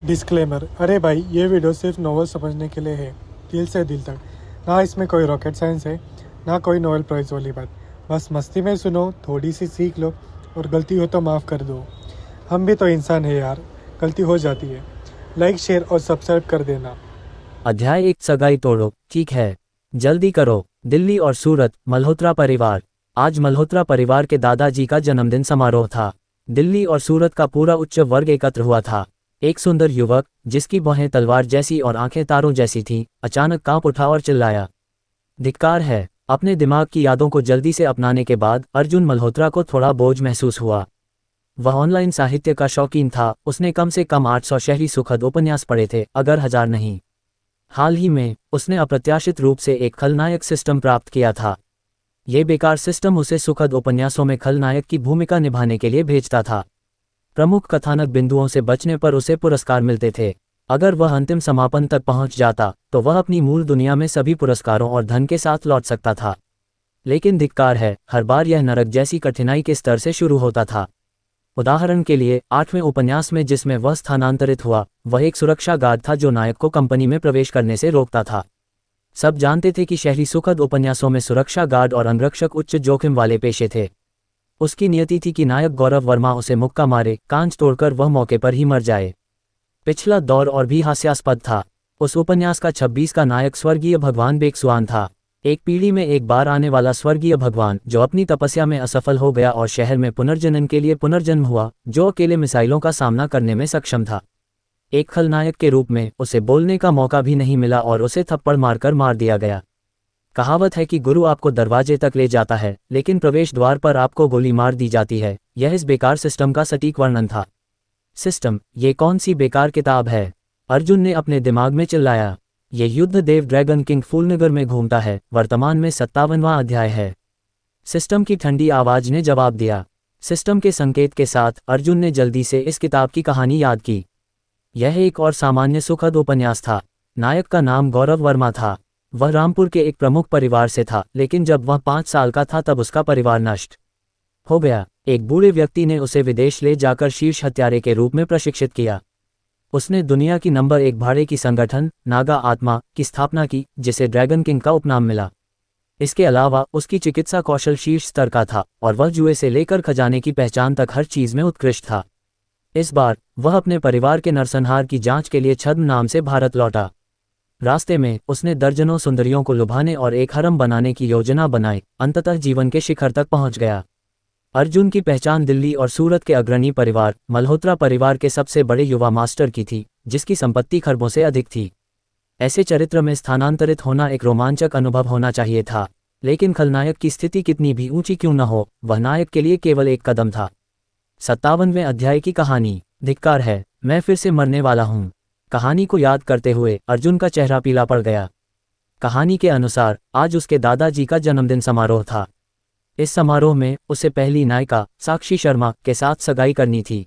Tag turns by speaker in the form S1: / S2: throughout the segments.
S1: Disclaimer. अरे भाई, ये वीडियो सिर्फ नॉवल समझने के लिए है, दिल से दिल तक। ना इसमें कोई रॉकेट साइंस है, ना कोई नोबेल प्राइज़ वाली बात। बस मस्ती में सुनो, थोड़ी सी सीख लो, और गलती हो तो माफ़ कर दो। हम भी तो इंसान है यार, गलती हो जाती है। लाइक, शेयर और सब्सक्राइब कर देना।
S2: अध्याय 1। सगाई तोड़ो। ठीक है, जल्दी करो। दिल्ली और सूरत। मल्होत्रा परिवार। आज मल्होत्रा परिवार के दादाजी का जन्मदिन समारोह था। दिल्ली और सूरत का पूरा उच्च वर्ग एकत्र हुआ था। एक सुंदर युवक, जिसकी बाहें तलवार जैसी और आंखें तारों जैसी थीं, अचानक कांप उठा और चिल्लाया, धिक्कार है। अपने दिमाग की यादों को जल्दी से अपनाने के बाद अर्जुन मल्होत्रा को थोड़ा बोझ महसूस हुआ। वह ऑनलाइन साहित्य का शौकीन था। उसने कम से कम 800 शहरी सुखद उपन्यास पढ़े थे, अगर 1000 नहीं। हाल ही में उसने अप्रत्याशित रूप से एक खलनायक सिस्टम प्राप्त किया था। ये बेकार सिस्टम उसे सुखद उपन्यासों में खलनायक की भूमिका निभाने के लिए भेजता था। प्रमुख कथानक बिंदुओं से बचने पर उसे पुरस्कार मिलते थे। अगर वह अंतिम समापन तक पहुंच जाता तो वह अपनी मूल दुनिया में सभी पुरस्कारों और धन के साथ लौट सकता था। लेकिन धिक्कार है, हर बार यह नरक जैसी कठिनाई के स्तर से शुरू होता था। उदाहरण के लिए 8वें उपन्यास में जिसमें वह स्थानांतरित हुआ, वह एक सुरक्षा गार्ड था जो नायक को कंपनी में प्रवेश करने से रोकता था। सब जानते थे कि शहरी सुखद उपन्यासों में सुरक्षा गार्ड और अंगरक्षक उच्च जोखिम वाले पेशे थे। उसकी नियति थी कि नायक गौरव वर्मा उसे मुक्का मारे, कांच तोड़कर वह मौके पर ही मर जाए। पिछला दौर और भी हास्यास्पद था। उस उपन्यास का 26 का नायक स्वर्गीय भगवान बेकसुआन था। एक पीढ़ी में एक बार आने वाला स्वर्गीय भगवान, जो अपनी तपस्या में असफल हो गया और शहर में पुनर्जनन के लिए पुनर्जन्म हुआ, जो अकेले मिसाइलों का सामना करने में सक्षम था। एक खलनायक के रूप में उसे बोलने का मौका भी नहीं मिला और उसे थप्पड़ मारकर मार दिया गया। कहावत है कि गुरु आपको दरवाजे तक ले जाता है, लेकिन प्रवेश द्वार पर आपको गोली मार दी जाती है। यह इस बेकार सिस्टम का सटीक वर्णन था। सिस्टम? ये कौन सी बेकार किताब है? अर्जुन ने अपने दिमाग में चिल्लाया। ये युद्ध देव ड्रैगन किंग फूलनगर में घूमता है। वर्तमान में 57वां अध्याय है। सिस्टम की ठंडी आवाज ने जवाब दिया। सिस्टम के संकेत के साथ अर्जुन ने जल्दी से इस किताब की कहानी याद की। यह एक और सामान्य सुखद उपन्यास था। नायक का नाम गौरव वर्मा था। वह रामपुर के एक प्रमुख परिवार से था, लेकिन जब वह 5 साल का था तब उसका परिवार नष्ट हो गया। एक बूढ़े व्यक्ति ने उसे विदेश ले जाकर शीर्ष हत्यारे के रूप में प्रशिक्षित किया। उसने दुनिया की नंबर 1 भाड़े की संगठन नागा आत्मा की स्थापना की, जिसे ड्रैगन किंग का उपनाम मिला। इसके अलावा उसकी चिकित्सा कौशल शीर्ष स्तर का था और वह जुए से लेकर खजाने की पहचान तक हर चीज में उत्कृष्ट था। इस बार वह अपने परिवार के नरसंहार की जांच के लिए छद्म नाम से भारत लौटा। रास्ते में उसने दर्जनों सुंदरियों को लुभाने और एक हरम बनाने की योजना बनाई। अंततः जीवन के शिखर तक पहुंच गया। अर्जुन की पहचान दिल्ली और सूरत के अग्रणी परिवार मल्होत्रा परिवार के सबसे बड़े युवा मास्टर की थी, जिसकी संपत्ति खरबों से अधिक थी। ऐसे चरित्र में स्थानांतरित होना एक रोमांचक अनुभव होना चाहिए था, लेकिन खलनायक की स्थिति कितनी भी ऊंची क्यों न हो, वह नायक के लिए केवल एक कदम था। 57वें अध्याय की कहानी। धिक्कार है, मैं फिर से मरने वाला हूं। कहानी को याद करते हुए अर्जुन का चेहरा पीला पड़ गया। कहानी के अनुसार आज उसके दादाजी का जन्मदिन समारोह था। इस समारोह में उसे पहली नायिका साक्षी शर्मा के साथ सगाई करनी थी।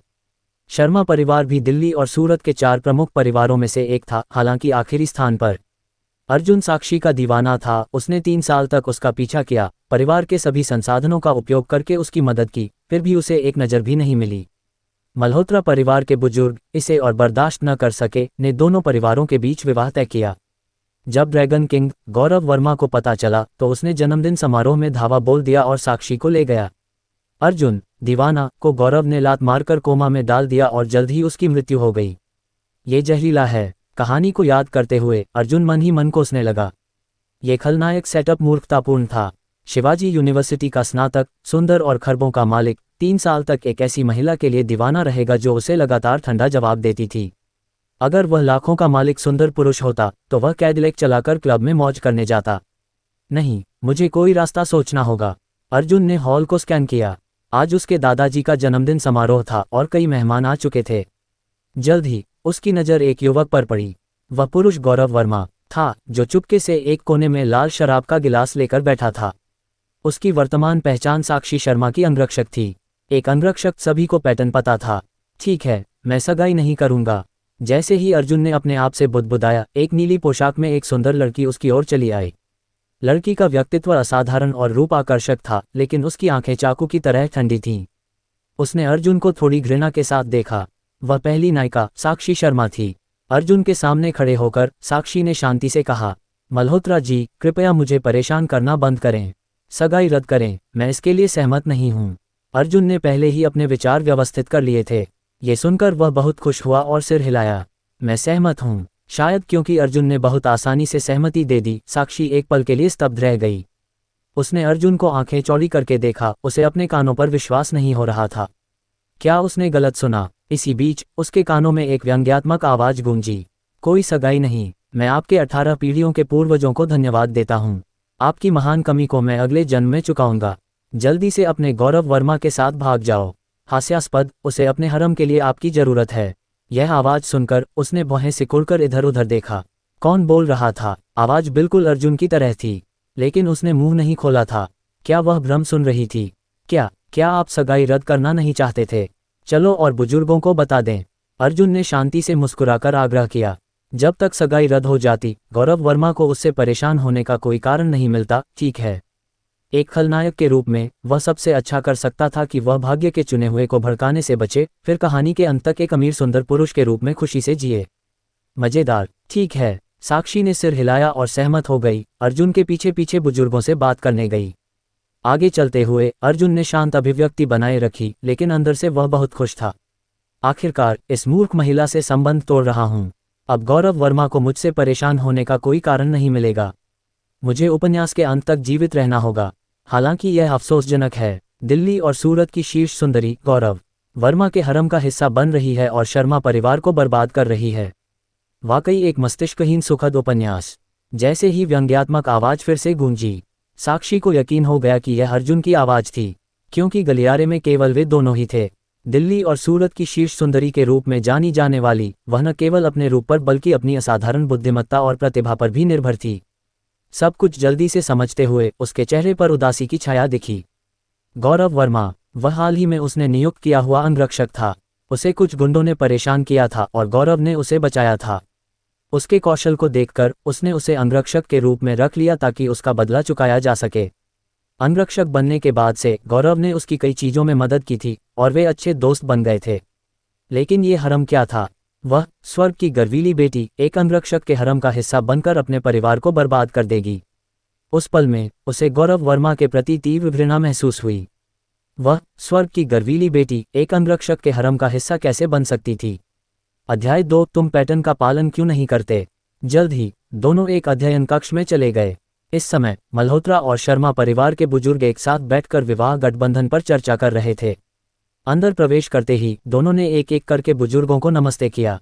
S2: शर्मा परिवार भी दिल्ली और सूरत के 4 प्रमुख परिवारों में से एक था, हालांकि आखिरी स्थान पर। अर्जुन साक्षी का दीवाना था। उसने 3 साल तक उसका पीछा किया, परिवार के सभी संसाधनों का उपयोग करके उसकी मदद की, फिर भी उसे एक नज़र भी नहीं मिली। मल्होत्रा परिवार के बुजुर्ग इसे और बर्दाश्त न कर सके, ने दोनों परिवारों के बीच विवाह तय किया। जब ड्रैगन किंग गौरव वर्मा को पता चला तो उसने जन्मदिन समारोह में धावा बोल दिया और साक्षी को ले गया। अर्जुन दीवाना को गौरव ने लात मारकर कोमा में डाल दिया और जल्द ही उसकी मृत्यु हो गई। ये जहरीला है। कहानी को याद करते हुए अर्जुन मन ही मन कोसने लगा। ये खलनायक सेटअप मूर्खतापूर्ण था। शिवाजी यूनिवर्सिटी का स्नातक, सुंदर और खरबों का मालिक, 3 साल तक एक ऐसी महिला के लिए दीवाना रहेगा जो उसे लगातार ठंडा जवाब देती थी। अगर वह लाखों का मालिक सुंदर पुरुष होता तो वह कैडिलैक चलाकर क्लब में मौज करने जाता। नहीं, मुझे कोई रास्ता सोचना होगा। अर्जुन ने हॉल को स्कैन किया। आज उसके दादाजी का जन्मदिन समारोह था और कई मेहमान आ चुके थे। जल्द ही उसकी नज़र एक युवक पर पड़ी। वह पुरुष गौरव वर्मा था, जो चुपके से एक कोने में लाल शराब का गिलास लेकर बैठा था। उसकी वर्तमान पहचान साक्षी शर्मा की अंगरक्षक थी। एक अंगरक्षक सभी को पैटर्न पता था। ठीक है, मैं सगाई नहीं करूंगा। जैसे ही अर्जुन ने अपने आप से बुदबुदाया, एक नीली पोशाक में एक सुंदर लड़की उसकी ओर चली आई। लड़की का व्यक्तित्व असाधारण और रूप आकर्षक था, लेकिन उसकी आंखें चाकू की तरह ठंडी थीं। उसने अर्जुन को थोड़ी घृणा के साथ देखा। वह पहली नायिका साक्षी शर्मा थी। अर्जुन के सामने खड़े होकर साक्षी ने शांति से कहा, मल्होत्रा जी, कृपया मुझे परेशान करना बंद करें। सगाई रद्द करें, मैं इसके लिए सहमत नहीं हूँ। अर्जुन ने पहले ही अपने विचार व्यवस्थित कर लिए थे। ये सुनकर वह बहुत खुश हुआ और सिर हिलाया। मैं सहमत हूँ। शायद क्योंकि अर्जुन ने बहुत आसानी से सहमति दे दी, साक्षी एक पल के लिए स्तब्ध रह गई। उसने अर्जुन को आंखें चौड़ी करके देखा, उसे अपने कानों पर विश्वास नहीं हो रहा था। क्या उसने गलत सुना? इसी बीच उसके कानों में एक व्यंग्यात्मक आवाज गूंजी, कोई सगाई नहीं, मैं आपके 18 पीढ़ियों के पूर्वजों को धन्यवाद देता हूँ। आपकी महान कमी को मैं अगले जन्म में चुकाऊंगा। जल्दी से अपने गौरव वर्मा के साथ भाग जाओ। हास्यास्पद, उसे अपने हरम के लिए आपकी जरूरत है। यह आवाज सुनकर उसने भौहें सिकुड़कर इधर उधर देखा। कौन बोल रहा था? आवाज बिल्कुल अर्जुन की तरह थी, लेकिन उसने मुंह नहीं खोला था। क्या वह भ्रम सुन रही थी? क्या आप सगाई रद्द करना नहीं चाहते थे? चलो और बुजुर्गों को बता दें। अर्जुन ने शांति से मुस्कुराकर आग्रह किया। जब तक सगाई रद्द हो जाती, गौरव वर्मा को उससे परेशान होने का कोई कारण नहीं मिलता, ठीक है। एक खलनायक के रूप में वह सबसे अच्छा कर सकता था कि वह भाग्य के चुने हुए को भड़काने से बचे, फिर कहानी के अंत तक एक अमीर सुंदर पुरुष के रूप में खुशी से जिए। मजेदार, ठीक है। साक्षी ने सिर हिलाया और सहमत हो गई। अर्जुन के पीछे पीछे बुजुर्गों से बात करने गई। आगे चलते हुए अर्जुन ने शांत अभिव्यक्ति बनाए रखी, लेकिन अंदर से वह बहुत खुश था। आखिरकार इस मूर्ख महिला से संबंध तोड़ रहा हूं। अब गौरव वर्मा को मुझसे परेशान होने का कोई कारण नहीं मिलेगा। मुझे उपन्यास के अंत तक जीवित रहना होगा। हालांकि यह अफसोसजनक है, दिल्ली और सूरत की शीर्ष सुंदरी गौरव वर्मा के हरम का हिस्सा बन रही है और शर्मा परिवार को बर्बाद कर रही है। वाकई एक मस्तिष्कहीन सुखद उपन्यास। जैसे ही व्यंग्यात्मक आवाज फिर से गूंजी, साक्षी को यकीन हो गया कि यह अर्जुन की आवाज थी, क्योंकि गलियारे में केवल वे दोनों ही थे। दिल्ली और सूरत की शीर्ष सुंदरी के रूप में जानी जाने वाली वह न केवल अपने रूप पर बल्कि अपनी असाधारण बुद्धिमत्ता और प्रतिभा पर भी निर्भर थी। सब कुछ जल्दी से समझते हुए उसके चेहरे पर उदासी की छाया दिखी। गौरव वर्मा, वह हाल ही में उसने नियुक्त किया हुआ अंगरक्षक था। उसे कुछ गुंडों ने परेशान किया था और गौरव ने उसे बचाया था। उसके कौशल को देखकर उसने उसे अंगरक्षक के रूप में रख लिया ताकि उसका बदला चुकाया जा सके। अंगरक्षक बनने के बाद से गौरव ने उसकी कई चीजों में मदद की थी और वे अच्छे दोस्त बन गए थे। लेकिन ये हरम क्या था? वह स्वर्ग की गर्वीली बेटी एक अंगरक्षक के हरम का हिस्सा बनकर अपने परिवार को बर्बाद कर देगी। उस पल में उसे गौरव वर्मा के प्रति तीव्र घृणा महसूस हुई। वह स्वर्ग की गर्वीली बेटी एक अंगरक्षक के हरम का हिस्सा कैसे बन सकती थी? अध्याय 2, तुम पैटर्न का पालन क्यों नहीं करते? जल्द ही दोनों एक अध्ययन कक्ष में चले गए। इस समय मल्होत्रा और शर्मा परिवार के बुजुर्ग एक साथ बैठकर विवाह गठबंधन पर चर्चा कर रहे थे। अंदर प्रवेश करते ही दोनों ने एक एक करके बुजुर्गों को नमस्ते किया।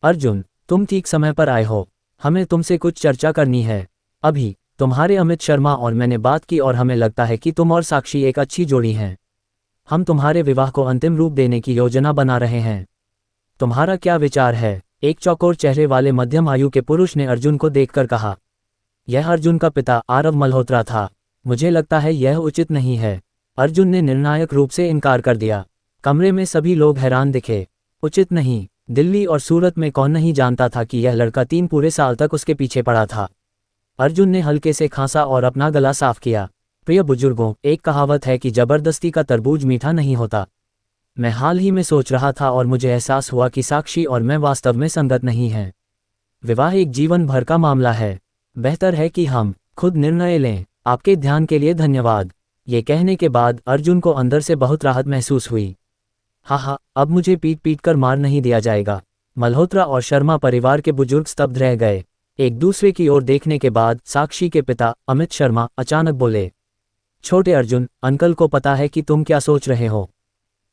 S2: अर्जुन, तुम ठीक समय पर आए हो। हमें तुमसे कुछ चर्चा करनी है। अभी तुम्हारे अमित शर्मा और मैंने बात की और हमें लगता है कि तुम और साक्षी एक अच्छी जोड़ी हैं। हम तुम्हारे विवाह को अंतिम रूप देने की योजना बना रहे हैं। तुम्हारा क्या विचार है? एक चौकोर चेहरे वाले मध्यम आयु के पुरुष ने अर्जुन को देखकर कहा। यह अर्जुन का पिता आरव मल्होत्रा था। मुझे लगता है यह उचित नहीं है। अर्जुन ने निर्णायक रूप से इनकार कर दिया। कमरे में सभी लोग हैरान दिखे। उचित नहीं? दिल्ली और सूरत में कौन नहीं जानता था कि यह लड़का 3 पूरे साल तक उसके पीछे पड़ा था। अर्जुन ने हल्के से खांसा और अपना गला साफ किया। प्रिय बुजुर्गों, एक कहावत है कि जबरदस्ती का तरबूज मीठा नहीं होता। मैं हाल ही में सोच रहा था और मुझे एहसास हुआ कि साक्षी और मैं वास्तव में संगत नहीं हैं। विवाह एक जीवन भर का मामला है। बेहतर है कि हम खुद निर्णय लें। आपके ध्यान के लिए धन्यवाद। ये कहने के बाद अर्जुन को अंदर से बहुत राहत महसूस हुई। हाँ, अब मुझे पीट कर मार नहीं दिया जाएगा। मल्होत्रा और शर्मा परिवार के बुजुर्ग स्तब्ध रह गए। एक दूसरे की ओर देखने के बाद साक्षी के पिता अमित शर्मा अचानक बोले, छोटे अर्जुन, अंकल को पता है कि तुम क्या सोच रहे हो।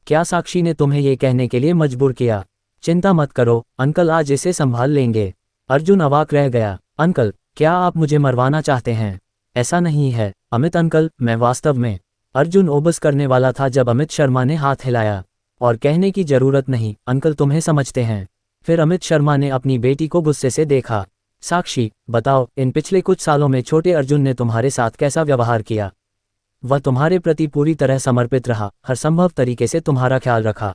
S2: क्या साक्षी ने तुम्हें ये कहने के लिए मजबूर किया? चिंता मत करो, अंकल आज इसे संभाल लेंगे। अर्जुन अवाक रह गया। अंकल, क्या आप मुझे मरवाना चाहते हैं? ऐसा नहीं है अमित अंकल, मैं वास्तव में। अर्जुन ओबस करने वाला था जब अमित शर्मा ने हाथ हिलाया। और कहने की जरूरत नहीं, अंकल तुम्हें समझते हैं। फिर अमित शर्मा ने अपनी बेटी को गुस्से से देखा। साक्षी, बताओ, इन पिछले कुछ सालों में छोटे अर्जुन ने तुम्हारे साथ कैसा व्यवहार किया? वह तुम्हारे प्रति पूरी तरह समर्पित रहा, हर संभव तरीके से तुम्हारा ख्याल रखा।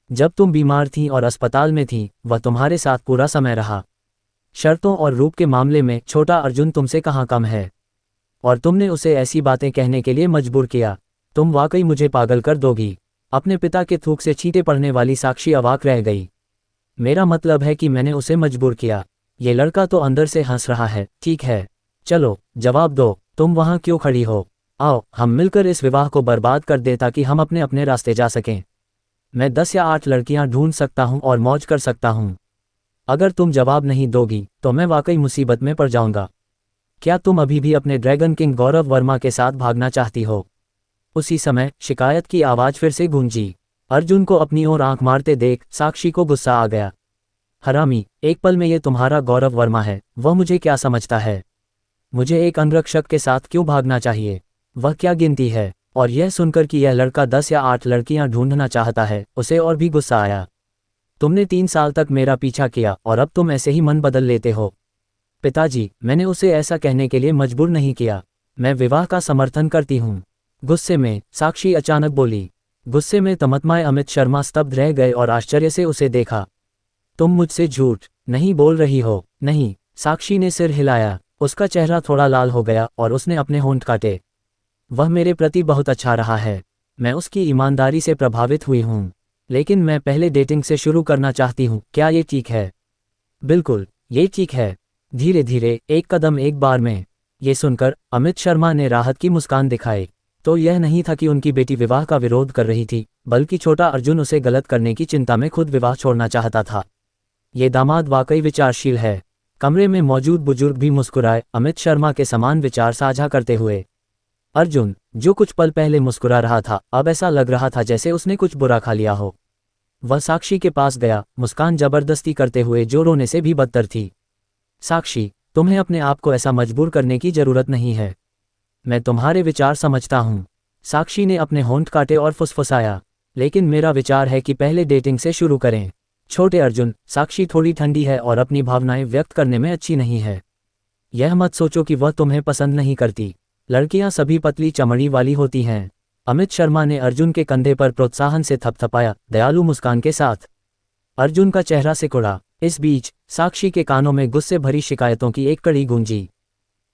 S2: जब तुम बीमार थीं और अस्पताल में थीं, वह तुम्हारे साथ पूरा समय रहा। शर्तों और रूप के मामले में छोटा अर्जुन तुमसे कहाँ कम है। और तुमने उसे ऐसी बातें कहने के लिए मजबूर किया। तुम वाकई मुझे पागल कर दोगी। अपने पिता के थूक से छींटे पड़ने वाली साक्षी अवाक रह गई। मेरा मतलब है कि मैंने उसे मजबूर किया। ये लड़का तो अंदर से हंस रहा है। ठीक है, चलो जवाब दो, तुम वहां क्यों खड़ी हो? आओ हम मिलकर इस विवाह को बर्बाद कर दें ताकि हम अपने अपने रास्ते जा सकें। मैं 10 या 8 लड़कियां ढूंढ सकता हूं और मौज कर सकता हूं। अगर तुम जवाब नहीं दोगी तो मैं वाकई मुसीबत में पड़ जाऊंगा। क्या तुम अभी भी अपने ड्रैगन किंग गौरव वर्मा के साथ भागना चाहती हो? उसी समय शिकायत की आवाज फिर से गूंजी। अर्जुन को अपनी ओर आंख मारते देख साक्षी को गुस्सा आ गया। हरामी, एक पल में ये तुम्हारा गौरव वर्मा है, वह मुझे क्या समझता है? मुझे एक अंगरक्षक के साथ क्यों भागना चाहिए? वह क्या गिनती है? और यह सुनकर कि यह लड़का 10 या 8 लड़कियां ढूंढना चाहता है, उसे और भी गुस्सा आया। तुमने 3 साल तक मेरा पीछा किया और अब तुम ऐसे ही मन बदल लेते हो? पिताजी, मैंने उसे ऐसा कहने के लिए मजबूर नहीं किया। मैं विवाह का समर्थन करती हूँ। गुस्से में साक्षी अचानक बोली। गुस्से में तमतमाए अमित शर्मा स्तब्ध रह गए और आश्चर्य से उसे देखा। तुम मुझसे झूठ नहीं बोल रही हो? नहीं, साक्षी ने सिर हिलाया। उसका चेहरा थोड़ा लाल हो गया और उसने अपने होंठ काटे। वह मेरे प्रति बहुत अच्छा रहा है। मैं उसकी ईमानदारी से प्रभावित हुई हूँ, लेकिन मैं पहले डेटिंग से शुरू करना चाहती हूँ। क्या ये ठीक है? बिल्कुल, ये ठीक है। धीरे धीरे, एक कदम एक बार में। ये सुनकर अमित शर्मा ने राहत की मुस्कान दिखाई। तो यह नहीं था कि उनकी बेटी विवाह का विरोध कर रही थी, बल्कि छोटा अर्जुन उसे गलत करने की चिंता में खुद विवाह छोड़ना चाहता था। ये दामाद वाकई विचारशील है। कमरे में मौजूद बुजुर्ग भी मुस्कुराए, अमित शर्मा के समान विचार साझा करते हुए। अर्जुन, जो कुछ पल पहले मुस्कुरा रहा था, अब ऐसा लग रहा था जैसे उसने कुछ बुरा खा लिया हो। वह साक्षी के पास गया, मुस्कान जबरदस्ती करते हुए जो रोने से भी बदतर थी। साक्षी, तुम्हें अपने आप को ऐसा मजबूर करने की जरूरत नहीं है। मैं तुम्हारे विचार समझता हूँ। साक्षी ने अपने होंठ काटे और फुसफुसाया। लेकिन मेरा विचार है कि पहले डेटिंग से शुरू करें। छोटे अर्जुन, साक्षी थोड़ी ठंडी है और अपनी भावनाएं व्यक्त करने में अच्छी नहीं है। यह मत सोचो कि वह तुम्हें पसंद नहीं करती। लड़कियां सभी पतली चमड़ी वाली होती हैं। अमित शर्मा ने अर्जुन के कंधे पर प्रोत्साहन से थपथपाया, दयालु मुस्कान के साथ। अर्जुन का चेहरा सिकुड़ा। इस बीच साक्षी के कानों में गुस्से भरी शिकायतों की एक कड़ी गूंजी।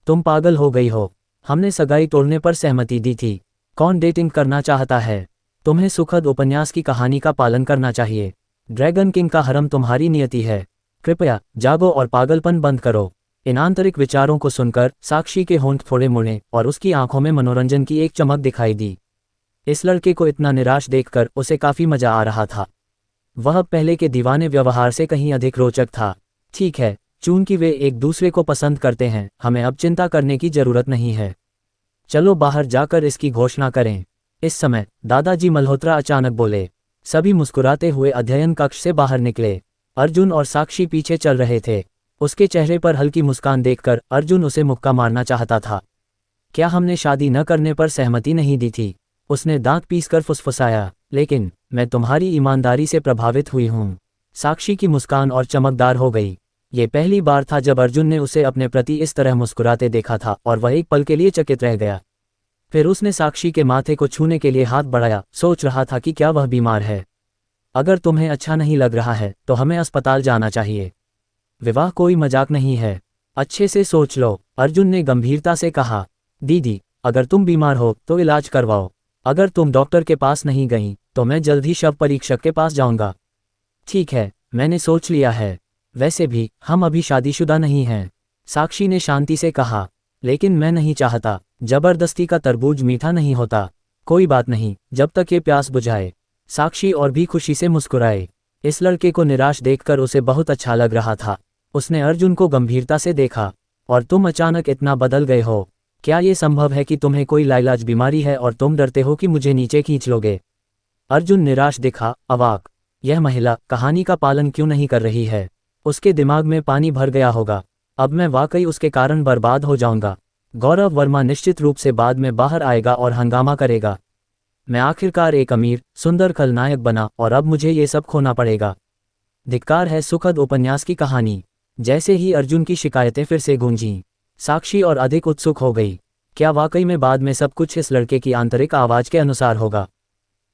S2: तुम पागल हो गई हो। हमने सगाई तोड़ने पर सहमति दी थी। कौन डेटिंग करना चाहता है? तुम्हें सुखद उपन्यास की कहानी का पालन करना चाहिए। ड्रैगन किंग का हरम तुम्हारी नियति है। कृपया जागो और पागलपन बंद करो। इन आंतरिक विचारों को सुनकर साक्षी के होंठ थोड़े मुड़े और उसकी आंखों में मनोरंजन की एक चमक दिखाई दी। इस लड़के को इतना निराश देखकर उसे काफी मजा आ रहा था। वह पहले के दीवाने व्यवहार से कहीं अधिक रोचक था। ठीक है, चूंकि वे एक दूसरे को पसंद करते हैं, हमें अब चिंता करने की जरूरत नहीं है। चलो बाहर जाकर इसकी घोषणा करें। इस समय दादाजी मल्होत्रा अचानक बोले। सभी मुस्कुराते हुए अध्ययन कक्ष से बाहर निकले। अर्जुन और साक्षी पीछे चल रहे थे। उसके चेहरे पर हल्की मुस्कान देखकर अर्जुन उसे मुक्का मारना चाहता था। क्या हमने शादी न करने पर सहमति नहीं दी थी? उसने दांत पीसकर फुसफुसाया। लेकिन मैं तुम्हारी ईमानदारी से प्रभावित हुई हूँ। साक्षी की मुस्कान और चमकदार हो गई। ये पहली बार था जब अर्जुन ने उसे अपने प्रति इस तरह मुस्कुराते देखा था और वह एक पल के लिए चकित रह गया। फिर उसने साक्षी के माथे को छूने के लिए हाथ बढ़ाया, सोच रहा था कि क्या वह बीमार है। अगर तुम्हें अच्छा नहीं लग रहा है तो हमें अस्पताल जाना चाहिए। विवाह कोई मजाक नहीं है। अच्छे से सोच लो, अर्जुन ने गंभीरता से कहा। दीदी, अगर तुम बीमार हो तो इलाज करवाओ। अगर तुम डॉक्टर के पास नहीं गई तो मैं जल्द ही शव परीक्षक के पास जाऊंगा। ठीक है, मैंने सोच लिया है। वैसे भी हम अभी शादीशुदा नहीं हैं, साक्षी ने शांति से कहा। लेकिन मैं नहीं चाहता। जबरदस्ती का तरबूज मीठा नहीं होता। कोई बात नहीं, जब तक ये प्यास बुझाए। साक्षी और भी खुशी से मुस्कुराए। इस लड़के को निराश देखकर उसे बहुत अच्छा लग रहा था। उसने अर्जुन को गंभीरता से देखा। और तुम अचानक इतना बदल गए हो। क्या ये संभव है कि तुम्हें कोई लाइलाज बीमारी है और तुम डरते हो कि मुझे नीचे खींच लोगे? अर्जुन निराश दिखा, अवाक। यह महिला कहानी का पालन क्यों नहीं कर रही है? उसके दिमाग में पानी भर गया होगा। अब मैं वाकई उसके कारण बर्बाद हो जाऊंगा। गौरव वर्मा निश्चित रूप से बाद में बाहर आएगा और हंगामा करेगा। मैं आखिरकार एक अमीर सुंदर खलनायक बना और अब मुझे ये सब खोना पड़ेगा। धिक्कार है सुखद उपन्यास की कहानी। जैसे ही अर्जुन की शिकायतें फिर से गूंजीं, साक्षी और अधिक उत्सुक हो गई। क्या वाकई में बाद में सब कुछ इस लड़के की आंतरिक आवाज के अनुसार होगा?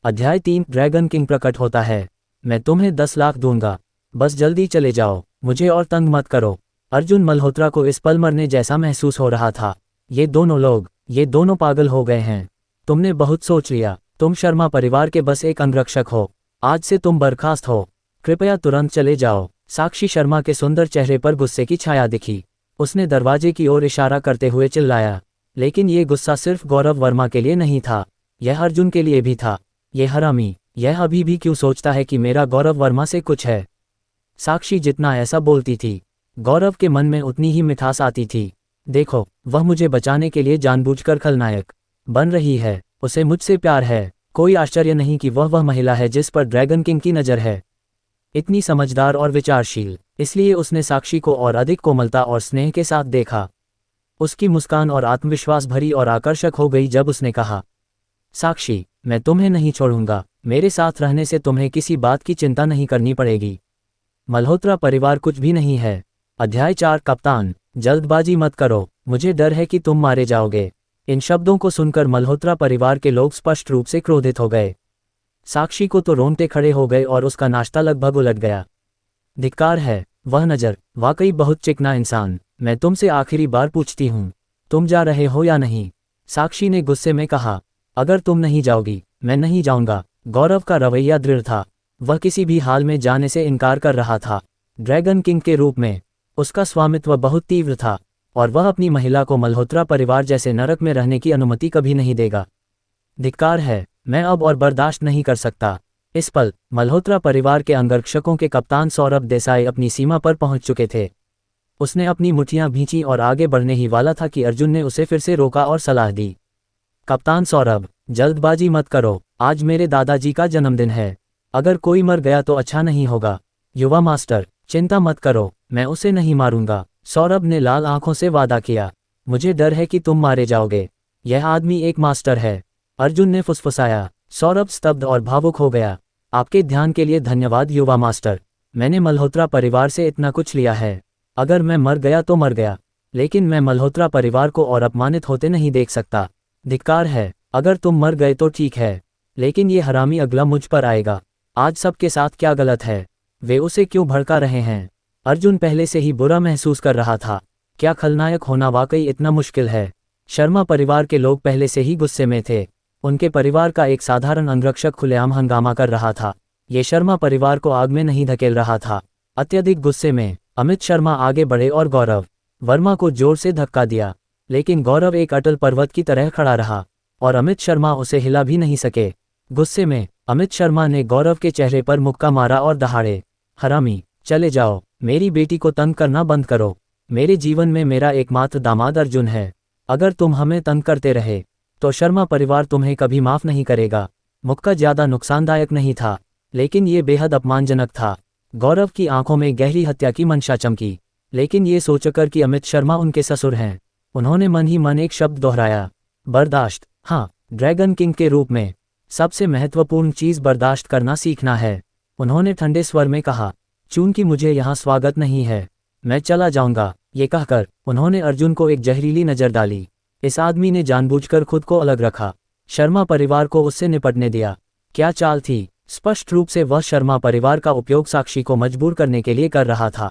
S2: अध्याय 3 ड्रैगन किंग प्रकट होता है। मैं तुम्हें 10 लाख दूंगा, बस जल्दी चले जाओ, मुझे और तंग मत करो। अर्जुन मल्होत्रा को इस पल मरने जैसा महसूस हो रहा था। ये दोनों पागल हो गए हैं। तुमने बहुत सोच लिया। तुम शर्मा परिवार के बस एक अंगरक्षक हो, आज से तुम बर्खास्त हो, कृपया तुरंत चले जाओ। साक्षी शर्मा के सुंदर चेहरे पर गुस्से की छाया दिखी। उसने दरवाजे की ओर इशारा करते हुए चिल्लाया, लेकिन ये गुस्सा सिर्फ गौरव वर्मा के लिए नहीं था, यह अर्जुन के लिए भी था। यह हरामी, यह अभी भी क्यों सोचता है कि मेरा गौरव वर्मा से कुछ है। साक्षी जितना ऐसा बोलती थी, गौरव के मन में उतनी ही मिठास आती थी। देखो, वह मुझे बचाने के लिए जानबूझकर खलनायक बन रही है, उसे मुझसे प्यार है। कोई आश्चर्य नहीं कि वह महिला है जिस पर ड्रैगन किंग की नज़र है, इतनी समझदार और विचारशील। इसलिए उसने साक्षी को और अधिक कोमलता और स्नेह के साथ देखा। उसकी मुस्कान और आत्मविश्वास भरी और आकर्षक हो गई जब उसने कहा, साक्षी, मैं तुम्हें नहीं छोड़ूंगा, मेरे साथ रहने से तुम्हें किसी बात की चिंता नहीं करनी पड़ेगी। मल्होत्रा परिवार कुछ भी नहीं है। अध्याय 4 कप्तान, जल्दबाजी मत करो, मुझे डर है कि तुम मारे जाओगे। इन शब्दों को सुनकर मल्होत्रा परिवार के लोग स्पष्ट रूप से क्रोधित हो गए। साक्षी को तो रोंगटे खड़े हो गए और उसका नाश्ता लगभग उलट गया। धिक्कार है, वह नज़र, वाकई बहुत चिकना इंसान। मैं तुमसे आखिरी बार पूछती हूँ, तुम जा रहे हो या नहीं? साक्षी ने गुस्से में कहा, अगर तुम नहीं जाओगी, मैं नहीं जाऊंगा। गौरव का रवैया दृढ़ था, वह किसी भी हाल में जाने से इनकार कर रहा था। ड्रैगन किंग के रूप में उसका स्वामित्व बहुत तीव्र था, और वह अपनी महिला को मल्होत्रा परिवार जैसे नरक में रहने की अनुमति कभी नहीं देगा। धिक्कार है, मैं अब और बर्दाश्त नहीं कर सकता। इस पल मल्होत्रा परिवार के अंगरक्षकों के कप्तान सौरभ देसाई अपनी सीमा पर पहुंच चुके थे। उसने अपनी मुठ्ठियां भींची और आगे बढ़ने ही वाला था कि अर्जुन ने उसे फिर से रोका और सलाह दी, कप्तान सौरभ, जल्दबाजी मत करो, आज मेरे दादाजी का जन्मदिन है। अगर कोई मर गया तो अच्छा नहीं होगा। युवा मास्टर, चिंता मत करो, मैं उसे नहीं मारूंगा। सौरभ ने लाल आंखों से वादा किया, मुझे डर है कि तुम मारे जाओगे। यह आदमी एक मास्टर है, अर्जुन ने फुसफुसाया। सौरभ स्तब्ध और भावुक हो गया। आपके ध्यान के लिए धन्यवाद युवा मास्टर, मैंने मल्होत्रा परिवार से इतना कुछ लिया है। अगर मैं मर गया तो मर गया, लेकिन मैं मल्होत्रा परिवार को और अपमानित होते नहीं देख सकता। धिक्कार है, अगर तुम मर गए तो ठीक है, लेकिन ये हरामी अगला मुझ पर आएगा। आज सबके साथ क्या गलत है? वे उसे क्यों भड़का रहे हैं? अर्जुन पहले से ही बुरा महसूस कर रहा था। क्या खलनायक होना वाकई इतना मुश्किल है? शर्मा परिवार के लोग पहले से ही गुस्से में थे। उनके परिवार का एक साधारण अंगरक्षक खुलेआम हंगामा कर रहा था। ये शर्मा परिवार को आग में नहीं धकेल रहा था। अत्यधिक गुस्से में अमित शर्मा आगे बढ़े और गौरव वर्मा को जोर से धक्का दिया, लेकिन गौरव एक अटल पर्वत की तरह खड़ा रहा और अमित शर्मा उसे हिला भी नहीं सके। गुस्से में अमित शर्मा ने गौरव के चेहरे पर मुक्का मारा और दहाड़े, हरामी, चले जाओ, मेरी बेटी को तंग करना बंद करो। मेरे जीवन में मेरा एकमात्र दामाद अर्जुन है। अगर तुम हमें तंग करते रहे तो शर्मा परिवार तुम्हें कभी माफ नहीं करेगा। मुक्का ज्यादा नुकसानदायक नहीं था, लेकिन ये बेहद अपमानजनक था। गौरव की आंखों में गहरी हत्या की मंशा चमकी, लेकिन ये सोचकर कि अमित शर्मा उनके ससुर हैं, उन्होंने मन ही मन एक शब्द दोहराया, बर्दाश्त। हाँ, ड्रैगन किंग के रूप में सबसे महत्वपूर्ण चीज बर्दाश्त करना सीखना है, उन्होंने ठंडे स्वर में कहा। चूंकि मुझे यहाँ स्वागत नहीं है, मैं चला जाऊंगा। ये कहकर उन्होंने अर्जुन को एक जहरीली नजर डाली। इस आदमी ने जानबूझकर खुद को अलग रखा, शर्मा परिवार को उससे निपटने दिया। क्या चाल थी? स्पष्ट रूप से वह शर्मा परिवार का उपयोग साक्षी को मजबूर करने के लिए कर रहा था।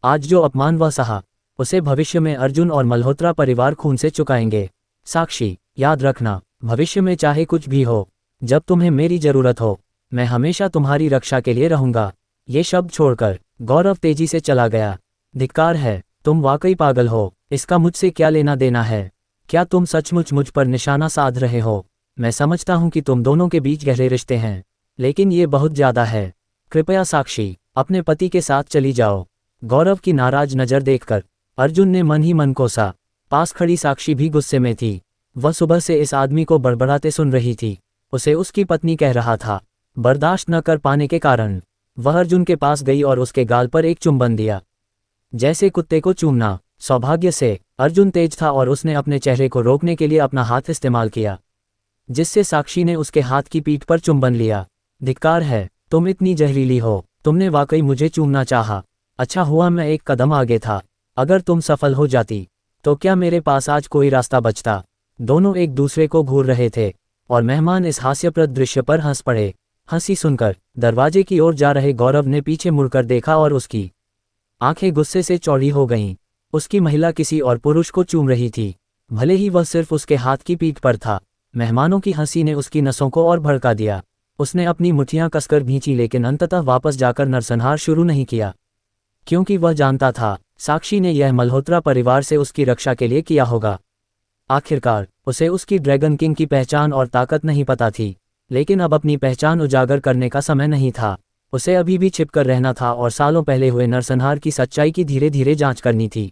S2: आज जो अपमान वह सहा, उसे भविष्य में अर्जुन और मल्होत्रा परिवार खून से चुकाएंगे। साक्षी, याद रखना, भविष्य में चाहे कुछ भी हो, जब तुम्हें मेरी जरूरत हो, मैं हमेशा तुम्हारी रक्षा के लिए रहूंगा। ये शब्द छोड़कर गौरव तेजी से चला गया। धिक्कार है, तुम वाकई पागल हो। इसका मुझसे क्या लेना देना है? क्या तुम सचमुच मुझ पर निशाना साध रहे हो? मैं समझता हूं कि तुम दोनों के बीच गहरे रिश्ते हैं, लेकिन ये बहुत ज्यादा है। कृपया साक्षी, अपने पति के साथ चली जाओ। गौरव की नाराज नजर देखकर अर्जुन ने मन ही मन कोसा। पास खड़ी साक्षी भी गुस्से में थी। वह सुबह से इस आदमी को बड़बड़ाते सुन रही थी। उसे उसकी पत्नी कह रहा था। बर्दाश्त न कर पाने के कारण वह अर्जुन के पास गई और उसके गाल पर एक चुंबन दिया, जैसे कुत्ते को चूमना। सौभाग्य से अर्जुन तेज था और उसने अपने चेहरे को रोकने के लिए अपना हाथ इस्तेमाल किया, जिससे साक्षी ने उसके हाथ की पीठ पर चुंबन लिया। धिक्कार है, तुम इतनी जहरीली हो, तुमने वाकई मुझे चूमना चाहा। अच्छा हुआ मैं एक कदम आगे था, अगर तुम सफल हो जाती तो क्या मेरे पास आज कोई रास्ता बचता? दोनों एक दूसरे को घूर रहे थे और मेहमान इस हास्यप्रद दृश्य पर हंस पड़े। हंसी सुनकर दरवाजे की ओर जा रहे गौरव ने पीछे मुड़कर देखा और उसकी आंखें गुस्से से चौड़ी हो गईं। उसकी महिला किसी और पुरुष को चूम रही थी, भले ही वह सिर्फ उसके हाथ की पीठ पर था। मेहमानों की हंसी ने उसकी नसों को और भड़का दिया। उसने अपनी मुट्ठियां कसकर भींची लेकिन अंततः वापस जाकर नरसंहार शुरू नहीं किया, क्योंकि वह जानता था साक्षी ने यह मल्होत्रा परिवार से उसकी रक्षा के लिए किया होगा। आखिरकार उसे उसकी ड्रैगन किंग की पहचान और ताकत नहीं पता थी, लेकिन अब अपनी पहचान उजागर करने का समय नहीं था। उसे अभी भी छिपकर रहना था और सालों पहले हुए नरसंहार की सच्चाई की धीरे धीरे जांच करनी थी।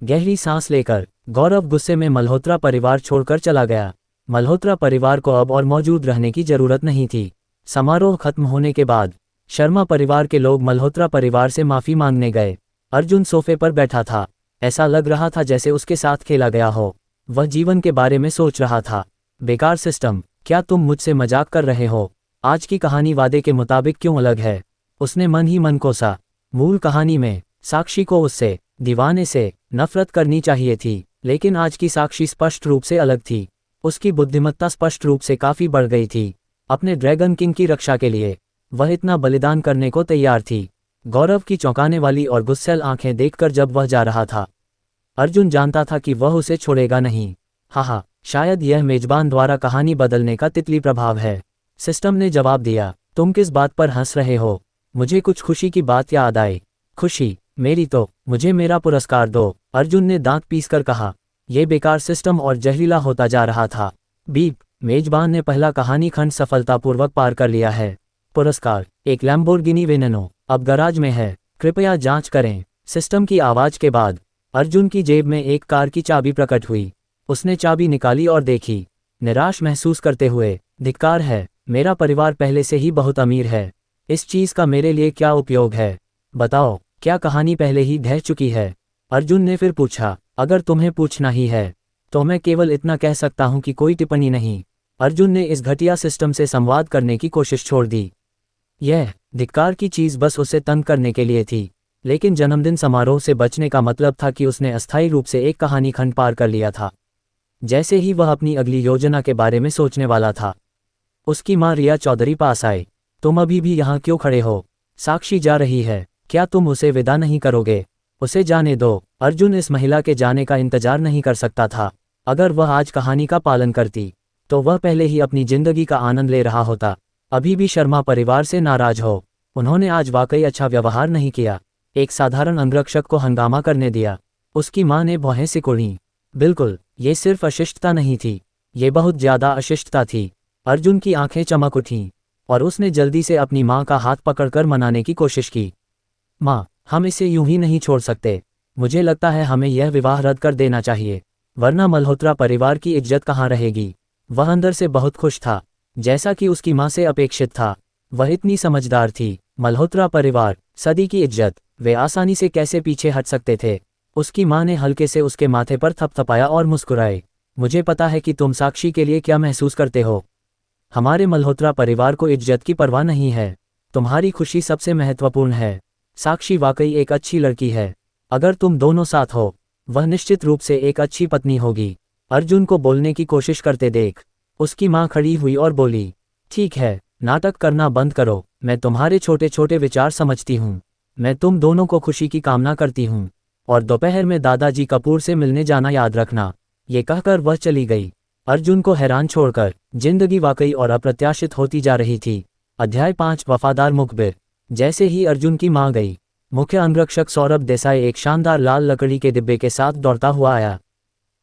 S2: गहरी सांस लेकर गौरव गुस्से में मल्होत्रा परिवार छोड़कर चला गया। मल्होत्रा परिवार को अब और मौजूद रहने की जरूरत नहीं थी। समारोह खत्म होने के बाद शर्मा परिवार के लोग मल्होत्रा परिवार से माफी मांगने गए। अर्जुन सोफे पर बैठा था। ऐसा लग रहा था जैसे उसके साथ खेला गया हो। वह जीवन के बारे में सोच रहा था। बेकार सिस्टम, क्या तुम मुझसे मजाक कर रहे हो? आज की कहानी वादे के मुताबिक क्यों अलग है? उसने मन ही मन कोसा। मूल कहानी में साक्षी को उससे, दीवाने से, नफरत करनी चाहिए थी, लेकिन आज की साक्षी स्पष्ट रूप से अलग थी। उसकी बुद्धिमत्ता स्पष्ट रूप से काफी बढ़ गई थी। अपने ड्रैगन किंग की रक्षा के लिए वह इतना बलिदान करने को तैयार थी। गौरव की चौंकाने वाली और गुस्सैल आंखें देखकर जब वह जा रहा था, अर्जुन जानता था कि वह उसे छोड़ेगा नहीं। हाँ, शायद यह मेजबान द्वारा कहानी बदलने का तितली प्रभाव है। सिस्टम ने जवाब दिया, तुम किस बात पर हंस रहे हो? मुझे कुछ खुशी की बात याद आई। खुशी? मेरी तो, मुझे मेरा पुरस्कार दो, अर्जुन ने दांत पीसकर कहा। यह बेकार सिस्टम और जहरीला होता जा रहा था। बीप, मेजबान ने पहला कहानी खंड सफलतापूर्वक पार कर लिया है। पुरस्कार, एक लैम्बोर्गिनी वेनेनो, अब गराज में है, कृपया जांच करें। सिस्टम की आवाज के बाद अर्जुन की जेब में एक कार की चाबी प्रकट हुई। उसने चाबी निकाली और देखी। निराश महसूस करते हुए, धिक्कार है, मेरा परिवार पहले से ही बहुत अमीर है। इस चीज का मेरे लिए क्या उपयोग है? बताओ, क्या कहानी पहले ही ढह चुकी है? अर्जुन ने फिर पूछा। अगर तुम्हें पूछना ही है तो मैं केवल इतना कह सकता हूं कि कोई टिप्पणी नहीं। अर्जुन ने इस घटिया सिस्टम से संवाद करने की कोशिश छोड़ दी। यह धिक्कार की चीज बस उसे तंग करने के लिए थी, लेकिन जन्मदिन समारोह से बचने का मतलब था कि उसने अस्थायी रूप से एक कहानी खंड पार कर लिया था। जैसे ही वह अपनी अगली योजना के बारे में सोचने वाला था, उसकी मां रिया चौधरी पास आई। तुम अभी भी यहाँ क्यों खड़े हो? साक्षी जा रही है, क्या तुम उसे विदा नहीं करोगे? उसे जाने दो। अर्जुन इस महिला के जाने का इंतजार नहीं कर सकता था। अगर वह आज कहानी का पालन करती तो वह पहले ही अपनी जिंदगी का आनंद ले रहा होता। अभी भी शर्मा परिवार से नाराज हो। उन्होंने आज वाकई अच्छा व्यवहार नहीं किया। एक साधारण अंगरक्षक को हंगामा करने दिया। उसकी मां ने भौहें सिकोड़ी। बिल्कुल, ये सिर्फ अशिष्टता नहीं थी, ये बहुत ज्यादा अशिष्टता थी। अर्जुन की आंखें चमक उठीं और उसने जल्दी से अपनी मां का हाथ पकड़कर मनाने की कोशिश की। मां, हम इसे यूं ही नहीं छोड़ सकते। मुझे लगता है हमें यह विवाह रद्द कर देना चाहिए, वरना मल्होत्रा परिवार की इज्जत कहाँ रहेगी। वह अंदर से बहुत खुश था, जैसा कि उसकी मां से अपेक्षित था। वह इतनी समझदार थी। मल्होत्रा परिवार, सदी की इज्जत, वे आसानी से कैसे पीछे हट सकते थे? उसकी मां ने हल्के से उसके माथे पर थपथपाया और मुस्कुराए। मुझे पता है कि तुम साक्षी के लिए क्या महसूस करते हो। हमारे मल्होत्रा परिवार को इज्जत की परवाह नहीं है। तुम्हारी खुशी सबसे महत्वपूर्ण है। साक्षी वाकई एक अच्छी लड़की है। अगर तुम दोनों साथ हो, वह निश्चित रूप से एक अच्छी पत्नी होगी। अर्जुन को बोलने की कोशिश करते देख उसकी मां खड़ी हुई और बोली, ठीक है, नाटक करना बंद करो। मैं तुम्हारे छोटे छोटे विचार समझती हूँ। मैं तुम दोनों को खुशी की कामना करती हूँ, और दोपहर में दादाजी कपूर से मिलने जाना याद रखना। ये कहकर वह चली गई। अर्जुन को हैरान छोड़कर जिंदगी वाकई और अप्रत्याशित होती जा रही थी। अध्याय 5, वफादार मुखबिर। जैसे ही अर्जुन की मां गई, मुख्य अंगरक्षक सौरभ देसाई एक शानदार लाल लकड़ी के डिब्बे के साथ दौड़ता हुआ आया।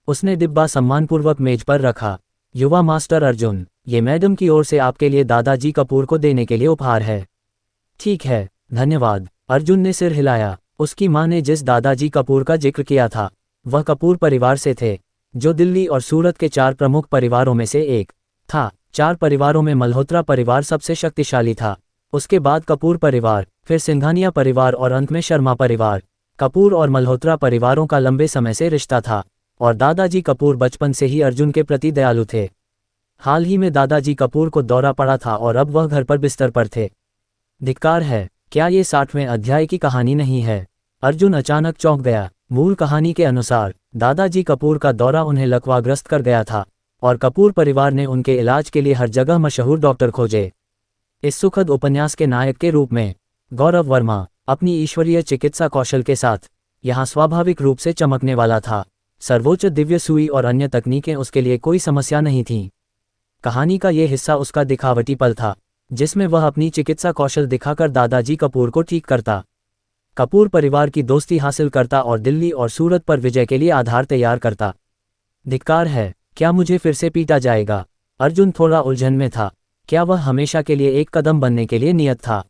S2: उसने डिब्बा सम्मानपूर्वक मेज पर रखा। युवा मास्टर अर्जुन, ये मैडम की ओर से आपके लिए दादाजी कपूर को देने के लिए उपहार है। ठीक है, धन्यवाद। अर्जुन ने सिर हिलाया। उसकी मां ने जिस दादाजी कपूर का जिक्र किया था, वह कपूर परिवार से थे, जो दिल्ली और सूरत के 4 प्रमुख परिवारों में से एक था। 4 परिवारों में मल्होत्रा परिवार सबसे शक्तिशाली था। उसके बाद कपूर परिवार, फिर सिंघानिया परिवार और अंत में शर्मा परिवार। कपूर और मल्होत्रा परिवारों का लंबे समय से रिश्ता था, और दादाजी कपूर बचपन से ही अर्जुन के प्रति दयालु थे। हाल ही में दादाजी कपूर को दौरा पड़ा था और अब वह घर पर बिस्तर पर थे। धिक्कार है, क्या ये 60वें अध्याय की कहानी नहीं है? अर्जुन अचानक चौंक गया। मूल कहानी के अनुसार दादाजी कपूर का दौरा उन्हें लकवाग्रस्त कर गया था, और कपूर परिवार ने उनके इलाज के लिए हर जगह मशहूर डॉक्टर खोजे। इस सुखद उपन्यास के नायक के रूप में गौरव वर्मा अपनी ईश्वरीय चिकित्सा कौशल के साथ यहाँ स्वाभाविक रूप से चमकने वाला था। सर्वोच्च दिव्य सुई और अन्य तकनीकें उसके लिए कोई समस्या नहीं थीं। कहानी का ये हिस्सा उसका दिखावटी पल था, जिसमें वह अपनी चिकित्सा कौशल दिखाकर दादाजी कपूर को ठीक करता, कपूर परिवार की दोस्ती हासिल करता और दिल्ली और सूरत पर विजय के लिए आधार तैयार करता। धिक्कार है, क्या मुझे फिर से पीटा जाएगा? अर्जुन थोड़ा उलझन में था। क्या वह हमेशा के लिए एक कदम बनने के लिए नियत था?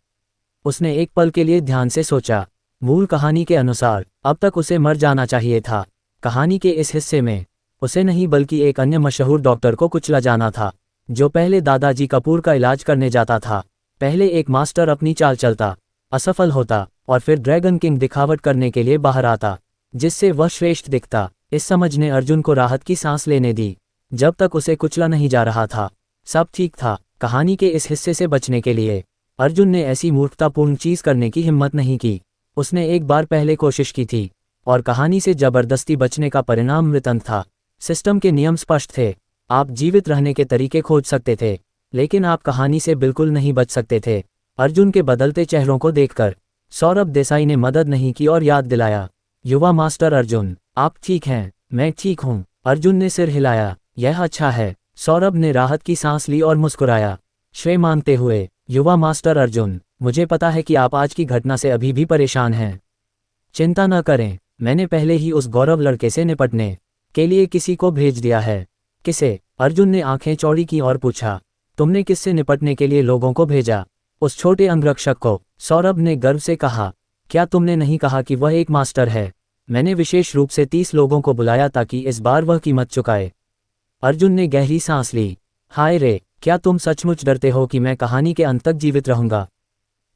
S2: उसने एक पल के लिए ध्यान से सोचा। मूल कहानी के अनुसार अब तक उसे मर जाना चाहिए था। कहानी के इस हिस्से में उसे नहीं बल्कि एक अन्य मशहूर डॉक्टर को कुचला जाना था, जो पहले दादाजी कपूर का इलाज करने जाता था। पहले एक मास्टर अपनी चाल चलता, असफल होता और फिर ड्रैगन किंग दिखावट करने के लिए बाहर आता, जिससे वह श्रेष्ठ दिखता। इस समझ ने अर्जुन को राहत की सांस लेने दी। जब तक उसे कुचला नहीं जा रहा था, सब ठीक था। कहानी के इस हिस्से से बचने के लिए अर्जुन ने ऐसी मूर्खतापूर्ण चीज करने की हिम्मत नहीं की। उसने एक बार पहले कोशिश की थी और कहानी से जबरदस्ती बचने का परिणाम मृतंत था। सिस्टम के नियम स्पष्ट थे। आप जीवित रहने के तरीके खोज सकते थे, लेकिन आप कहानी से बिल्कुल नहीं बच सकते थे। अर्जुन के बदलते चेहरों को देखकर सौरभ देसाई ने मदद नहीं की और याद दिलाया, युवा मास्टर अर्जुन, आप ठीक हैं? मैं ठीक हूं। अर्जुन ने सिर हिलाया। यह अच्छा है। सौरभ ने राहत की सांस ली और मुस्कुराया, श्रेय मांगते हुए। युवा मास्टर अर्जुन, मुझे पता है कि आप आज की घटना से अभी भी परेशान हैं। चिंता न करें, मैंने पहले ही उस गौरव लड़के से निपटने के लिए किसी को भेज दिया है। किसे? अर्जुन ने आंखें चौड़ी की और पूछा, तुमने किससे निपटने के लिए लोगों को भेजा? उस छोटे अंगरक्षक को, सौरभ ने गर्व से कहा। क्या तुमने नहीं कहा कि वह एक मास्टर है? मैंने विशेष रूप से 30 लोगों को बुलाया ताकि इस बार वह कीमत चुकाए। अर्जुन ने गहरी सांस ली। हाय रे, क्या तुम सचमुच डरते हो कि मैं कहानी के अंत तक जीवित रहूंगा?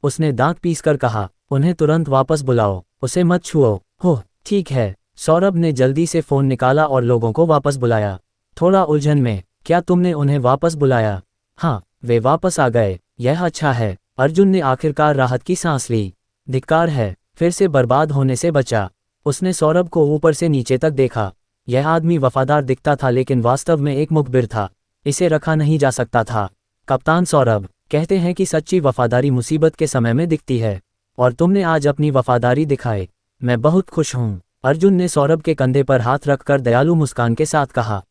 S2: उसने दांत पीसकर कहा। उन्हें तुरंत वापस बुलाओ, उसे मत छुओ। हो, ठीक है। सौरभ ने जल्दी से फोन निकाला और लोगों को वापस बुलाया। थोड़ा उलझन में, क्या तुमने उन्हें वापस बुलाया? हाँ, वे वापस आ गए। यह अच्छा है। अर्जुन ने आखिरकार राहत की सांस ली। धिक्कार है, फिर से बर्बाद होने से बचा। उसने सौरभ को ऊपर से नीचे तक देखा। यह आदमी वफादार दिखता था, लेकिन वास्तव में एक मुखबिर था। इसे रखा नहीं जा सकता था। कप्तान सौरभ, कहते हैं कि सच्ची वफादारी मुसीबत के समय में दिखती है, और तुमने आज अपनी वफादारी दिखाई। मैं बहुत खुश हूँ। अर्जुन ने सौरभ के कंधे पर हाथ रखकर दयालु मुस्कान के साथ कहा।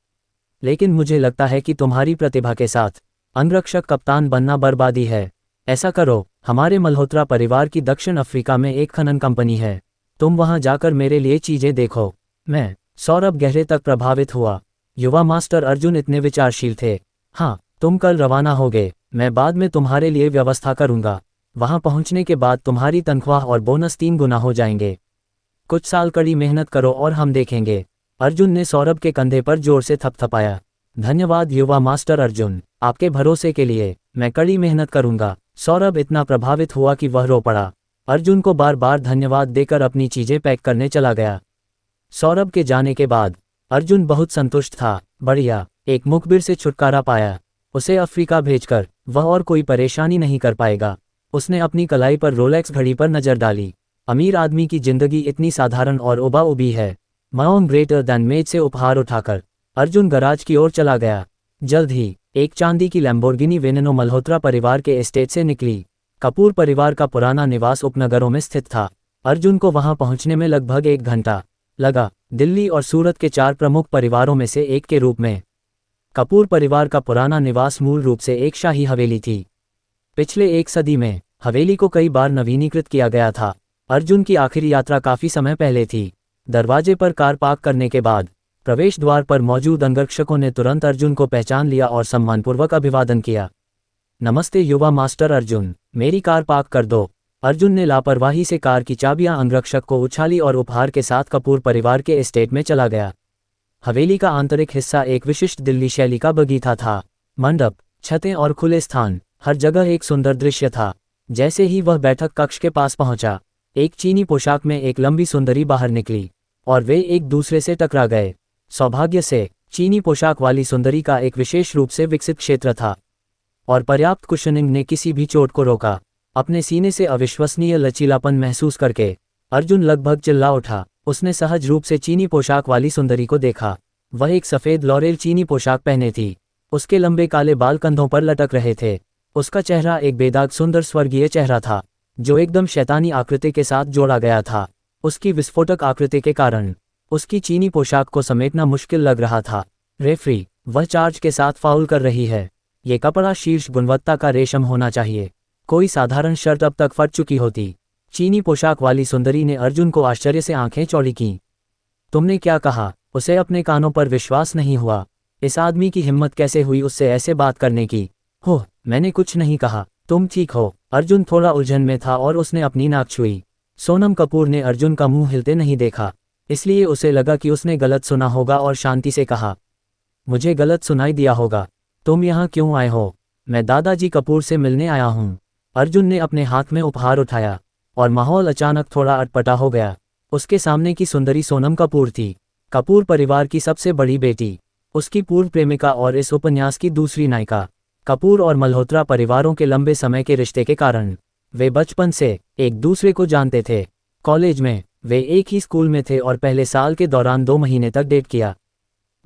S2: लेकिन मुझे लगता है कि तुम्हारी प्रतिभा के साथ अंगरक्षक कप्तान बनना बर्बादी है। ऐसा करो, हमारे मल्होत्रा परिवार की दक्षिण अफ्रीका में एक खनन कंपनी है। तुम वहां जाकर मेरे लिए चीजें देखो। मैं, सौरभ गहरे तक प्रभावित हुआ। युवा मास्टर अर्जुन इतने विचारशील थे। हाँ, तुम कल रवाना होगे। मैं बाद में तुम्हारे लिए व्यवस्था करूंगा। वहां पहुंचने के बाद तुम्हारी तनख्वाह और बोनस 3 गुना हो जाएंगे। कुछ साल कड़ी मेहनत करो और हम देखेंगे। अर्जुन ने सौरभ के कंधे पर जोर से थपथपाया। धन्यवाद युवा मास्टर अर्जुन, आपके भरोसे के लिए। मैं कड़ी मेहनत करूंगा। सौरभ इतना प्रभावित हुआ कि वह रो पड़ा। अर्जुन को बार बार धन्यवाद देकर अपनी चीजें पैक करने चला गया। सौरभ के जाने के बाद अर्जुन बहुत संतुष्ट था। बढ़िया, एक मुखबिर से छुटकारा पाया। उसे अफ्रीका भेजकर वह और कोई परेशानी नहीं कर पाएगा। उसने अपनी कलाई पर रोलेक्स घड़ी पर नजर डाली। अमीर आदमी की जिंदगी इतनी साधारण और उबा उबी है। माउंट ग्रेटर दैन मेज से उपहार उठाकर अर्जुन गराज की ओर चला गया। जल्द ही एक चांदी की लैम्बोर्गिनी वेनेनो मल्होत्रा परिवार के एस्टेट से निकली। कपूर परिवार का पुराना निवास उपनगरों में स्थित था। अर्जुन को वहां पहुंचने में लगभग 1 घंटा लगा। दिल्ली और सूरत के 4 प्रमुख परिवारों में से एक के रूप में कपूर परिवार का पुराना निवास मूल रूप से एक शाही हवेली थी। पिछले 1 सदी में हवेली को कई बार नवीनीकृत किया गया था। अर्जुन की आखिरी यात्रा काफी समय पहले थी। दरवाजे पर कार पार्क करने के बाद प्रवेश द्वार पर मौजूद अंगरक्षकों ने तुरंत अर्जुन को पहचान लिया और सम्मानपूर्वक अभिवादन किया। नमस्ते युवा मास्टर अर्जुन, मेरी कार पार्क कर दो। अर्जुन ने लापरवाही से कार की चाबियां अंगरक्षक को उछाली और उपहार के साथ कपूर परिवार के एस्टेट में चला गया। हवेली का आंतरिक हिस्सा एक विशिष्ट दिल्ली शैली का बगीचा था। मंडप, छतें और खुले स्थान, हर जगह एक सुंदर दृश्य था। जैसे ही वह बैठक कक्ष के पास पहुंचा, एक चीनी पोशाक में एक लंबी सुंदरी बाहर निकली और वे एक दूसरे से टकरा गए। सौभाग्य से चीनी पोशाक वाली सुंदरी का एक विशेष रूप से विकसित क्षेत्र था और पर्याप्त कुशनिंग ने किसी भी चोट को रोका। अपने सीने से अविश्वसनीय लचीलापन महसूस करके अर्जुन लगभग चिल्ला उठा। उसने सहज रूप से चीनी पोशाक वाली सुंदरी को देखा। वह एक सफेद लॉरेल चीनी पोशाक पहने थी। उसके लंबे काले बाल कंधों पर लटक रहे थे। उसका चेहरा एक बेदाग सुंदर स्वर्गीय चेहरा था, जो एकदम शैतानी आकृति के साथ जोड़ा गया था। उसकी विस्फोटक आकृति के कारण उसकी चीनी पोशाक को समेटना मुश्किल लग रहा था। रेफरी, वह चार्ज के साथ फाउल कर रही है। ये कपड़ा शीर्ष गुणवत्ता का रेशम होना चाहिए। कोई साधारण शर्ट अब तक फट चुकी होती। चीनी पोशाक वाली सुंदरी ने अर्जुन को आश्चर्य से आंखें चौड़ी कीं। तुमने क्या कहा? उसे अपने कानों पर विश्वास नहीं हुआ। इस आदमी की हिम्मत कैसे हुई उससे ऐसे बात करने की? हो, मैंने कुछ नहीं कहा। तुम ठीक हो? अर्जुन थोड़ा उलझन में था और उसने अपनी नाक छुई। सोनम कपूर ने अर्जुन का मुंह हिलते नहीं देखा, इसलिए उसे लगा कि उसने गलत सुना होगा और शांति से कहा, मुझे गलत सुनाई दिया होगा। तुम यहाँ क्यों आए हो? मैं दादाजी कपूर से मिलने आया हूँ। अर्जुन ने अपने हाथ में उपहार उठाया और माहौल अचानक थोड़ा अटपटा हो गया। उसके सामने की सुंदरी सोनम कपूर थी, कपूर परिवार की सबसे बड़ी बेटी, उसकी पूर्व प्रेमिका और इस उपन्यास की दूसरी नायिका। कपूर और मल्होत्रा परिवारों के लंबे समय के रिश्ते के कारण वे बचपन से एक दूसरे को जानते थे। कॉलेज में वे एक ही स्कूल में थे और पहले साल के दौरान 2 महीने तक डेट किया।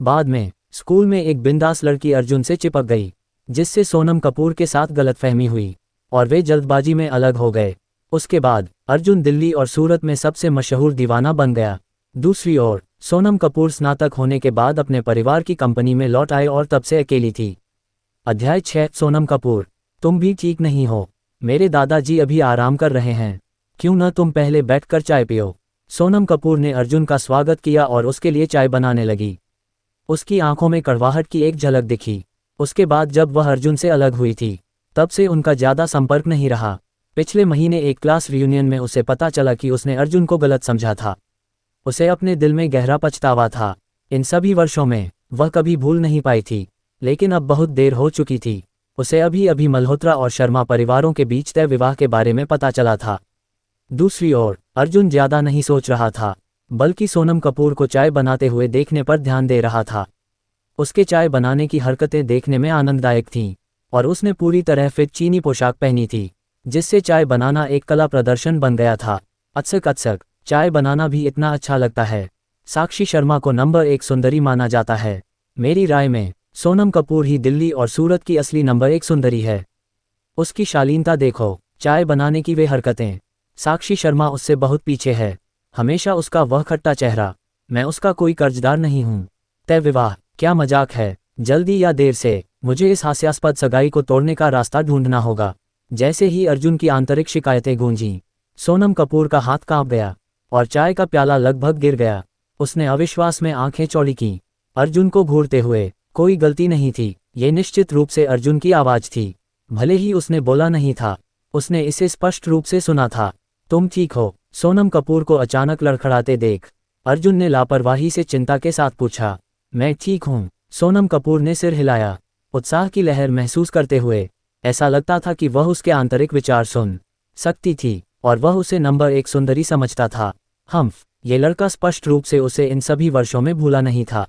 S2: बाद में स्कूल में एक बिंदास लड़की अर्जुन से चिपक गई, जिससे सोनम कपूर के साथ गलतफहमी हुई और वे जल्दबाजी में अलग हो गए। उसके बाद अर्जुन दिल्ली और सूरत में सबसे मशहूर दीवाना बन गया। दूसरी ओर सोनम कपूर स्नातक होने के बाद अपने परिवार की कंपनी में लौट आए और तब से अकेली थी। अध्याय 6। सोनम कपूर, तुम भी ठीक नहीं हो। मेरे दादाजी अभी आराम कर रहे हैं, क्यों न तुम पहले बैठकर चाय पियो। सोनम कपूर ने अर्जुन का स्वागत किया और उसके लिए चाय बनाने लगी। उसकी आंखों में कड़वाहट की एक झलक दिखी। उसके बाद जब वह अर्जुन से अलग हुई थी, तब से उनका ज्यादा संपर्क नहीं रहा। पिछले महीने एक क्लास रियूनियन में उसे पता चला कि उसने अर्जुन को गलत समझा था। उसे अपने दिल में गहरा पछतावा था। इन सभी वर्षों में वह कभी भूल नहीं पाई थी, लेकिन अब बहुत देर हो चुकी थी। उसे अभी अभी मल्होत्रा और शर्मा परिवारों के बीच तय विवाह के बारे में पता चला था। दूसरी ओर अर्जुन ज्यादा नहीं सोच रहा था, बल्कि सोनम कपूर को चाय बनाते हुए देखने पर ध्यान दे रहा था। उसके चाय बनाने की हरकतें देखने में आनंददायक थीं और उसने पूरी तरह फिट चीनी पोशाक पहनी थी, जिससे चाय बनाना एक कला प्रदर्शन बन गया था। अचक चाय बनाना भी इतना अच्छा लगता है। साक्षी शर्मा को नंबर 1 सुंदरी माना जाता है। मेरी राय में सोनम कपूर ही दिल्ली और सूरत की असली नंबर 1 सुंदरी है। उसकी शालीनता देखो, चाय बनाने की वे हरकतें। साक्षी शर्मा उससे बहुत पीछे है। हमेशा उसका वह खट्टा चेहरा। मैं उसका कोई कर्जदार नहीं हूँ। तय विवाह, क्या मजाक है। जल्दी या देर से मुझे इस हास्यास्पद सगाई को तोड़ने का रास्ता ढूंढना होगा। जैसे ही अर्जुन की आंतरिक शिकायतें गूंजीं, सोनम कपूर का हाथ कांप गया और चाय का प्याला लगभग गिर गया। उसने अविश्वास में आंखें चौड़ी कीं, अर्जुन को घूरते हुए। कोई गलती नहीं थी, ये निश्चित रूप से अर्जुन की आवाज़ थी। भले ही उसने बोला नहीं था, उसने इसे स्पष्ट रूप से सुना था। तुम ठीक हो? सोनम कपूर को अचानक लड़खड़ाते देख अर्जुन ने लापरवाही से चिंता के साथ पूछा। मैं ठीक हूँ, सोनम कपूर ने सिर हिलाया, उत्साह की लहर महसूस करते हुए। ऐसा लगता था कि वह उसके आंतरिक विचार सुन सकती थी और वह उसे नंबर 1 सुंदरी समझता था। ये लड़का स्पष्ट रूप से उसे इन सभी वर्षों में भूला नहीं था,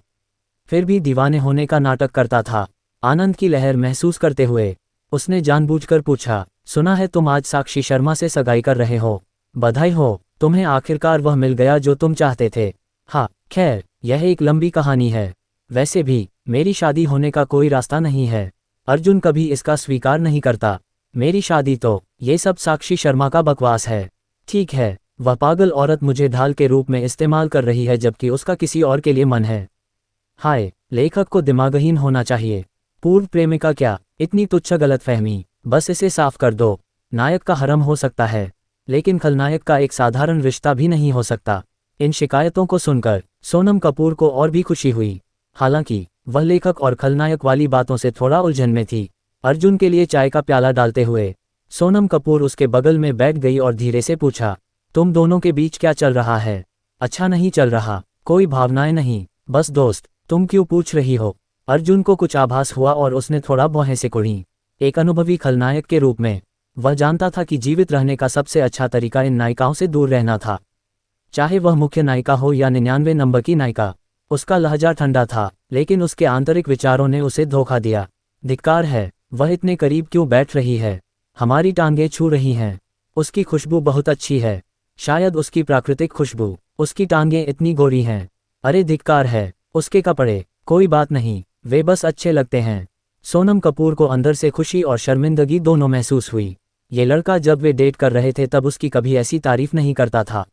S2: फिर भी दीवाने होने का नाटक करता था। आनंद की लहर महसूस करते हुए उसने जानबूझकर पूछा, सुना है तुम आज साक्षी शर्मा से सगाई कर रहे हो। बधाई हो, तुम्हें आखिरकार वह मिल गया जो तुम चाहते थे। हाँ, खैर यह एक लंबी कहानी है। वैसे भी मेरी शादी होने का कोई रास्ता नहीं है। अर्जुन कभी इसका स्वीकार नहीं करता। मेरी शादी तो ये सब साक्षी शर्मा का बकवास है। ठीक है, वह पागल औरत मुझे ढाल के रूप में इस्तेमाल कर रही है जबकि उसका किसी और के लिए मन है। हाय, लेखक को दिमागहीन होना चाहिए। पूर्व प्रेमिका क्या, इतनी तुच्छ गलतफहमी। बस इसे साफ कर दो। नायक का हरम हो सकता है, लेकिन खलनायक का एक साधारण रिश्ता भी नहीं हो सकता। इन शिकायतों को सुनकर सोनम कपूर को और भी खुशी हुई। हालांकि वह लेखक और खलनायक वाली बातों से थोड़ा उलझन में थी। अर्जुन के लिए चाय का प्याला डालते हुए सोनम कपूर उसके बगल में बैठ गई और धीरे से पूछा, तुम दोनों के बीच क्या चल रहा है? अच्छा नहीं चल रहा, कोई भावनाएं नहीं, बस दोस्त। तुम क्यों पूछ रही हो? अर्जुन को कुछ आभास हुआ और उसने थोड़ा भौहें से कुड़ी। एक अनुभवी खलनायक के रूप में वह जानता था कि जीवित रहने का सबसे अच्छा तरीका इन नायिकाओं से दूर रहना था, चाहे वह मुख्य नायिका हो या 99 नंबर की नायिका। उसका लहजा ठंडा था, लेकिन उसके आंतरिक विचारों ने उसे धोखा दिया। धिक्कार है, वह इतने करीब क्यों बैठ रही है? हमारी टांगें छू रही हैं। उसकी खुशबू बहुत अच्छी है, शायद उसकी प्राकृतिक खुशबू। उसकी टांगें इतनी गोरी हैं। अरे धिक्कार है, उसके कपड़े। कोई बात नहीं, वे बस अच्छे लगते हैं। सोनम कपूर को अंदर से खुशी और शर्मिंदगी दोनों महसूस हुई। ये लड़का जब वे डेट कर रहे थे तब उसकी कभी ऐसी तारीफ नहीं करता था।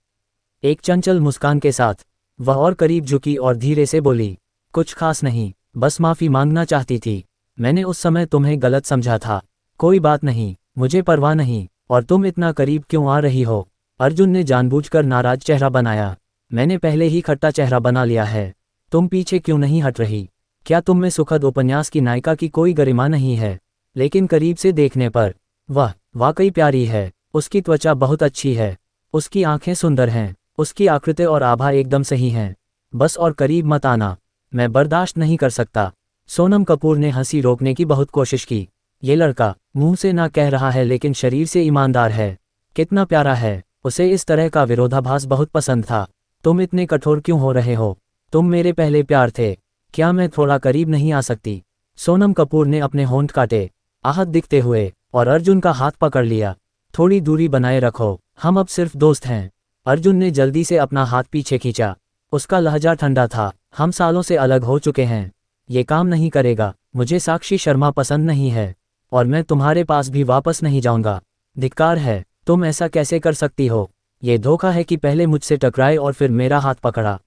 S2: एक चंचल मुस्कान के साथ वह और करीब झुकी और धीरे से बोली, कुछ खास नहीं, बस माफ़ी मांगना चाहती थी। मैंने उस समय तुम्हें गलत समझा था। कोई बात नहीं, मुझे परवाह नहीं। और तुम इतना करीब क्यों आ रही हो? अर्जुन ने जानबूझकर नाराज चेहरा बनाया। मैंने पहले ही खट्टा चेहरा बना लिया है। तुम पीछे क्यों नहीं हट रही? क्या तुम में सुखद उपन्यास की नायिका की कोई गरिमा नहीं है? लेकिन करीब से देखने पर वह वाकई प्यारी है। उसकी त्वचा बहुत अच्छी है, उसकी आंखें सुंदर हैं, उसकी आकृति और आभा एकदम सही हैं। बस और करीब मत आना, मैं बर्दाश्त नहीं कर सकता। सोनम कपूर ने हंसी रोकने की बहुत कोशिश की। ये लड़का मुंह से ना कह रहा है लेकिन शरीर से ईमानदार है। कितना प्यारा है। उसे इस तरह का विरोधाभास बहुत पसंद था। तुम इतने कठोर क्यों हो रहे हो? तुम मेरे पहले प्यार थे। क्या मैं थोड़ा करीब नहीं आ सकती? सोनम कपूर ने अपने होंठ काटे, आहत दिखते हुए, और अर्जुन का हाथ पकड़ लिया। थोड़ी दूरी बनाए रखो, हम अब सिर्फ दोस्त हैं। अर्जुन ने जल्दी से अपना हाथ पीछे खींचा। उसका लहजा ठंडा था। हम सालों से अलग हो चुके हैं। ये काम नहीं करेगा। मुझे साक्षी शर्मा पसंद नहीं है और मैं तुम्हारे पास भी वापस नहीं जाऊंगा। धिक्कार है, तुम ऐसा कैसे कर सकती हो? ये धोखा है कि पहले मुझसे टकराए और फिर मेरा हाथ पकड़ा।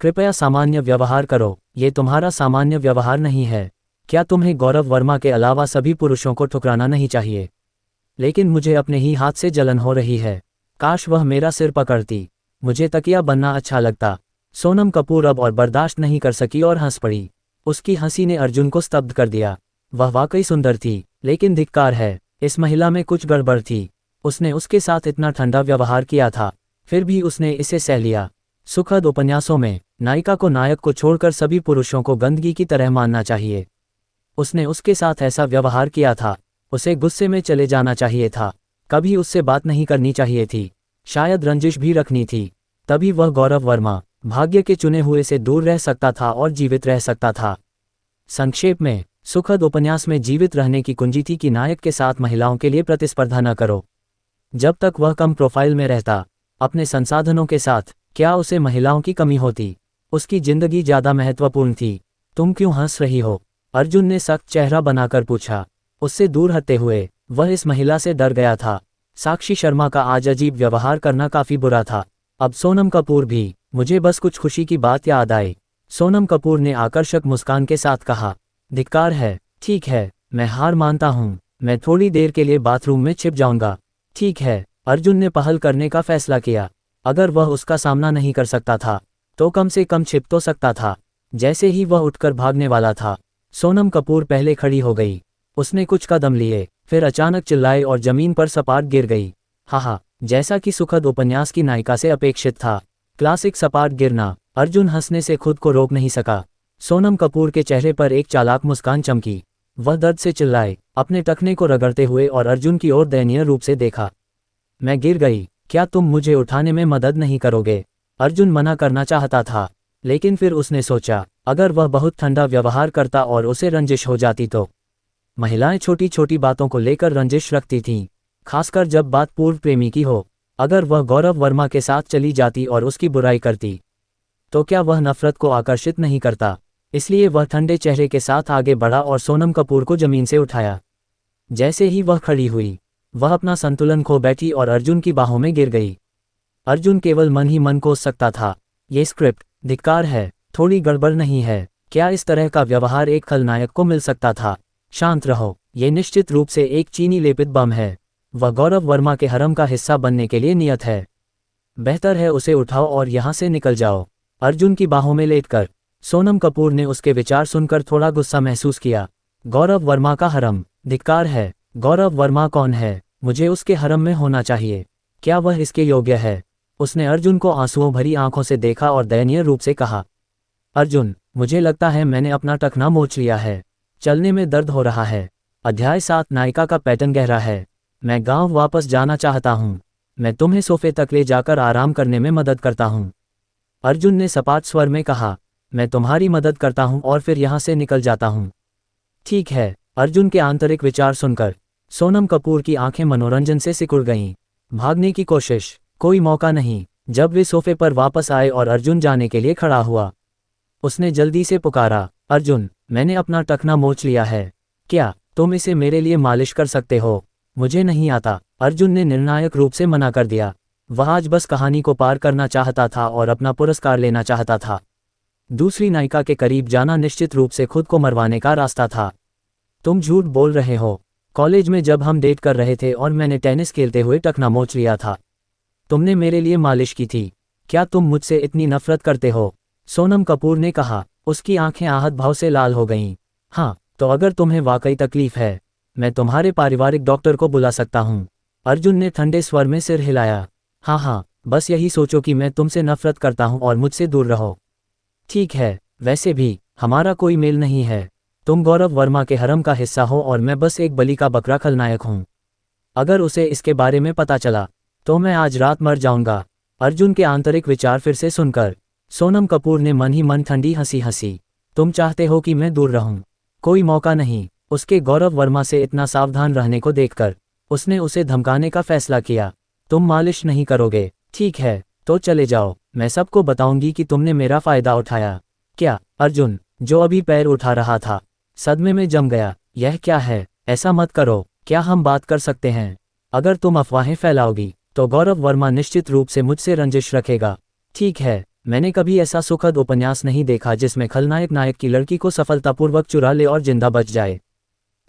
S2: कृपया सामान्य व्यवहार करो। ये तुम्हारा सामान्य व्यवहार नहीं है। क्या तुम्हें गौरव वर्मा के अलावा सभी पुरुषों को ठुकराना नहीं चाहिए? लेकिन मुझे अपने ही हाथ से जलन हो रही है। काश वह मेरा सिर पकड़ती। मुझे तकिया बनना अच्छा लगता। सोनम कपूर अब और बर्दाश्त नहीं कर सकी और हंस पड़ी। उसकी हंसी ने अर्जुन को स्तब्ध कर दिया। वह वाकई सुंदर थी, लेकिन धिक्कार है, इस महिला में कुछ गड़बड़ थी। उसने उसके साथ इतना ठंडा व्यवहार किया था, फिर भी उसने इसे सह लिया। सुखद उपन्यासों में नायिका को नायक को छोड़कर सभी पुरुषों को गंदगी की तरह मानना चाहिए। उसने उसके साथ ऐसा व्यवहार किया था। उसे गुस्से में चले जाना चाहिए था। कभी उससे बात नहीं करनी चाहिए थी। शायद रंजिश भी रखनी थी। तभी वह गौरव वर्मा भाग्य के चुने हुए से दूर रह सकता था और जीवित रह सकता था। संक्षेप में, सुखद उपन्यास में जीवित रहने की कुंजी थी कि नायक के साथ महिलाओं के लिए प्रतिस्पर्धा न करो। जब तक वह कम प्रोफाइल में रहता, अपने संसाधनों के साथ, क्या उसे महिलाओं की कमी होती? उसकी जिंदगी ज्यादा महत्वपूर्ण थी। तुम क्यों हंस रही हो? अर्जुन ने सख्त चेहरा बनाकर पूछा। उससे दूर हटते हुए वह इस महिला से डर गया था। साक्षी शर्मा का आज अजीब व्यवहार करना काफी बुरा था। अब सोनम कपूर भी। मुझे बस कुछ खुशी की बात याद आई। सोनम कपूर ने आकर्षक मुस्कान के साथ कहा। धिक्कार है। ठीक है, मैं हार मानता हूँ। मैं थोड़ी देर के लिए बाथरूम में छिप जाऊंगा। ठीक है, अर्जुन ने पहल करने का फैसला किया। अगर वह उसका सामना नहीं कर सकता था, तो कम से कम छिप तो सकता था। जैसे ही वह उठकर भागने वाला था, सोनम कपूर पहले खड़ी हो गई। उसने कुछ कदम लिए, फिर अचानक चिल्लाए और जमीन पर सपाट गिर गई। हाहा, जैसा कि सुखद उपन्यास की नायिका से अपेक्षित था। क्लासिक सपाट गिरना। अर्जुन हंसने से खुद को रोक नहीं सका। सोनम कपूर के चेहरे पर एक चालाक मुस्कान चमकी। वह दर्द से चिल्लाए, अपने टखने को रगड़ते हुए, और अर्जुन की ओर दयनीय रूप से देखा। मैं गिर गई। क्या तुम मुझे उठाने में मदद नहीं करोगे? अर्जुन मना करना चाहता था, लेकिन फिर उसने सोचा, अगर वह बहुत ठंडा व्यवहार करता और उसे रंजिश हो जाती तो। महिलाएं छोटी छोटी बातों को लेकर रंजिश रखती थीं, खासकर जब बात पूर्व प्रेमी की हो। अगर वह गौरव वर्मा के साथ चली जाती और उसकी बुराई करती, तो क्या वह नफरत को आकर्षित नहीं करता? इसलिए वह ठंडे चेहरे के साथ आगे बढ़ा और सोनम कपूर को जमीन से उठाया। जैसे ही वह खड़ी हुई, वह अपना संतुलन खो बैठी और अर्जुन की बाहों में गिर गई। अर्जुन केवल मन ही मन कोस सकता था, ये स्क्रिप्ट धिक्कार है, थोड़ी गड़बड़ नहीं है? क्या इस तरह का व्यवहार एक खलनायक को मिल सकता था? शांत रहो, ये निश्चित रूप से एक चीनी लेपित बम है। वह गौरव वर्मा के हरम का हिस्सा बनने के लिए नियत है। बेहतर है उसे उठाओ और यहाँ से निकल जाओ। अर्जुन की बाहों में लेटकर सोनम कपूर ने उसके विचार सुनकर थोड़ा गुस्सा महसूस किया। गौरव वर्मा का हरम? धिक्कार है। गौरव वर्मा कौन है? मुझे उसके हरम में होना चाहिए। क्या वह इसके योग्य है? उसने अर्जुन को आंसुओं भरी आंखों से देखा और दयनीय रूप से कहा। अर्जुन, मुझे लगता है मैंने अपना टखना मोच लिया है। चलने में दर्द हो रहा है। अध्याय 7 नायिका का पैटर्न गहरा है। मैं गांव वापस जाना चाहता हूँ। मैं तुम्हें सोफे तक ले जाकर आराम करने में मदद करता हूँ। अर्जुन ने सपाट स्वर में कहा। मैं तुम्हारी मदद करता हूँ और फिर यहाँ से निकल जाता हूँ। ठीक है। अर्जुन के आंतरिक विचार सुनकर सोनम कपूर की आंखें मनोरंजन से सिकुड़ गईं। भागने की कोशिश, कोई मौका नहीं। जब वे सोफे पर वापस आए और अर्जुन जाने के लिए खड़ा हुआ, उसने जल्दी से पुकारा, अर्जुन, मैंने अपना टखना मोच लिया है। क्या तुम इसे मेरे लिए मालिश कर सकते हो? मुझे नहीं आता। अर्जुन ने निर्णायक रूप से मना कर दिया। वह आज बस कहानी को पार करना चाहता था और अपना पुरस्कार लेना चाहता था। दूसरी नायिका के करीब जाना निश्चित रूप से खुद को मरवाने का रास्ता था। तुम झूठ बोल रहे हो। कॉलेज में जब हम डेट कर रहे थे और मैंने टेनिस खेलते हुए टखना मोच लिया था, तुमने मेरे लिए मालिश की थी। क्या तुम मुझसे इतनी नफरत करते हो? सोनम कपूर ने कहा। उसकी आंखें आहत भाव से लाल हो गईं। हाँ, तो अगर तुम्हें वाकई तकलीफ है, मैं तुम्हारे पारिवारिक डॉक्टर को बुला सकता हूँ। अर्जुन ने ठंडे स्वर में सिर हिलाया। हाँ हाँ, बस यही सोचो कि मैं तुमसे नफरत करता हूँ और मुझसे दूर रहो। ठीक है, वैसे भी हमारा कोई मेल नहीं है। तुम गौरव वर्मा के हरम का हिस्सा हो और मैं बस एक बलि का बकरा खलनायक हूँ। अगर उसे इसके बारे में पता चला तो मैं आज रात मर जाऊंगा। अर्जुन के आंतरिक विचार फिर से सुनकर सोनम कपूर ने मन ही मन ठंडी हंसी हंसी। तुम चाहते हो कि मैं दूर रहूं? कोई मौका नहीं। उसके गौरव वर्मा से इतना सावधान रहने को देखकर उसने उसे धमकाने का फैसला किया। तुम मालिश नहीं करोगे? ठीक है, तो चले जाओ। मैं सबको बताऊंगी कि तुमने मेरा फायदा उठाया। क्या? अर्जुन, जो अभी पैर उठा रहा था, सदमे में जम गया। यह क्या है? ऐसा मत करो। क्या हम बात कर सकते हैं? अगर तुम अफवाहें फैलाओगी तो गौरव वर्मा निश्चित रूप से मुझसे रंजिश रखेगा। ठीक है, मैंने कभी ऐसा सुखद उपन्यास नहीं देखा जिसमें खलनायक नायक की लड़की को सफलतापूर्वक चुरा ले और जिंदा बच जाए।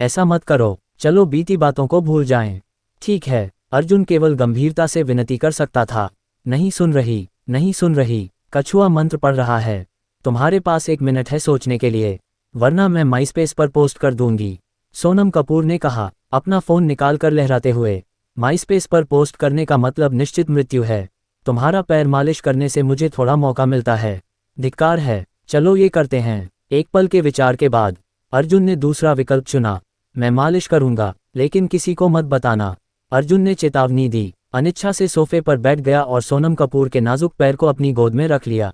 S2: ऐसा मत करो। चलो बीती बातों को भूल जाएं। ठीक है, अर्जुन केवल गंभीरता से विनती कर सकता था। नहीं सुन रही, नहीं सुन रही। कछुआ मंत्र पढ़ रहा है। तुम्हारे पास 1 मिनट है सोचने के लिए, वरना मैं माइस्पेस पर पोस्ट कर दूंगी। सोनम कपूर ने कहा, अपना फोन निकाल कर लहराते हुए। माइस्पेस पर पोस्ट करने का मतलब निश्चित मृत्यु है। तुम्हारा पैर मालिश करने से मुझे थोड़ा मौका मिलता है। धिक्कार है। चलो ये करते हैं। एक पल के विचार के बाद अर्जुन ने दूसरा विकल्प चुना। मैं मालिश करूंगा, लेकिन किसी को मत बताना। अर्जुन ने चेतावनी दी। अनिच्छा से सोफे पर बैठ गया और सोनम कपूर के नाजुक पैर को अपनी गोद में रख लिया।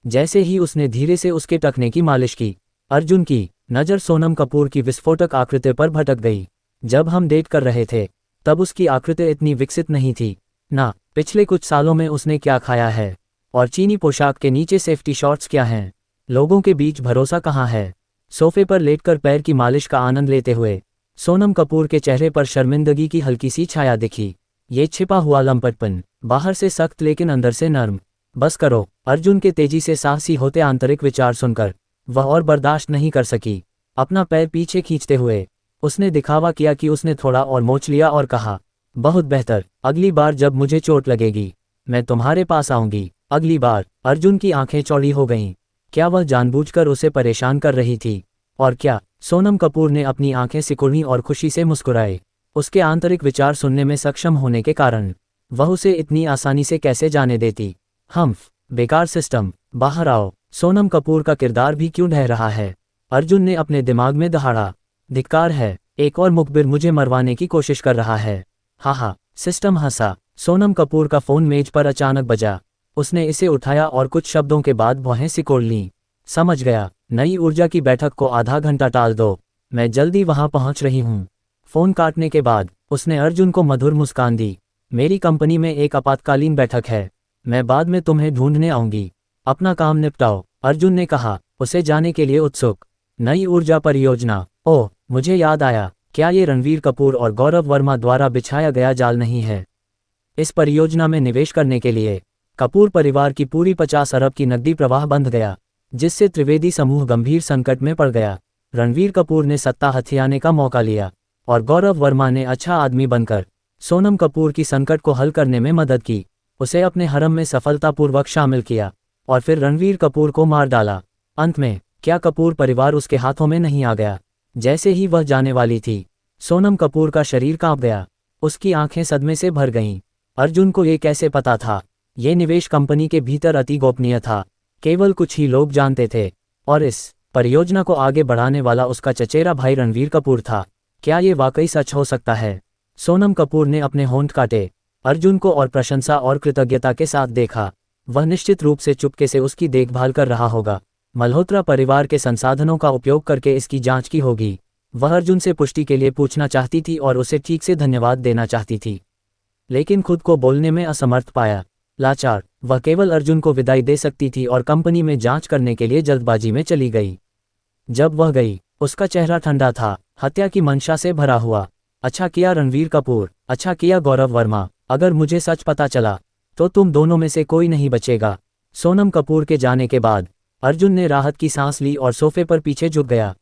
S2: जैसे ही उसने धीरे से उसके टखने की मालिश की, अर्जुन की नज़र सोनम कपूर की विस्फोटक आकृति पर भटक गई। जब हम डेट कर रहे थे तब उसकी आकृति इतनी विकसित नहीं थी ना। पिछले कुछ सालों में उसने क्या खाया है, और चीनी पोशाक के नीचे सेफ्टी शॉर्ट्स क्या हैं। लोगों के बीच भरोसा कहाँ है? सोफे पर लेटकर पैर की मालिश का आनंद लेते हुए सोनम कपूर के चेहरे पर शर्मिंदगी की हल्की सी छाया दिखी। ये छिपा हुआ लंपटपन, बाहर से सख्त लेकिन अंदर से नर्म। बस करो। अर्जुन के तेजी से साहसी होते आंतरिक विचार सुनकर वह और बर्दाश्त नहीं कर सकी। अपना पैर पीछे खींचते हुए उसने दिखावा किया कि उसने थोड़ा और मोच लिया और कहा, बहुत बेहतर। अगली बार जब मुझे चोट लगेगी मैं तुम्हारे पास आऊंगी। अगली बार? अर्जुन की आंखें चौड़ी हो गईं। क्या वह जानबूझकर उसे परेशान कर रही थी? और क्या? सोनम कपूर ने अपनी आंखें सिकुड़ी और खुशी से मुस्कुराए। उसके आंतरिक विचार सुनने में सक्षम होने के कारण वह उसे इतनी आसानी से कैसे जाने देती। हम्फ, बेकार सिस्टम, बाहर आओ। सोनम कपूर का किरदार भी क्यों ढह रहा है? अर्जुन ने अपने दिमाग में दहाड़ा। धिक्कार है, एक और मुखबिर मुझे मरवाने की कोशिश कर रहा है। हा, सिस्टम हंसा। सोनम कपूर का फोन मेज पर अचानक बजा। उसने इसे उठाया और कुछ शब्दों के बाद भौहें सिकोड़ लीं। समझ गया। नई ऊर्जा की बैठक को आधा घंटा टाल दो, मैं जल्दी वहां पहुंच रही हूं। फोन काटने के बाद उसने अर्जुन को मधुर मुस्कान दी। मेरी कंपनी में एक आपातकालीन बैठक है, मैं बाद में तुम्हें ढूंढने आऊंगी। अपना काम निपटाओ, अर्जुन ने कहा, उसे जाने के लिए उत्सुक। नई ऊर्जा परियोजना? ओह, मुझे याद आया। क्या ये रणवीर कपूर और गौरव वर्मा द्वारा बिछाया गया जाल नहीं है? इस परियोजना में निवेश करने के लिए कपूर परिवार की पूरी 50 अरब की नकदी प्रवाह बंध गया, जिससे त्रिवेदी समूह गंभीर संकट में पड़ गया। रणवीर कपूर ने सत्ता हथियाने का मौका लिया और गौरव वर्मा ने अच्छा आदमी बनकर सोनम कपूर की संकट को हल करने में मदद की। उसे अपने हरम में सफलतापूर्वक शामिल किया और फिर रणवीर कपूर को मार डाला। अंत में क्या कपूर परिवार उसके हाथों में नहीं आ गया? जैसे ही वह जाने वाली थी, सोनम कपूर का शरीर कांप गया। उसकी आंखें सदमे से भर गईं। अर्जुन को ये कैसे पता था? ये निवेश कंपनी के भीतर अति गोपनीय था, केवल कुछ ही लोग जानते थे, और इस परियोजना को आगे बढ़ाने वाला उसका चचेरा भाई रणवीर कपूर था। क्या ये वाकई सच हो सकता है? सोनम कपूर ने अपने होंठ काटे। अर्जुन को और प्रशंसा और कृतज्ञता के साथ देखा। वह निश्चित रूप से चुपके से उसकी देखभाल कर रहा होगा। मल्होत्रा परिवार के संसाधनों का उपयोग करके इसकी जांच की होगी। वह अर्जुन से पुष्टि के लिए पूछना चाहती थी और उसे ठीक से धन्यवाद देना चाहती थी, लेकिन खुद को बोलने में असमर्थ पाया। लाचार, वह केवल अर्जुन को विदाई दे सकती थी और कंपनी में जांच करने के लिए जल्दबाजी में चली गई। जब वह गई, उसका चेहरा ठंडा था, हत्या की मंशा से भरा हुआ। अच्छा किया रणवीर कपूर, अच्छा किया गौरव वर्मा। अगर मुझे सच पता चला तो तुम दोनों में से कोई नहीं बचेगा। सोनम कपूर के जाने के बाद अर्जुन ने राहत की सांस ली और सोफे पर पीछे झुक गया।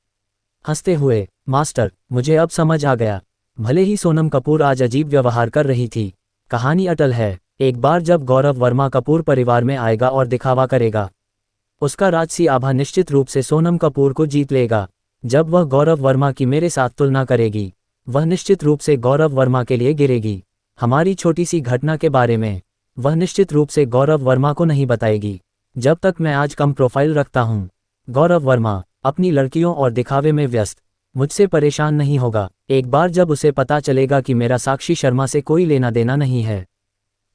S2: हंसते हुए मास्टर, मुझे अब समझ आ गया। भले ही सोनम कपूर आज अजीब व्यवहार कर रही थी, कहानी अटल है। एक बार जब गौरव वर्मा कपूर परिवार में आएगा और दिखावा करेगा, उसका राजसी आभा निश्चित रूप से सोनम कपूर को जीत लेगा। जब वह गौरव वर्मा की मेरे साथ तुलना करेगी, वह निश्चित रूप से गौरव वर्मा के लिए गिरेगी। हमारी छोटी सी घटना के बारे में वह निश्चित रूप से गौरव वर्मा को नहीं बताएगी। जब तक मैं आज कम प्रोफाइल रखता हूँ, गौरव वर्मा अपनी लड़कियों और दिखावे में व्यस्त मुझसे परेशान नहीं होगा। एक बार जब उसे पता चलेगा कि मेरा साक्षी शर्मा से कोई लेना देना नहीं है,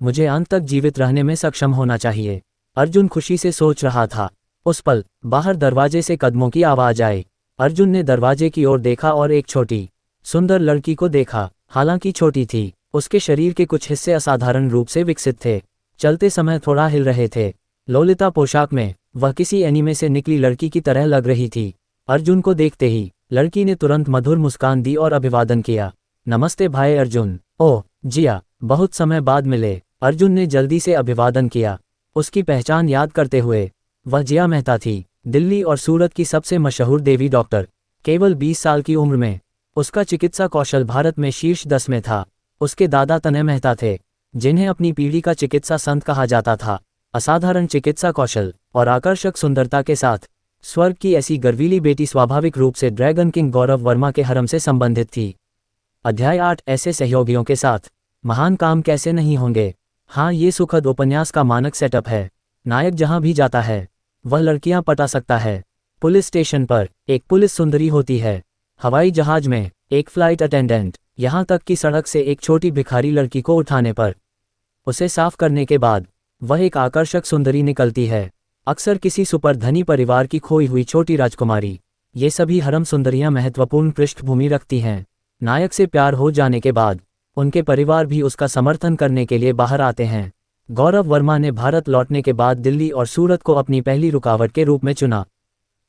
S2: मुझे अंत तक जीवित रहने में सक्षम होना चाहिए। अर्जुन खुशी से सोच रहा था। उस पल बाहर दरवाजे से कदमों की आवाज आई। अर्जुन ने दरवाजे की ओर देखा और एक छोटी सुंदर लड़की को देखा। हालांकि छोटी थी, उसके शरीर के कुछ हिस्से असाधारण रूप से विकसित थे, चलते समय थोड़ा हिल रहे थे। लोलिता पोशाक में वह किसी एनीमे से निकली लड़की की तरह लग रही थी। अर्जुन को देखते ही लड़की ने तुरंत मधुर मुस्कान दी और अभिवादन किया। नमस्ते भाई अर्जुन। ओह जिया, बहुत समय बाद मिले। अर्जुन ने जल्दी से अभिवादन किया, उसकी पहचान याद करते हुए। वह जिया मेहता थी, दिल्ली और सूरत की सबसे मशहूर देवी डॉक्टर। केवल 20 साल की उम्र में उसका चिकित्सा कौशल भारत में शीर्ष 10 में था। उसके दादा तनय मेहता थे, जिन्हें अपनी पीढ़ी का चिकित्सा संत कहा जाता था। असाधारण चिकित्सा कौशल और आकर्षक सुंदरता के साथ स्वर्ग की ऐसी गर्वीली बेटी स्वाभाविक रूप से ड्रैगन किंग गौरव वर्मा के हरम से संबंधित थी। अध्याय 8 ऐसे सहयोगियों के साथ महान काम कैसे नहीं होंगे। हाँ, ये सुखद उपन्यास का मानक सेटअप है। नायक जहां भी जाता है, वह लड़कियां पटा सकता है। पुलिस स्टेशन पर एक पुलिस सुंदरी होती है, हवाई जहाज में एक फ्लाइट अटेंडेंट, यहाँ तक कि सड़क से एक छोटी भिखारी लड़की को उठाने पर उसे साफ करने के बाद वह एक आकर्षक सुंदरी निकलती है। अक्सर किसी सुपर धनी परिवार की खोई हुई छोटी राजकुमारी। ये सभी हरम सुंदरियां महत्वपूर्ण पृष्ठभूमि रखती हैं। नायक से प्यार हो जाने के बाद उनके परिवार भी उसका समर्थन करने के लिए बाहर आते हैं। गौरव वर्मा ने भारत लौटने के बाद दिल्ली और सूरत को अपनी पहली रुकावट के रूप में चुना।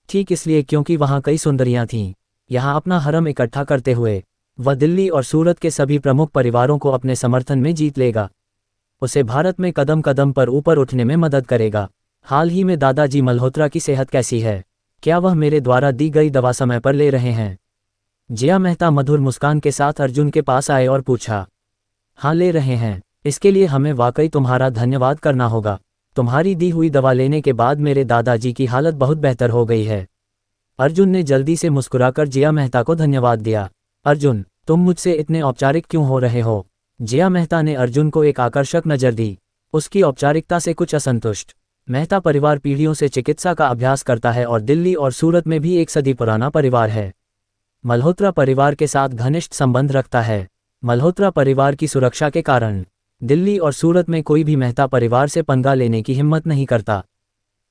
S2: ठीक इसलिए क्योंकि वहां कई सुंदरियां थीं। यहां अपना हरम इकट्ठा करते हुए वह दिल्ली और सूरत के सभी प्रमुख परिवारों को अपने समर्थन में जीत लेगा। उसे भारत में कदम कदम पर ऊपर उठने में मदद करेगा। हाल ही में दादाजी मल्होत्रा की सेहत कैसी है? क्या वह मेरे द्वारा दी गई दवा समय पर ले रहे हैं? जिया मेहता मधुर मुस्कान के साथ अर्जुन के पास आए और पूछा। हाँ, ले रहे हैं। इसके लिए हमें वाकई तुम्हारा धन्यवाद करना होगा। तुम्हारी दी हुई दवा लेने के बाद मेरे दादाजी की हालत बहुत बेहतर हो गई है। अर्जुन ने जल्दी से मुस्कुराकर जिया मेहता को धन्यवाद दिया। अर्जुन, तुम मुझसे इतने औपचारिक क्यों हो रहे हो? जिया मेहता ने अर्जुन को एक आकर्षक नज़र दी, उसकी औपचारिकता से कुछ असंतुष्ट। मेहता परिवार पीढ़ियों से चिकित्सा का अभ्यास करता है और दिल्ली और सूरत में भी एक सदी पुराना परिवार है। मल्होत्रा परिवार के साथ घनिष्ठ संबंध रखता है। मल्होत्रा परिवार की सुरक्षा के कारण दिल्ली और सूरत में कोई भी मेहता परिवार से पंगा लेने की हिम्मत नहीं करता।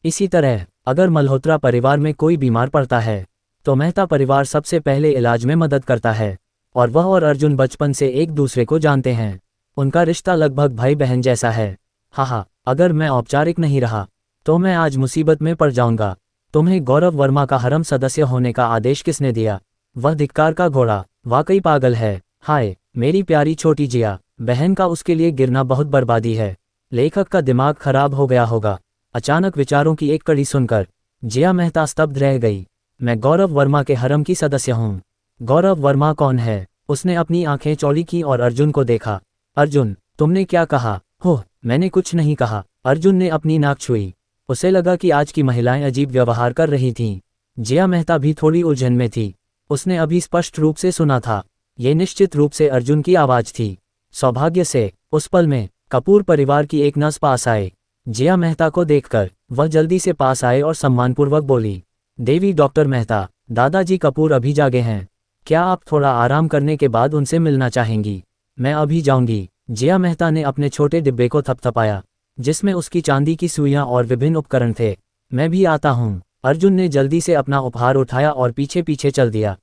S2: इसी तरह अगर मल्होत्रा परिवार में कोई बीमार पड़ता है तो मेहता परिवार सबसे पहले इलाज में मदद करता है। और वह और अर्जुन बचपन से एक दूसरे को जानते हैं। उनका रिश्ता लगभग भाई बहन जैसा है। हाँ, अगर मैं औपचारिक नहीं रहा तो मैं आज मुसीबत में पड़ जाऊंगा। तुम्हें गौरव वर्मा का हरम सदस्य होने का आदेश किसने दिया? वह धिक्कार का घोड़ा वाकई पागल है। हाय मेरी प्यारी छोटी जिया बहन का उसके लिए गिरना बहुत बर्बादी है। लेखक का दिमाग खराब हो गया होगा। अचानक विचारों की एक कड़ी सुनकर जिया मेहता स्तब्ध रह गई। मैं गौरव वर्मा के हरम की सदस्य हूँ। गौरव वर्मा कौन है? उसने अपनी आंखें चौड़ी की और अर्जुन को देखा। अर्जुन, तुमने क्या कहा? हो, मैंने कुछ नहीं कहा। अर्जुन ने अपनी नाक छुई। उसे लगा कि आज की महिलाएं अजीब व्यवहार कर रही थीं। जिया मेहता भी थोड़ी उलझन में थी। उसने अभी स्पष्ट रूप से सुना था। ये निश्चित रूप से अर्जुन की आवाज थी। सौभाग्य से उस पल में कपूर परिवार की एक नर्स पास आए। जिया मेहता को देखकर वह जल्दी से पास आए और सम्मानपूर्वक बोली, देवी डॉक्टर मेहता, दादाजी कपूर अभी जागे हैं। क्या आप थोड़ा आराम करने के बाद उनसे मिलना चाहेंगी? मैं अभी जाऊंगी। जिया मेहता ने अपने छोटे डिब्बे को थपथपाया, जिसमें उसकी चांदी की सुइयां और विभिन्न उपकरण थे। मैं भी आता हूँ। अर्जुन ने जल्दी से अपना उपहार उठाया और पीछे पीछे चल दिया।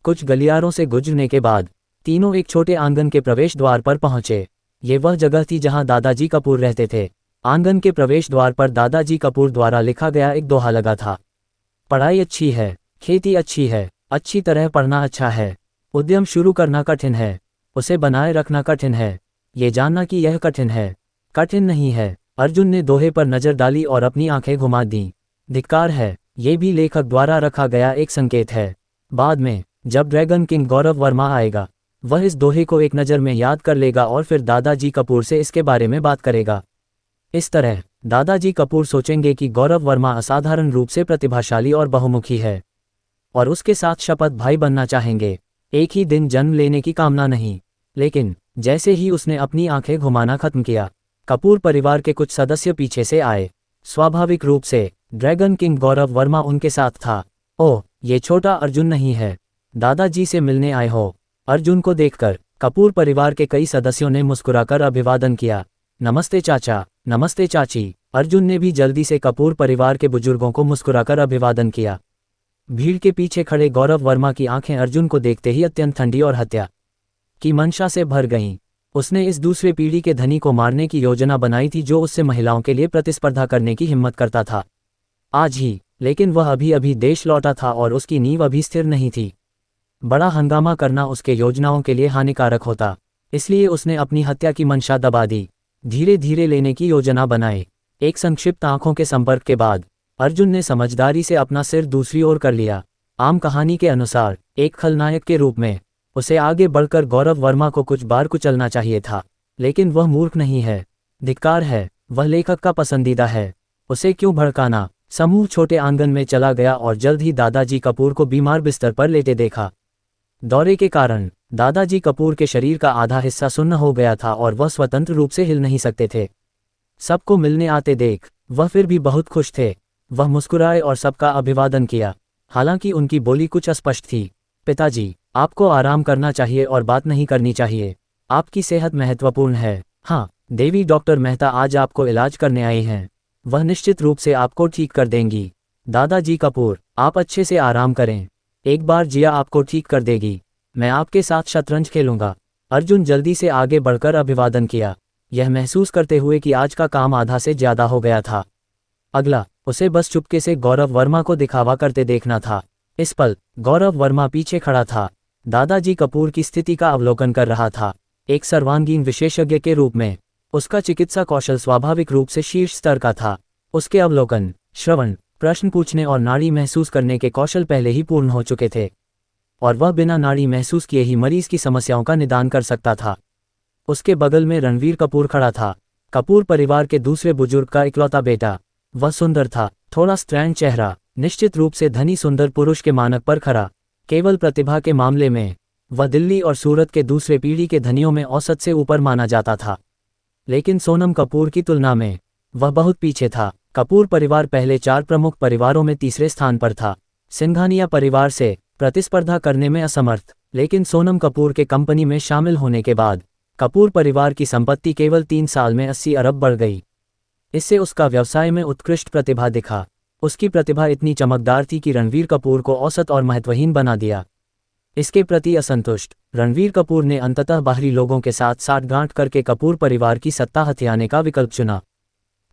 S2: कुछ गलियारों से गुजरने के बाद तीनों एक छोटे आंगन के प्रवेश द्वार पर पहुंचे। ये वह जगह थी जहां दादाजी कपूर रहते थे। आंगन के प्रवेश द्वार पर दादाजी कपूर द्वारा लिखा गया एक दोहा लगा था। पढ़ाई अच्छी है, खेती अच्छी है, अच्छी तरह पढ़ना अच्छा है, उद्यम शुरू करना कठिन है, उसे बनाए रखना कठिन है, ये जानना कि यह कठिन है, कठिन नहीं है। अर्जुन ने दोहे पर नजर डाली और अपनी आंखें घुमा दी। धिक्कार है, ये भी लेखक द्वारा रखा गया एक संकेत है। बाद में जब ड्रैगन किंग गौरव वर्मा आएगा, वह इस दोहे को एक नज़र में याद कर लेगा और फिर दादाजी कपूर से इसके बारे में बात करेगा। इस तरह दादाजी कपूर सोचेंगे कि गौरव वर्मा असाधारण रूप से प्रतिभाशाली और बहुमुखी है और उसके साथ शपथ भाई बनना चाहेंगे, एक ही दिन जन्म लेने की कामना नहीं। लेकिन जैसे ही उसने अपनी आंखें घुमाना खत्म किया, कपूर परिवार के कुछ सदस्य पीछे से आए। स्वाभाविक रूप से ड्रैगन किंग गौरव वर्मा उनके साथ था। ओह, ये छोटा अर्जुन नहीं है, दादाजी से मिलने आए हो। अर्जुन को देखकर कपूर परिवार के कई सदस्यों ने मुस्कुराकर अभिवादन किया। नमस्ते चाचा, नमस्ते चाची। अर्जुन ने भी जल्दी से कपूर परिवार के बुजुर्गों को मुस्कुराकर अभिवादन किया। भीड़ के पीछे खड़े गौरव वर्मा की आंखें अर्जुन को देखते ही अत्यंत ठंडी और हत्या की मंशा से भर गईं। उसने इस दूसरे पीढ़ी के धनी को मारने की योजना बनाई थी जो उससे महिलाओं के लिए प्रतिस्पर्धा करने की हिम्मत करता था। आज ही, लेकिन वह अभी अभी देश लौटा था और उसकी नींव अभी स्थिर नहीं थी। बड़ा हंगामा करना उसके योजनाओं के लिए हानिकारक होता, इसलिए उसने अपनी हत्या की मंशा दबा दी। धीरे धीरे लेने की योजना बनाए। एक संक्षिप्त आंखों के संपर्क के बाद अर्जुन ने समझदारी से अपना सिर दूसरी ओर कर लिया। आम कहानी के अनुसार एक खलनायक के रूप में उसे आगे बढ़कर गौरव वर्मा को कुछ बार कुचलना चाहिए था, लेकिन वह मूर्ख नहीं है। धिक्कार है, वह लेखक का पसंदीदा है, उसे क्यों भड़काना। समूह छोटे आंगन में चला गया और जल्द ही दादाजी कपूर को बीमार बिस्तर पर लेटे देखा। दौरे के कारण दादाजी कपूर के शरीर का आधा हिस्सा सुन्न हो गया था और वह स्वतंत्र रूप से हिल नहीं सकते थे। सबको मिलने आते देख वह फिर भी बहुत खुश थे। वह मुस्कुराए और सबका अभिवादन किया, हालांकि उनकी बोली कुछ अस्पष्ट थी। पिताजी, आपको आराम करना चाहिए और बात नहीं करनी चाहिए। आपकी सेहत महत्वपूर्ण है। हाँ, देवी डॉक्टर मेहता आज आपको इलाज करने आई हैं। वह निश्चित रूप से आपको ठीक कर देंगी। दादाजी कपूर, आप अच्छे से आराम करें। एक बार जिया आपको ठीक कर देगी। मैं आपके साथ शतरंज खेलूंगा। अर्जुन जल्दी से आगे बढ़कर अभिवादन किया, यह महसूस करते हुए कि आज का काम आधा से ज्यादा हो गया था। अगला, उसे बस चुपके से गौरव वर्मा को दिखावा करते देखना था। इस पल गौरव वर्मा पीछे खड़ा था, दादाजी कपूर की स्थिति का अवलोकन कर रहा था। एक सर्वांगीण विशेषज्ञ के रूप में उसका चिकित्सा कौशल स्वाभाविक रूप से शीर्ष स्तर का था। उसके अवलोकन, श्रवण, प्रश्न पूछने और नाड़ी महसूस करने के कौशल पहले ही पूर्ण हो चुके थे और वह बिना नाड़ी महसूस किए ही मरीज की समस्याओं का निदान कर सकता था। उसके बगल में रणवीर कपूर खड़ा था, कपूर परिवार के दूसरे बुजुर्ग का इकलौता बेटा। वह सुंदर था, थोड़ा स्ट्रैंड चेहरा, निश्चित रूप से धनी सुंदर पुरुष के मानक पर खरा। केवल प्रतिभा के मामले में वह दिल्ली और सूरत के दूसरे पीढ़ी के धनियों में औसत से ऊपर माना जाता था, लेकिन सोनम कपूर की तुलना में वह बहुत पीछे था। कपूर परिवार पहले 4 प्रमुख परिवारों में तीसरे स्थान पर था। सिंघानिया परिवार से प्रतिस्पर्धा करने में असमर्थ, लेकिन सोनम कपूर के कंपनी में शामिल होने के बाद कपूर परिवार की संपत्ति केवल 3 साल में 80 अरब बढ़ गई। इससे उसका व्यवसाय में उत्कृष्ट प्रतिभा दिखा। उसकी प्रतिभा इतनी चमकदार थी कि रणवीर कपूर को औसत और महत्वहीन बना दिया। इसके प्रति असंतुष्ट रणवीर कपूर ने अंततः बाहरी लोगों के साथ साठगांठ करके कपूर परिवार की सत्ता हथियाने का विकल्प चुना।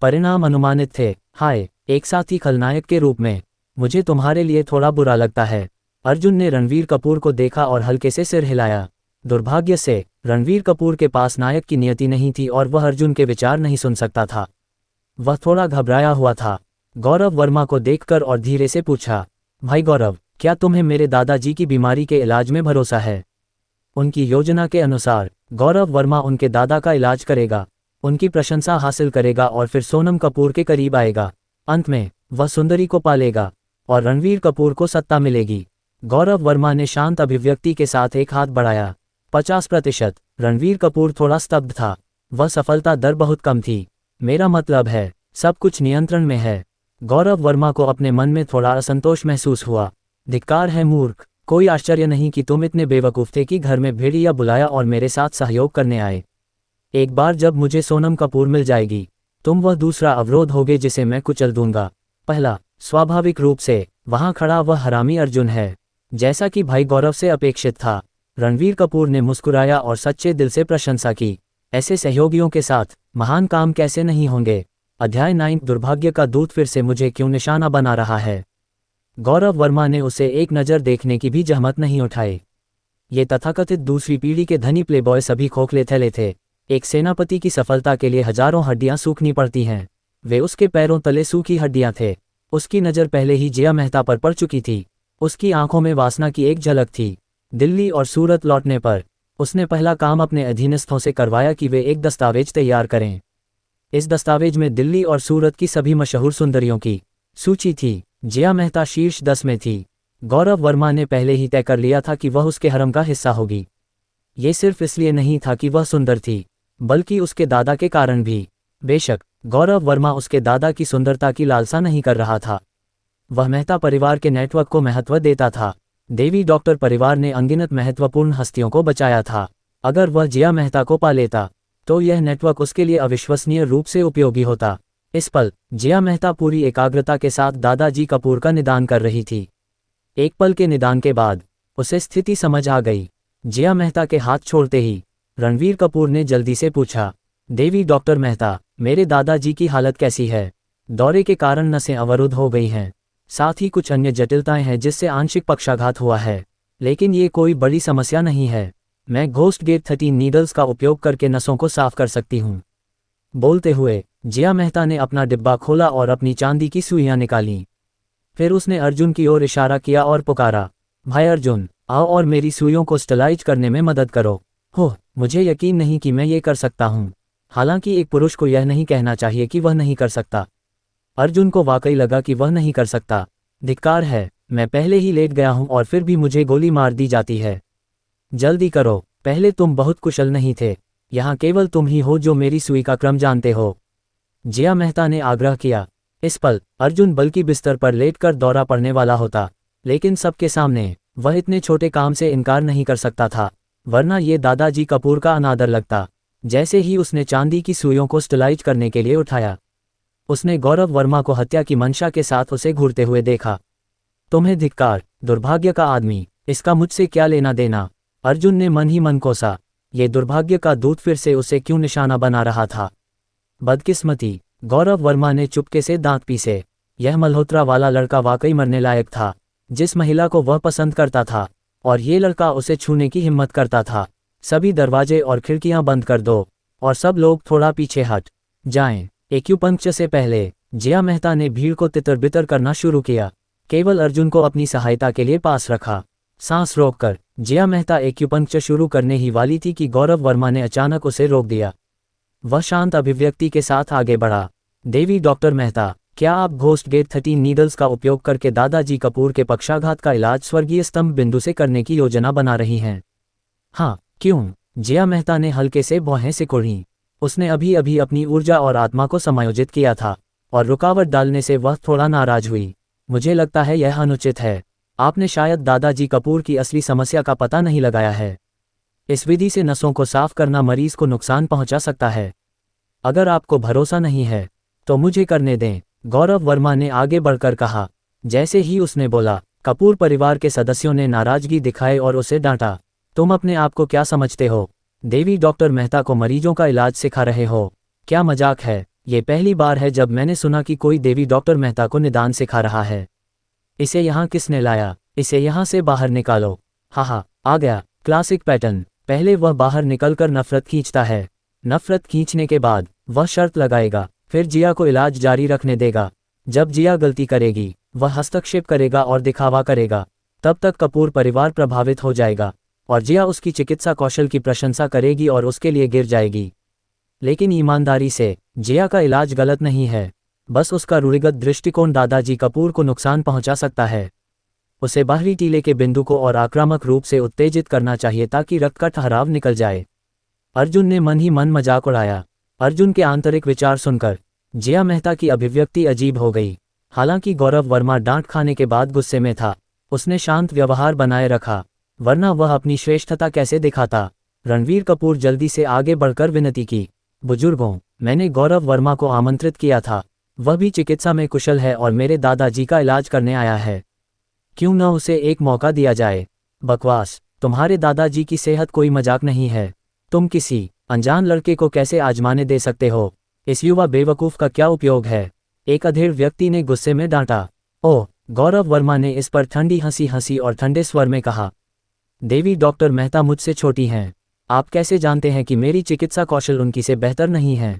S2: परिणाम अनुमानित थे। हाय, एक साथी खलनायक के रूप में मुझे तुम्हारे लिए थोड़ा बुरा लगता है। अर्जुन ने रणवीर कपूर को देखा और हल्के से सिर हिलाया। दुर्भाग्य से रणवीर कपूर के पास नायक की नियति नहीं थी और वह अर्जुन के विचार नहीं सुन सकता था। वह थोड़ा घबराया हुआ था गौरव वर्मा को देखकर और धीरे से पूछा, भाई गौरव, क्या तुम्हें मेरे दादाजी की बीमारी के इलाज में भरोसा है? उनकी योजना के अनुसार गौरव वर्मा उनके दादा का इलाज करेगा, उनकी प्रशंसा हासिल करेगा और फिर सोनम कपूर के करीब आएगा। अंत में वह सुंदरी को पालेगा और रणवीर कपूर को सत्ता मिलेगी। गौरव वर्मा ने शांत अभिव्यक्ति के साथ एक हाथ बढ़ाया। 50%। रणवीर कपूर थोड़ा स्तब्ध था। वह सफलता दर बहुत कम थी। मेरा मतलब है, सब कुछ नियंत्रण में है। गौरव वर्मा को अपने मन में थोड़ा असंतोष महसूस हुआ। धिक्कार है मूर्ख, कोई आश्चर्य नहीं कि तुम इतने बेवकूफ थे कि घर में भेड़िया बुलाया और मेरे साथ सहयोग करने आए। एक बार जब मुझे सोनम कपूर मिल जाएगी, तुम वह दूसरा अवरोध होगे जिसे मैं कुचल दूंगा। पहला, स्वाभाविक रूप से वहां खड़ा वह हरामी अर्जुन है, जैसा कि भाई गौरव से अपेक्षित था। रणवीर कपूर ने मुस्कुराया और सच्चे दिल से प्रशंसा की। ऐसे सहयोगियों के साथ महान काम कैसे नहीं होंगे। अध्याय 9। दुर्भाग्य का दूत फिर से मुझे क्यों निशाना बना रहा है। गौरव वर्मा ने उसे एक नज़र देखने की भी जहमत नहीं उठाई। ये तथाकथित दूसरी पीढ़ी के धनी प्लेबॉय सभी खोखले थैले थे। एक सेनापति की सफलता के लिए हजारों हड्डियां सूखनी पड़ती हैं। वे उसके पैरों तले सूखी हड्डियां थे। उसकी नज़र पहले ही जिया मेहता पर पड़ चुकी थी। उसकी आंखों में वासना की एक झलक थी। दिल्ली और सूरत लौटने पर उसने पहला काम अपने अधीनस्थों से करवाया कि वे एक दस्तावेज तैयार करें। इस दस्तावेज में दिल्ली और सूरत की सभी मशहूर सुंदरियों की सूची थी। जिया मेहता शीर्ष 10 में थी। गौरव वर्मा ने पहले ही तय कर लिया था कि वह उसके हरम का हिस्सा होगी। ये सिर्फ इसलिए नहीं था कि वह सुंदर थी, बल्कि उसके दादा के कारण भी। बेशक गौरव वर्मा उसके दादा की सुंदरता की लालसा नहीं कर रहा था, वह मेहता परिवार के नेटवर्क को महत्व देता था। देवी डॉक्टर परिवार ने अनगिनत महत्वपूर्ण हस्तियों को बचाया था। अगर वह जिया मेहता को पा लेता तो यह नेटवर्क उसके लिए अविश्वसनीय रूप से उपयोगी होता। इस पल जिया मेहता पूरी एकाग्रता के साथ दादाजी कपूर का निदान कर रही थी। एक पल के निदान के बाद उसे स्थिति समझ आ गई। जिया मेहता के हाथ छोड़ते ही रणवीर कपूर ने जल्दी से पूछा, देवी डॉक्टर मेहता, मेरे दादाजी की हालत कैसी है? दौरे के कारण नसें अवरुद्ध हो गई हैं, साथ ही कुछ अन्य जटिलताएं हैं जिससे आंशिक पक्षाघात हुआ है, लेकिन ये कोई बड़ी समस्या नहीं है। मैं घोस्ट गेट 13 नीडल्स का उपयोग करके नसों को साफ कर सकती हूँ। बोलते हुए जिया मेहता ने अपना डिब्बा खोला और अपनी चांदी की सुइयां निकालीं। फिर उसने अर्जुन की ओर इशारा किया और पुकारा, भाई अर्जुन, आओ और मेरी सुइयों को स्टलाइज करने में मदद करो। हो, मुझे यकीन नहीं कि मैं ये कर सकता हूँ। हालांकि एक पुरुष को यह नहीं कहना चाहिए कि वह नहीं कर सकता। अर्जुन को वाकई लगा कि वह नहीं कर सकता। धिक्कार है, मैं पहले ही लेट गया हूँ और फिर भी मुझे गोली मार दी जाती है। जल्दी करो, पहले तुम बहुत कुशल नहीं थे, यहाँ केवल तुम ही हो जो मेरी सुई का क्रम जानते हो। जिया मेहता ने आग्रह किया। इस पल अर्जुन बल्कि बिस्तर पर लेटकर दौरा पड़ने वाला होता, लेकिन सबके सामने वह इतने छोटे काम से इनकार नहीं कर सकता था, वरना ये दादाजी कपूर का अनादर लगता। जैसे ही उसने चांदी की सुइयों को स्टलाइज करने के लिए उठाया, उसने गौरव वर्मा को हत्या की मंशा के साथ उसे घूरते हुए देखा। तुम्हें धिक्कार, दुर्भाग्य का आदमी, इसका मुझसे क्या लेना देना? अर्जुन ने मन ही मन कोसा, ये दुर्भाग्य का दूत फिर से उसे क्यों निशाना बना रहा था? बदकिस्मती, गौरव वर्मा ने चुपके से दांत पीसे। यह मल्होत्रा वाला लड़का वाकई मरने लायक था, जिस महिला को वह पसंद करता था, और ये लड़का उसे छूने की हिम्मत करता था। सभी दरवाजे और खिड़कियां बंद कर दो और सब लोग थोड़ा पीछे हट जाएं। एक्यूपंक्चर से पहले जिया मेहता ने भीड़ को तितर बितर करना शुरू किया। केवल अर्जुन को अपनी सहायता के लिए पास रखा। सांस रोककर जिया मेहता एक्यूपंक्चर शुरू करने ही वाली थी कि गौरव वर्मा ने अचानक उसे रोक दिया। वह शांत अभिव्यक्ति के साथ आगे बढ़ा। देवी डॉक्टर मेहता, क्या आप घोस्ट गेट 13 नीडल्स का उपयोग करके दादाजी कपूर के पक्षाघात का इलाज स्वर्गीय स्तंभ बिंदु से करने की योजना बना रही हैं? हाँ, क्यों? जिया मेहता ने हल्के से भौहें सिकुड़ी। उसने अभी अभी अपनी ऊर्जा और आत्मा को समायोजित किया था, और रुकावट डालने से वह थोड़ा नाराज हुई। मुझे लगता है यह अनुचित है। आपने शायद दादाजी कपूर की असली समस्या का पता नहीं लगाया है। इस विधि से नसों को साफ करना मरीज को नुकसान पहुंचा सकता है। अगर आपको भरोसा नहीं है तो मुझे करने दें, गौरव वर्मा ने आगे बढ़कर कहा। जैसे ही उसने बोला, कपूर परिवार के सदस्यों ने नाराजगी दिखाई और उसे डांटा। तुम अपने आप को क्या समझते हो? देवी डॉक्टर मेहता को मरीजों का इलाज सिखा रहे हो? क्या मजाक है? ये पहली बार है जब मैंने सुना कि कोई देवी डॉक्टर मेहता को निदान सिखा रहा है। इसे यहाँ किसने लाया? इसे यहाँ से बाहर निकालो। हाँ, आ गया। Classic pattern. पहले वह बाहर निकलकर नफरत खींचता है, नफरत खींचने के बाद वह शर्त लगाएगा, फिर जिया को इलाज जारी रखने देगा। जब जिया गलती करेगी वह हस्तक्षेप करेगा और दिखावा करेगा। तब तक कपूर परिवार प्रभावित हो जाएगा और जिया उसकी चिकित्सा कौशल की प्रशंसा करेगी और उसके लिए गिर जाएगी। लेकिन ईमानदारी से, जिया का इलाज गलत नहीं है, बस उसका रूढ़िगत दृष्टिकोण दादाजी कपूर को नुकसान पहुंचा सकता है। उसे बाहरी टीले के बिंदु को और आक्रामक रूप से उत्तेजित करना चाहिए ताकि रक्त का ठहराव निकल जाए। अर्जुन ने मन ही मन मजाक उड़ाया। अर्जुन के आंतरिक विचार सुनकर जिया मेहता की अभिव्यक्ति अजीब हो गई। हालांकि गौरव वर्मा डांट खाने के बाद गुस्से में था, उसने शांत व्यवहार बनाए रखा, वरना वह अपनी श्रेष्ठता कैसे दिखाता। रणवीर कपूर जल्दी से आगे बढ़कर विनती की। बुजुर्गों, मैंने गौरव वर्मा को आमंत्रित किया था, वह भी चिकित्सा में कुशल है और मेरे दादाजी का इलाज करने आया है। क्यों न उसे एक मौका दिया जाए? बकवास, तुम्हारे दादाजी की सेहत कोई मजाक नहीं है। तुम किसी अनजान लड़के को कैसे आजमाने दे सकते हो? इस युवा बेवकूफ़ का क्या उपयोग है? एक अधेड़ व्यक्ति ने गुस्से में डांटा। ओह, गौरव वर्मा ने इस पर ठंडी हंसी हंसी और ठंडे स्वर में कहा, देवी डॉक्टर मेहता मुझसे छोटी हैं। आप कैसे जानते हैं कि मेरी चिकित्सा कौशल उनकी से बेहतर नहीं है?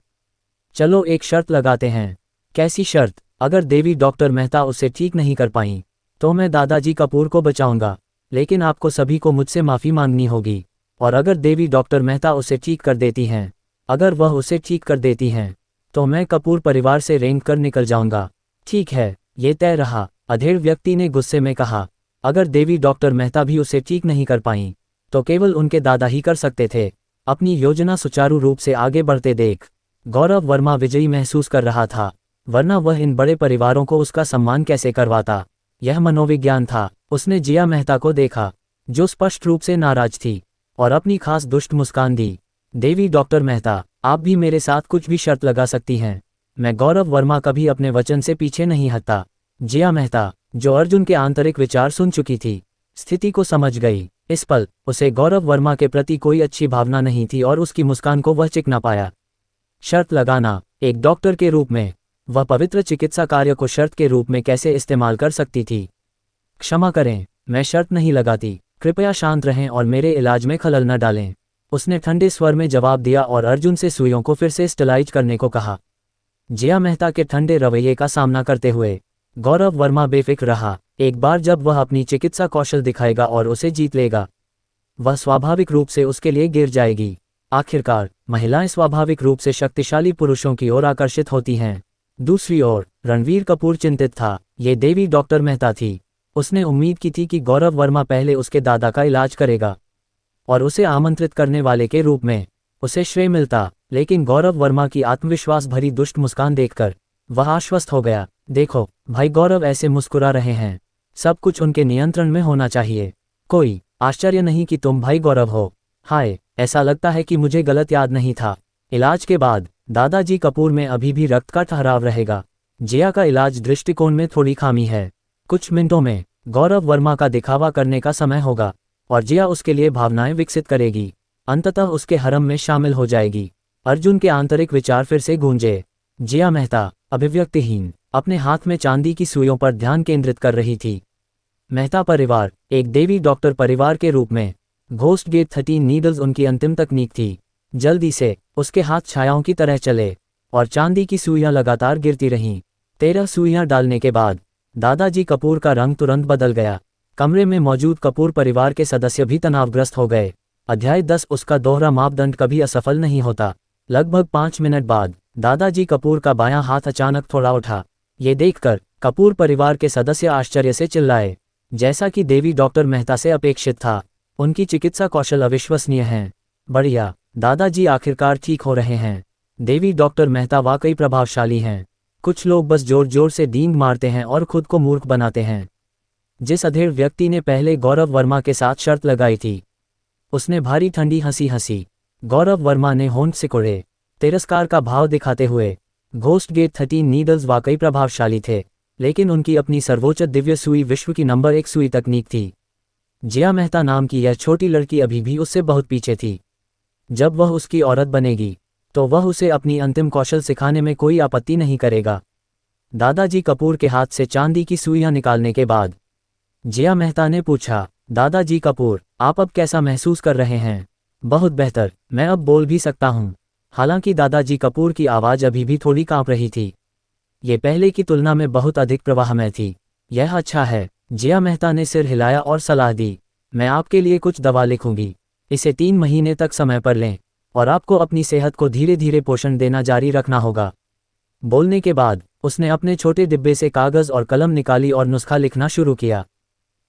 S2: चलो एक शर्त लगाते हैं। कैसी शर्त? अगर देवी डॉक्टर मेहता उसे ठीक नहीं कर पाई तो मैं दादाजी कपूर को बचाऊंगा। लेकिन आपको सभी को मुझसे माफ़ी मांगनी होगी। और अगर देवी डॉक्टर मेहता उसे ठीक कर देती हैं, अगर वह उसे ठीक कर देती हैं, तो मैं कपूर परिवार से रेंग कर निकल जाऊंगा। ठीक है, ये तय रहा, अधेड़ व्यक्ति ने गुस्से में कहा। अगर देवी डॉक्टर मेहता भी उसे ठीक नहीं कर पाईं, तो केवल उनके दादा ही कर सकते थे। अपनी योजना सुचारू रूप से आगे बढ़ते देख गौरव वर्मा विजयी महसूस कर रहा था, वरना वह इन बड़े परिवारों को उसका सम्मान कैसे करवाता। यह मनोविज्ञान था। उसने जिया मेहता को देखा, जो स्पष्ट रूप से नाराज थी, और अपनी खास दुष्ट मुस्कान दी। देवी डॉक्टर मेहता, आप भी मेरे साथ कुछ भी शर्त लगा सकती हैं। मैं गौरव वर्मा कभी अपने वचन से पीछे नहीं हटता। जिया मेहता, जो अर्जुन के आंतरिक विचार सुन चुकी थी, स्थिति को समझ गई। इस पल उसे गौरव वर्मा के प्रति कोई अच्छी भावना नहीं थी और उसकी मुस्कान को वह चिक ना पाया। शर्त लगाना, एक डॉक्टर के रूप में वह पवित्र चिकित्सा कार्य को शर्त के रूप में कैसे इस्तेमाल कर सकती थी। क्षमा करें, मैं शर्त नहीं लगाती। कृपया शांत रहें और मेरे इलाज में खलल न डालें, उसने ठंडे स्वर में जवाब दिया और अर्जुन से सुइयों को फिर से स्टेलाइज करने को कहा। जिया मेहता के ठंडे रवैये का सामना करते हुए गौरव वर्मा बेफिक्र रहा। एक बार जब वह अपनी चिकित्सा कौशल दिखाएगा और उसे जीत लेगा, वह स्वाभाविक रूप से उसके लिए गिर जाएगी। आखिरकार महिलाएं स्वाभाविक रूप से शक्तिशाली पुरुषों की ओर आकर्षित होती हैं। दूसरी ओर रणवीर कपूर चिंतित था। ये देवी डॉक्टर मेहता थी। उसने उम्मीद की थी कि गौरव वर्मा पहले उसके दादा का इलाज करेगा और उसे आमंत्रित करने वाले के रूप में उसे श्रेय मिलता, लेकिन गौरव वर्मा की आत्मविश्वास भरी दुष्ट मुस्कान देखकर वह आश्वस्त हो गया। देखो भाई गौरव ऐसे मुस्कुरा रहे हैं, सब कुछ उनके नियंत्रण में होना चाहिए। कोई आश्चर्य नहीं कि तुम भाई गौरव हो। हाय, ऐसा लगता है कि मुझे गलत याद नहीं था। इलाज के बाद दादाजी कपूर में अभी भी रक्त का ठहराव रहेगा। जिया का इलाज दृष्टिकोण में थोड़ी खामी है। कुछ मिनटों में गौरव वर्मा का दिखावा करने का समय होगा और जिया उसके लिए भावनाएं विकसित करेगी। अंततः उसके हरम में शामिल हो जाएगी। अर्जुन के आंतरिक विचार फिर से गूंजे। जिया मेहता अभिव्यक्तिहीन अपने हाथ में चांदी की सुइयों पर ध्यान केंद्रित कर रही थी। मेहता परिवार एक देवी डॉक्टर परिवार के रूप में घोस्ट गेट 13 नीडल्स उनकी अंतिम तकनीक थी। जल्दी से उसके हाथ छायाओं की तरह चले और चांदी की सुइयां लगातार गिरती रहीं। 13 सुइयां डालने के बाद दादाजी कपूर का रंग तुरंत बदल गया। कमरे में मौजूद कपूर परिवार के सदस्य भी तनावग्रस्त हो गए। अध्याय 10 उसका दोहरा मापदंड कभी असफल नहीं होता। लगभग 5 मिनट बाद दादाजी कपूर का बायां हाथ अचानक थोड़ा उठा। ये देखकर कपूर परिवार के सदस्य आश्चर्य से चिल्लाए, जैसा कि देवी डॉक्टर मेहता से अपेक्षित था। उनकी चिकित्सा कौशल अविश्वसनीय हैं। बढ़िया, दादाजी आखिरकार ठीक हो रहे हैं। देवी डॉक्टर मेहता वाकई प्रभावशाली हैं। कुछ लोग बस जोर जोर से डींग मारते हैं और खुद को मूर्ख बनाते हैं। जिस अधेड़ व्यक्ति ने पहले गौरव वर्मा के साथ शर्त लगाई थी, उसने भारी ठंडी हंसी हंसी। गौरव वर्मा ने होंठ सिकोड़े, तिरस्कार का भाव दिखाते हुए। घोस्ट गेट 13 नीडल्स वाकई प्रभावशाली थे, लेकिन उनकी अपनी सर्वोच्च दिव्य सुई विश्व की नंबर 1 सुई तकनीक थी। जिया मेहता नाम की यह छोटी लड़की अभी भी उससे बहुत पीछे थी। जब वह उसकी औरत बनेगी, तो वह उसे अपनी अंतिम कौशल सिखाने में कोई आपत्ति नहीं करेगा। दादाजी कपूर के हाथ से चांदी की सुइयां निकालने के बाद जिया मेहता ने पूछा, दादाजी कपूर, आप अब कैसा महसूस कर रहे हैं? बहुत बेहतर, मैं अब बोल भी सकता हूँ। हालांकि दादाजी कपूर की आवाज़ अभी भी थोड़ी कांप रही थी। ये पहले की तुलना में बहुत अधिक प्रवाहमय थी। यह अच्छा है। जिया मेहता ने सिर हिलाया और सलाह दी, मैं आपके लिए कुछ दवा लिखूंगी। इसे 3 महीने तक समय पर लें और आपको अपनी सेहत को धीरे धीरे पोषण देना जारी रखना होगा। बोलने के बाद उसने अपने छोटे डिब्बे से कागज़ और कलम निकाली और नुस्खा लिखना शुरू किया।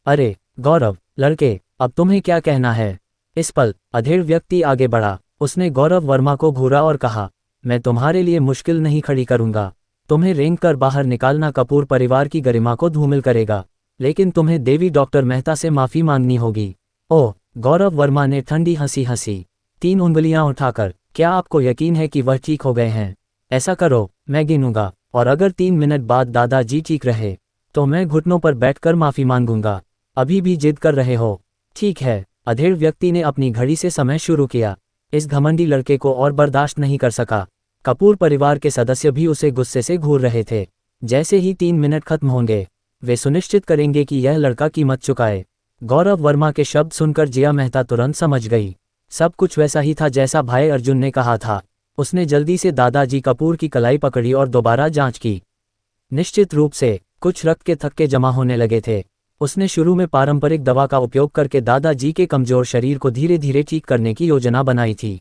S2: अरे गौरव लड़के, अब तुम्हें क्या कहना है? इस पल अधेड़ व्यक्ति आगे बढ़ा। उसने गौरव वर्मा को घूरा और कहा, मैं तुम्हारे लिए मुश्किल नहीं खड़ी करूंगा। तुम्हें रेंग कर बाहर निकालना कपूर परिवार की गरिमा को धूमिल करेगा, लेकिन तुम्हें देवी डॉक्टर मेहता से माफ़ी मांगनी होगी। ओह, गौरव वर्मा ने ठंडी हंसी हंसी, 3 उंगलियां उठाकर, क्या आपको यकीन है कि वह ठीक हो गए हैं? ऐसा करो, मैं गिनूंगा, और अगर 3 मिनट बाद दादाजी ठीक रहे, तो मैं घुटनों पर बैठकर माफ़ी मांगूंगा। अभी भी जिद कर रहे हो? ठीक है। अधेड़ व्यक्ति ने अपनी घड़ी से समय शुरू किया। इस घमंडी लड़के को और बर्दाश्त नहीं कर सका। कपूर परिवार के सदस्य भी उसे गुस्से से घूर रहे थे। जैसे ही 3 मिनट खत्म होंगे, वे सुनिश्चित करेंगे कि यह लड़का कीमत चुकाए। गौरव वर्मा के शब्द सुनकर जिया मेहता तुरंत समझ गई। सब कुछ वैसा ही था जैसा भाई अर्जुन ने कहा था। उसने जल्दी से दादाजी कपूर की कलाई पकड़ी और दोबारा जांच की। निश्चित रूप से कुछ रक्त के थक्के जमा होने लगे थे। उसने शुरू में पारंपरिक दवा का उपयोग करके दादाजी के कमजोर शरीर को धीरे धीरे ठीक करने की योजना बनाई थी,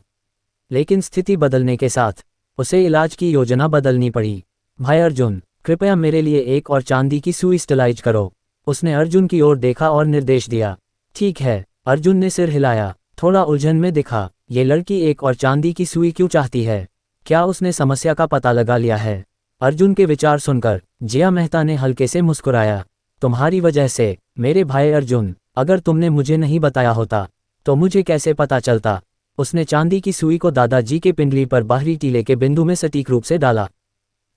S2: लेकिन स्थिति बदलने के साथ उसे इलाज की योजना बदलनी पड़ी। भाई अर्जुन, कृपया मेरे लिए एक और चांदी की सुई स्टलाइज करो। उसने अर्जुन की ओर देखा और निर्देश दिया। ठीक है, अर्जुन ने सिर हिलाया, थोड़ा उलझन में दिखा। ये लड़की एक और चांदी की सुई क्यों चाहती है? क्या उसने समस्या का पता लगा लिया है? अर्जुन के विचार सुनकर जिया मेहता ने हल्के से मुस्कुराया। तुम्हारी वजह से मेरे भाई अर्जुन, अगर तुमने मुझे नहीं बताया होता तो मुझे कैसे पता चलता? उसने चांदी की सुई को दादाजी के पिंडली पर बाहरी टीले के बिंदु में सटीक रूप से डाला।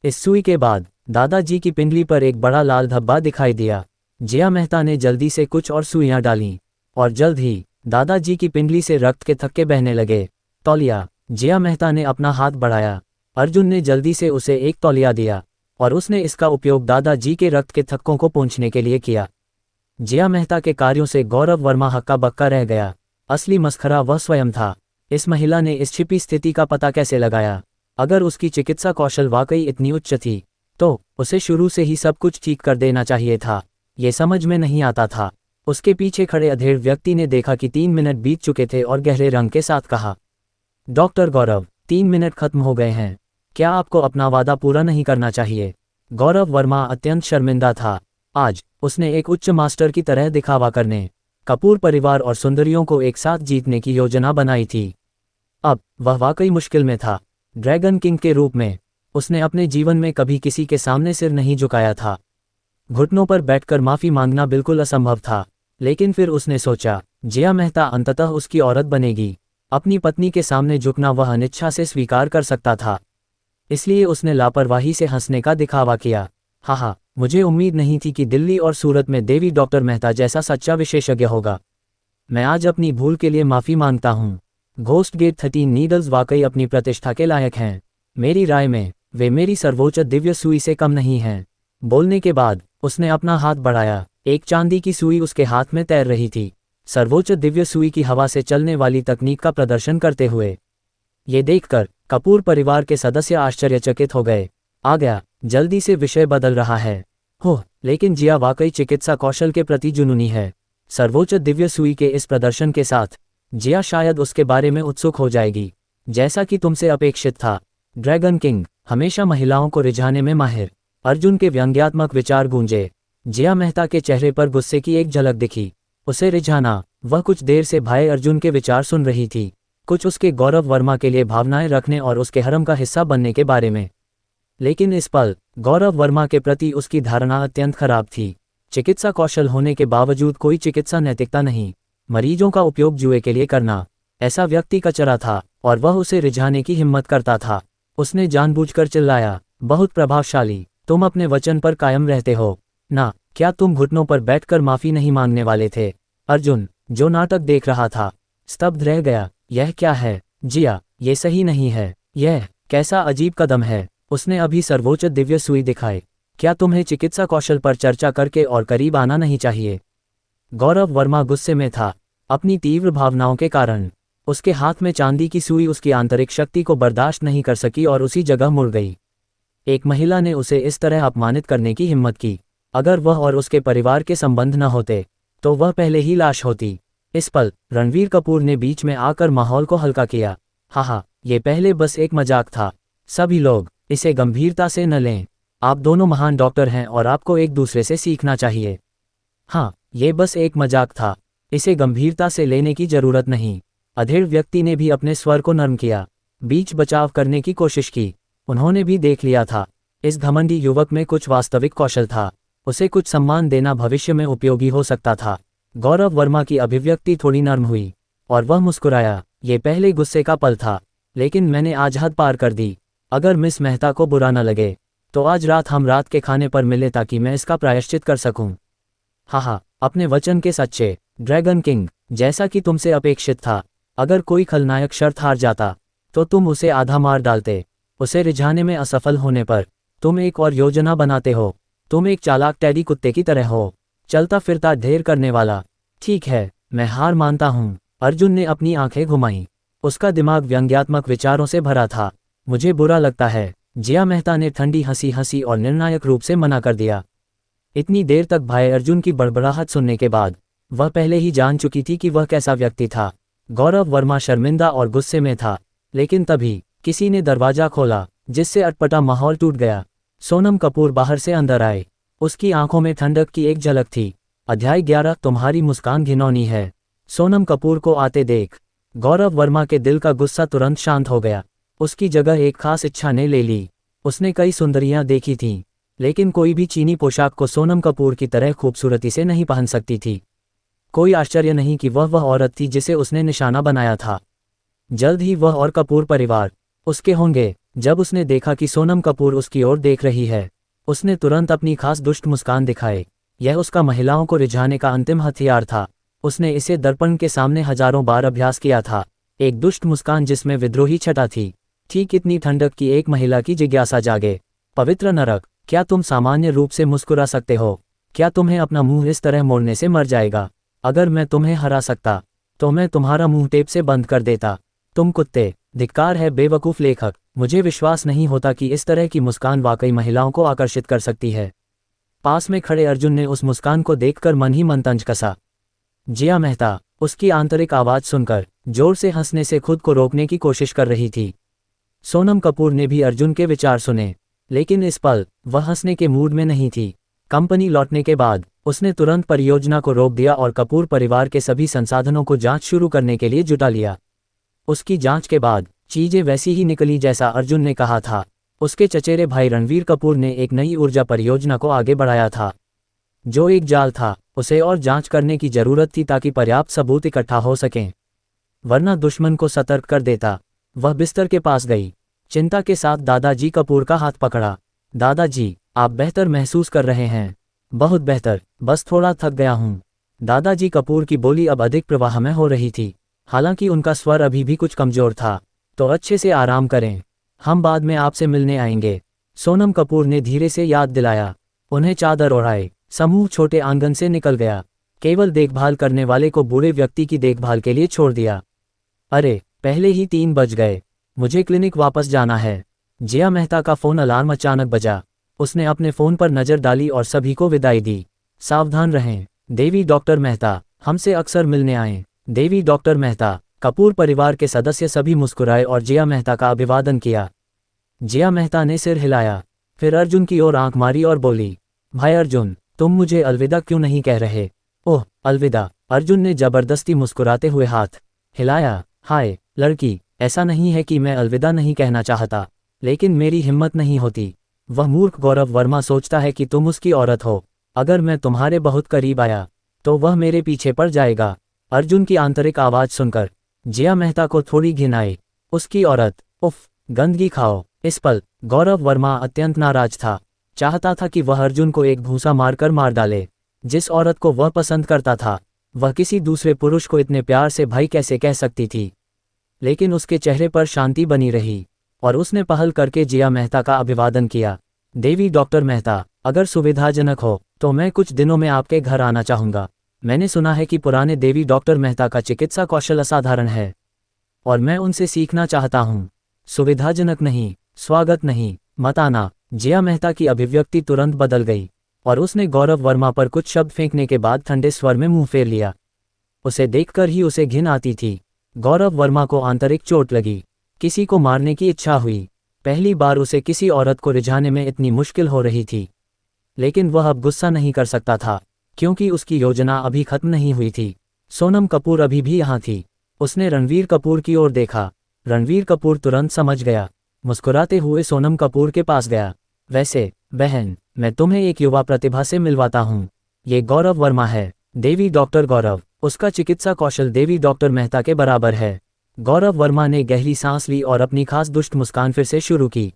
S2: इस सुई के बाद दादाजी की पिंडली पर एक बड़ा लाल धब्बा दिखाई दिया। जिया मेहता ने जल्दी से कुछ और सुइयां डालीं और जल्द ही दादाजी की पिंडली से रक्त के थक्के बहने लगे। तौलिया। जिया मेहता ने अपना हाथ बढ़ाया। अर्जुन ने जल्दी से उसे एक तौलिया दिया और उसने इसका उपयोग दादाजी के रक्त के थक्कों को पोंछने के लिए किया। जिया मेहता के कार्यों से गौरव वर्मा हक्का बक्का रह गया। असली मस्खरा वह स्वयं था। इस महिला ने इस छिपी स्थिति का पता कैसे लगाया? अगर उसकी चिकित्सा कौशल वाकई इतनी उच्च थी तो उसे शुरू से ही सब कुछ ठीक कर देना चाहिए था। ये समझ में नहीं आता था। उसके पीछे खड़े अधेड़ व्यक्ति ने देखा कि 3 मिनट बीत चुके थे और गहरे रंग के साथ कहा, डॉक्टर गौरव, 3 मिनट खत्म हो गए हैं। क्या आपको अपना वादा पूरा नहीं करना चाहिए? गौरव वर्मा अत्यंत शर्मिंदा था। आज उसने एक उच्च मास्टर की तरह दिखावा करने, कपूर परिवार और सुंदरियों को एक साथ जीतने की योजना बनाई थी। अब वह वाकई मुश्किल में था। ड्रैगन किंग के रूप में उसने अपने जीवन में कभी किसी के सामने सिर नहीं झुकाया था। घुटनों पर बैठकर माफी मांगना बिल्कुल असंभव था। लेकिन फिर उसने सोचा, जिया मेहता अंततः उसकी औरत बनेगी। अपनी पत्नी के सामने झुकना वह अनिच्छा से स्वीकार कर सकता था। इसलिए उसने लापरवाही से हंसने का दिखावा किया। हाँ, मुझे उम्मीद नहीं थी कि दिल्ली और सूरत में देवी डॉक्टर मेहता जैसा सच्चा विशेषज्ञ होगा। मैं आज अपनी भूल के लिए माफी मांगता हूँ। घोस्ट गेट 13 नीडल्स वाकई अपनी प्रतिष्ठा के लायक हैं। मेरी राय में वे मेरी सर्वोच्च दिव्य सुई से कम नहीं हैं। बोलने के बाद उसने अपना हाथ बढ़ाया। एक चांदी की सुई उसके हाथ में तैर रही थी, सर्वोच्च दिव्य सुई की हवा से चलने वाली तकनीक का प्रदर्शन करते हुए। ये देखकर कपूर परिवार के सदस्य आश्चर्यचकित हो गए। आ गया, जल्दी से विषय बदल रहा है। हो, लेकिन जिया वाकई चिकित्सा कौशल के प्रति जुनूनी है। सर्वोच्च दिव्य सुई के इस प्रदर्शन के साथ जिया शायद उसके बारे में उत्सुक हो जाएगी, जैसा कि तुमसे अपेक्षित था। ड्रैगन किंग हमेशा महिलाओं को रिझाने में माहिर। अर्जुन के व्यंग्यात्मक विचार गूंजे। जिया मेहता के चेहरे पर गुस्से की एक झलक दिखी। उसे रिझाना। वह कुछ देर से भाई अर्जुन के विचार सुन रही थी, कुछ उसके गौरव वर्मा के लिए भावनाएं रखने और उसके हरम का हिस्सा बनने के बारे में। लेकिन इस पल गौरव वर्मा के प्रति उसकी धारणा अत्यंत खराब थी। चिकित्सा कौशल होने के बावजूद कोई चिकित्सा नैतिकता नहीं। मरीजों का उपयोग जुए के लिए करना, ऐसा व्यक्ति कचरा था और वह उसे रिझाने की हिम्मत करता था। उसने जानबूझकर चिल्लाया, बहुत प्रभावशाली, तुम अपने वचन पर कायम रहते हो ना? क्या तुम घुटनों पर बैठकर माफी नहीं मांगने वाले थे? अर्जुन, जो नाटक देख रहा था, स्तब्ध रह गया। यह क्या है जिया? ये सही नहीं है। यह कैसा अजीब कदम है? उसने अभी सर्वोच्च दिव्य सुई दिखाई। क्या तुम्हें चिकित्सा कौशल पर चर्चा करके और करीब आना नहीं चाहिए? गौरव वर्मा गुस्से में था, अपनी तीव्र भावनाओं के कारण। उसके हाथ में चांदी की सुई उसकी आंतरिक शक्ति को बर्दाश्त नहीं कर सकी और उसी जगह मुड़ गई। एक महिला ने उसे इस तरह अपमानित करने की हिम्मत की। अगर वह और उसके परिवार के संबंध न होते तो वह पहले ही लाश होती। इस पल रणवीर कपूर ने बीच में आकर माहौल को हल्का किया। हाँ, ये पहले बस एक मजाक था। सभी लोग इसे गंभीरता से न लें। आप दोनों महान डॉक्टर हैं और आपको एक दूसरे से सीखना चाहिए। हाँ, ये बस एक मजाक था, इसे गंभीरता से लेने की जरूरत नहीं। अधेड़ व्यक्ति ने भी अपने स्वर को नर्म किया, बीच बचाव करने की कोशिश की। उन्होंने भी देख लिया था, इस घमंडी युवक में कुछ वास्तविक कौशल था। उसे कुछ सम्मान देना भविष्य में उपयोगी हो सकता था। गौरव वर्मा की अभिव्यक्ति थोड़ी नर्म हुई और वह मुस्कुराया। ये पहले गुस्से का पल था, लेकिन मैंने आज हद पार कर दी। अगर मिस मेहता को बुरा न लगे तो आज रात हम रात के खाने पर मिले ताकि मैं इसका प्रायश्चित कर सकूं। हाँ, अपने वचन के सच्चे। ड्रैगन किंग, जैसा कि तुमसे अपेक्षित था, अगर कोई खलनायक शर्त हार जाता तो तुम उसे आधा मार डालते। उसे रिझाने में असफल होने पर तुम एक और योजना बनाते हो। तुम एक चालाक टैडी कुत्ते की तरह हो, चलता फिरता ढेर करने वाला। ठीक है, मैं हार मानता हूँ। अर्जुन ने अपनी आंखें घुमाईं। उसका दिमाग व्यंग्यात्मक विचारों से भरा था। मुझे बुरा लगता है। जिया मेहता ने ठंडी हंसी हंसी और निर्णायक रूप से मना कर दिया। इतनी देर तक भाई अर्जुन की बड़बड़ाहट सुनने के बाद वह पहले ही जान चुकी थी कि वह कैसा व्यक्ति था। गौरव वर्मा शर्मिंदा और गुस्से में था, लेकिन तभी किसी ने दरवाजा खोला, जिससे अटपटा माहौल टूट गया। सोनम कपूर बाहर से अंदर आए। उसकी आंखों में ठंडक की एक झलक थी। अध्याय 11, तुम्हारी मुस्कान घिनौनी है। सोनम कपूर को आते देख गौरव वर्मा के दिल का गुस्सा तुरंत शांत हो गया। उसकी जगह एक खास इच्छा ने ले ली। उसने कई सुंदरियां देखी थीं, लेकिन कोई भी चीनी पोशाक को सोनम कपूर की तरह खूबसूरती से नहीं पहन सकती थी। कोई आश्चर्य नहीं कि वह औरत थी जिसे उसने निशाना बनाया था। जल्द ही वह और कपूर परिवार उसके होंगे। जब उसने देखा कि सोनम कपूर उसकी ओर देख रही है, उसने तुरंत अपनी खास दुष्ट मुस्कान दिखाई। यह उसका महिलाओं को रिझाने का अंतिम हथियार था। उसने इसे दर्पण के सामने हजारों बार अभ्यास किया था। एक दुष्ट मुस्कान जिसमें विद्रोही छटा थी। ठीक इतनी ठंडक की एक महिला की जिज्ञासा जागे। पवित्र नरक, क्या तुम सामान्य रूप से मुस्कुरा सकते हो? क्या तुम्हें अपना मुंह इस तरह मोड़ने से मर जाएगा? अगर मैं तुम्हें हरा सकता तो मैं तुम्हारा मुंह टेप से बंद कर देता। तुम कुत्ते! धिक्कार है बेवकूफ़ लेखक। मुझे विश्वास नहीं होता कि इस तरह की मुस्कान वाकई महिलाओं को आकर्षित कर सकती है। पास में खड़े अर्जुन ने उस मुस्कान को देखकर मन ही मन तंज कसा। जिया मेहता उसकी आंतरिक आवाज़ सुनकर जोर से हंसने से खुद को रोकने की कोशिश कर रही थी। सोनम कपूर ने भी अर्जुन के विचार सुने, लेकिन इस पल वह हंसने के मूड में नहीं थी। कंपनी लौटने के बाद उसने तुरंत परियोजना को रोक दिया और कपूर परिवार के सभी संसाधनों को जांच शुरू करने के लिए जुटा लिया। उसकी जांच के बाद चीजें वैसी ही निकली जैसा अर्जुन ने कहा था। उसके चचेरे भाई रणवीर कपूर ने एक नई ऊर्जा परियोजना को आगे बढ़ाया था, जो एक जाल था। उसे और जांच करने की जरूरत थी ताकि पर्याप्त सबूत इकट्ठा हो सकें, वरना दुश्मन को सतर्क कर देता। वह बिस्तर के पास गई, चिंता के साथ दादाजी कपूर का हाथ पकड़ा। दादाजी, आप बेहतर महसूस कर रहे हैं? बहुत बेहतर, बस थोड़ा थक गया हूँ। दादाजी कपूर की बोली अब अधिक प्रवाह में हो रही थी, हालांकि उनका स्वर अभी भी कुछ कमजोर था। तो अच्छे से आराम करें, हम बाद में आपसे मिलने आएंगे, सोनम कपूर ने धीरे से याद दिलाया। उन्हें चादर ओढ़ाए, समूह छोटे आंगन से निकल गया। केवल देखभाल करने वाले को बूढ़े व्यक्ति की देखभाल के लिए छोड़ दिया। अरे, पहले ही 3 बज गए, मुझे क्लिनिक वापस जाना है। जिया मेहता का फ़ोन अलार्म अचानक बजा। उसने अपने फ़ोन पर नज़र डाली और सभी को विदाई दी। सावधान रहें, देवी डॉक्टर मेहता, हमसे अक्सर मिलने आएं। देवी डॉक्टर मेहता। कपूर परिवार के सदस्य सभी मुस्कुराए और जिया मेहता का अभिवादन किया। जिया मेहता ने सिर हिलाया, फिर अर्जुन की ओर आंख मारी और बोली, भाई अर्जुन, तुम मुझे अलविदा क्यों नहीं कह रहे? ओह, अलविदा। अर्जुन ने जबरदस्ती मुस्कुराते हुए हाथ हिलाया। हाय लड़की, ऐसा नहीं है कि मैं अलविदा नहीं कहना चाहता, लेकिन मेरी हिम्मत नहीं होती। वह मूर्ख गौरव वर्मा सोचता है कि तुम उसकी औरत हो। अगर मैं तुम्हारे बहुत करीब आया तो वह मेरे पीछे पड़ जाएगा। अर्जुन की आंतरिक आवाज़ सुनकर जिया मेहता को थोड़ी घिन आई। उसकी औरत, उफ, गंदगी खाओ। इस पल गौरव वर्मा अत्यंत नाराज था। चाहता था कि वह अर्जुन को एक घूंसा मारकर मार डाले। जिस औरत को वह पसंद करता था, वह किसी दूसरे पुरुष को इतने प्यार से भाई कैसे कह सकती थी? लेकिन उसके चेहरे पर शांति बनी रही और उसने पहल करके जिया मेहता का अभिवादन किया। देवी डॉक्टर मेहता, अगर सुविधाजनक हो तो मैं कुछ दिनों में आपके घर आना चाहूँगा। मैंने सुना है कि पुराने देवी डॉक्टर मेहता का चिकित्सा कौशल असाधारण है और मैं उनसे सीखना चाहता हूँ। सुविधाजनक नहीं, स्वागत नहीं, मत आना। जिया मेहता की अभिव्यक्ति तुरंत बदल गई और उसने गौरव वर्मा पर कुछ शब्द फेंकने के बाद ठंडे स्वर में मुंह फेर लिया। उसे देखकर ही उसे घिन आती थी। गौरव वर्मा को आंतरिक चोट लगी, किसी को मारने की इच्छा हुई। पहली बार उसे किसी औरत को रिझाने में इतनी मुश्किल हो रही थी, लेकिन वह अब गुस्सा नहीं कर सकता था, क्योंकि उसकी योजना अभी खत्म नहीं हुई थी। सोनम कपूर अभी भी यहाँ थी। उसने रणवीर कपूर की ओर देखा। रणवीर कपूर तुरंत समझ गया। मुस्कुराते हुए सोनम कपूर के पास गया। वैसे बहन, मैं तुम्हें एक युवा प्रतिभा से मिलवाता हूँ। ये गौरव वर्मा है, देवी डॉक्टर गौरव। उसका चिकित्सा कौशल देवी डॉक्टर मेहता के बराबर है। गौरव वर्मा ने गहरी सांस ली और अपनी खास दुष्ट मुस्कान फिर से शुरू की।